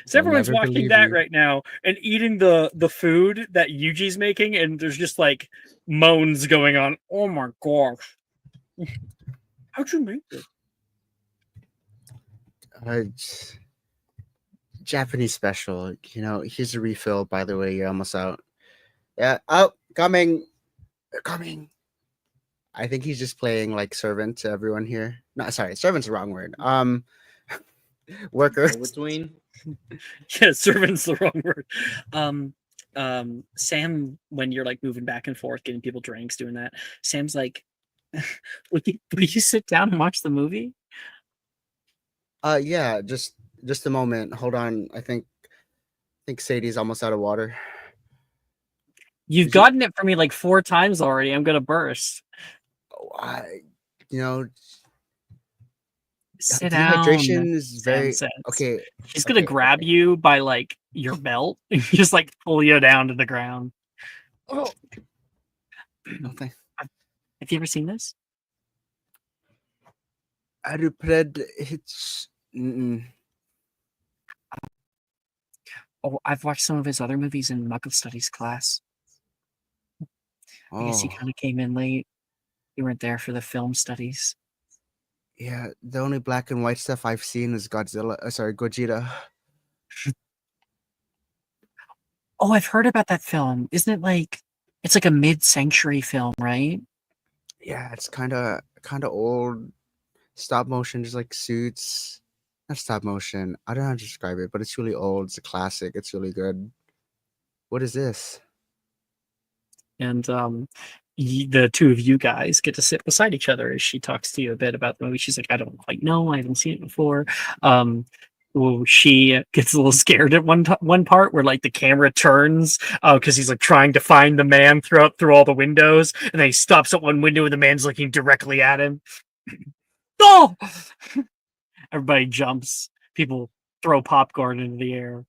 So They'll everyone's never watching believe that you. right now and eating the food that Yuji's making, and there's just like moans going on. Oh my gosh. How'd you make this? Japanese special. Here's a refill. By the way, you're almost out. Yeah. Oh, coming. Coming. I think he's just playing like servant to everyone here. No, sorry, servant's the wrong word. Worker. Between. Yeah, servant's the wrong word. Sam, when you're like moving back and forth, getting people drinks, doing that, Sam's like, would you sit down and watch the movie? Yeah, just a moment. Hold on. I think Sadie's almost out of water. You've gotten it for me like 4 times already. I'm gonna burst. Sit down. Dehydration is very Sam says. okay. She's gonna grab you by like your belt and just like pull you down to the ground. Oh, nothing. Have you ever seen this? It's. Oh, I've watched some of his other movies in Muggle Studies class. I guess he kind of came in late. You weren't there for the film studies. Yeah, the only black and white stuff I've seen is Gogeta. Oh, I've heard about that film. Isn't it like it's like a mid-century film, right? Yeah, it's kind of old. Stop motion, just like Suits. Not stop motion. I don't know how to describe it, but it's really old. It's a classic. It's really good. What is this? And the two of you guys get to sit beside each other as she talks to you a bit about the movie. She's like, I don't quite know. I haven't seen it before. She gets a little scared at one part where like the camera turns because he's like trying to find the man through all the windows, and then he stops at one window and the man's looking directly at him. Oh! Everybody jumps. People throw popcorn into the air,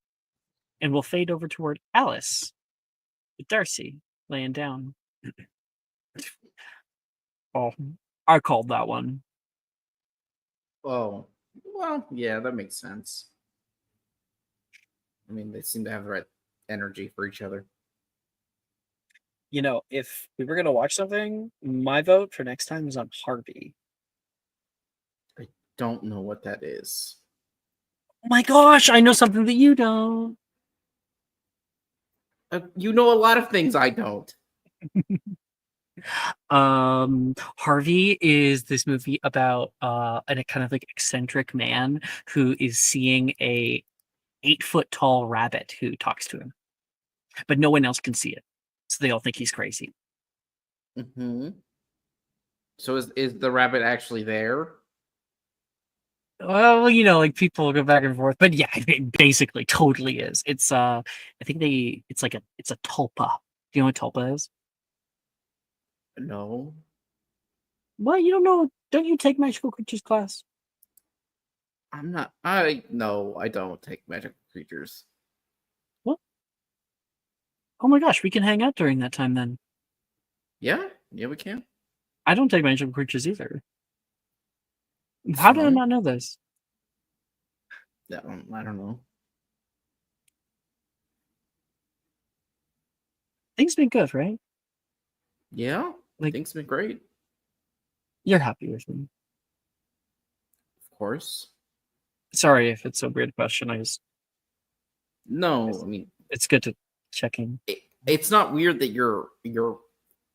and we'll fade over toward Alice with Darcy laying down. Oh, I called that one. Oh, well, yeah, that makes sense. I mean, they seem to have the right energy for each other. If we were going to watch something, my vote for next time is on Harvey. I don't know what that is. Oh my gosh, I know something that you don't. You know a lot of things I don't. Harvey is this movie about a kind of like eccentric man who is seeing a 8-foot tall rabbit who talks to him, but no one else can see it, so they all think he's crazy. Mm-hmm. So is the rabbit actually there? Well, like people go back and forth, but yeah, it basically totally is. It's I think it's a tulpa. Do you know what tulpa is? No. Well, you don't know. Don't you take magical creatures class? No, I don't take magical creatures. What? Oh my gosh, we can hang out during that time then. Yeah, we can. I don't take magical creatures either. How did I Fine. not know this? Yeah, I don't know. Things been good, right? Yeah, Like- things been great. You're happy with me. Of course. Sorry if it's a weird question. No, I mean, it's good to check in. it's not weird that you're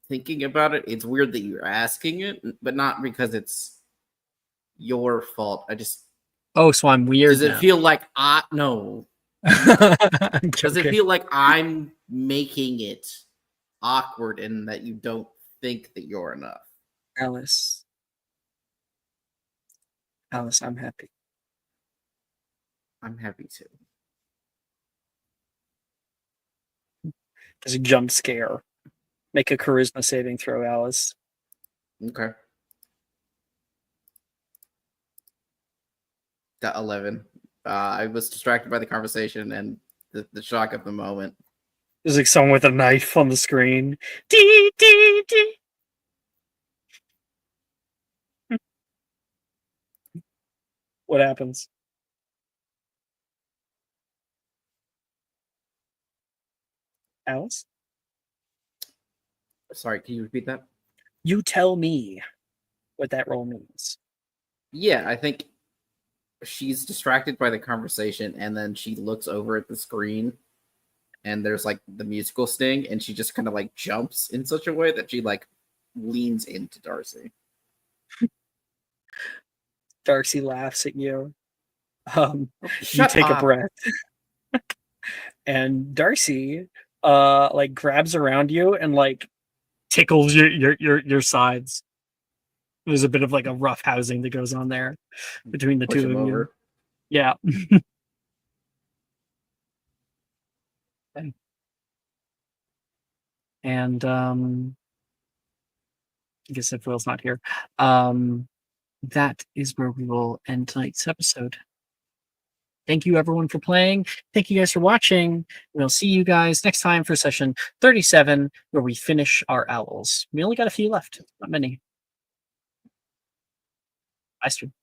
thinking about it. It's weird that you're asking it, but not because it's your fault. I just Oh, so I'm weird does it now. feel like no? I'm Does it joking. feel like I'm making it awkward and that you don't think that you're enough? Alice, I'm happy. I'm happy too. There's a jump scare. Make a charisma saving throw, Alice. Okay. Got 11. I was distracted by the conversation and the shock of the moment. There's like someone with a knife on the screen. Dee, dee, dee. What happens? Alice? Sorry, can you repeat that? You tell me what that roll means. Yeah, I think she's distracted by the conversation and then she looks over at the screen and there's like the musical sting and she just kind of like jumps in such a way that she like leans into Darcy. Darcy laughs at you. You Shut take a up. breath. And Darcy like grabs around you and like tickles your sides. There's a bit of like a rough housing that goes on there between the Push two him of you. over. Yeah. And I guess if Will's not here, that is where we will end tonight's episode. Thank you everyone for playing. Thank you guys for watching. We'll see you guys next time for session 37, where we finish our owls. We only got a few left, not many. Bye, stream.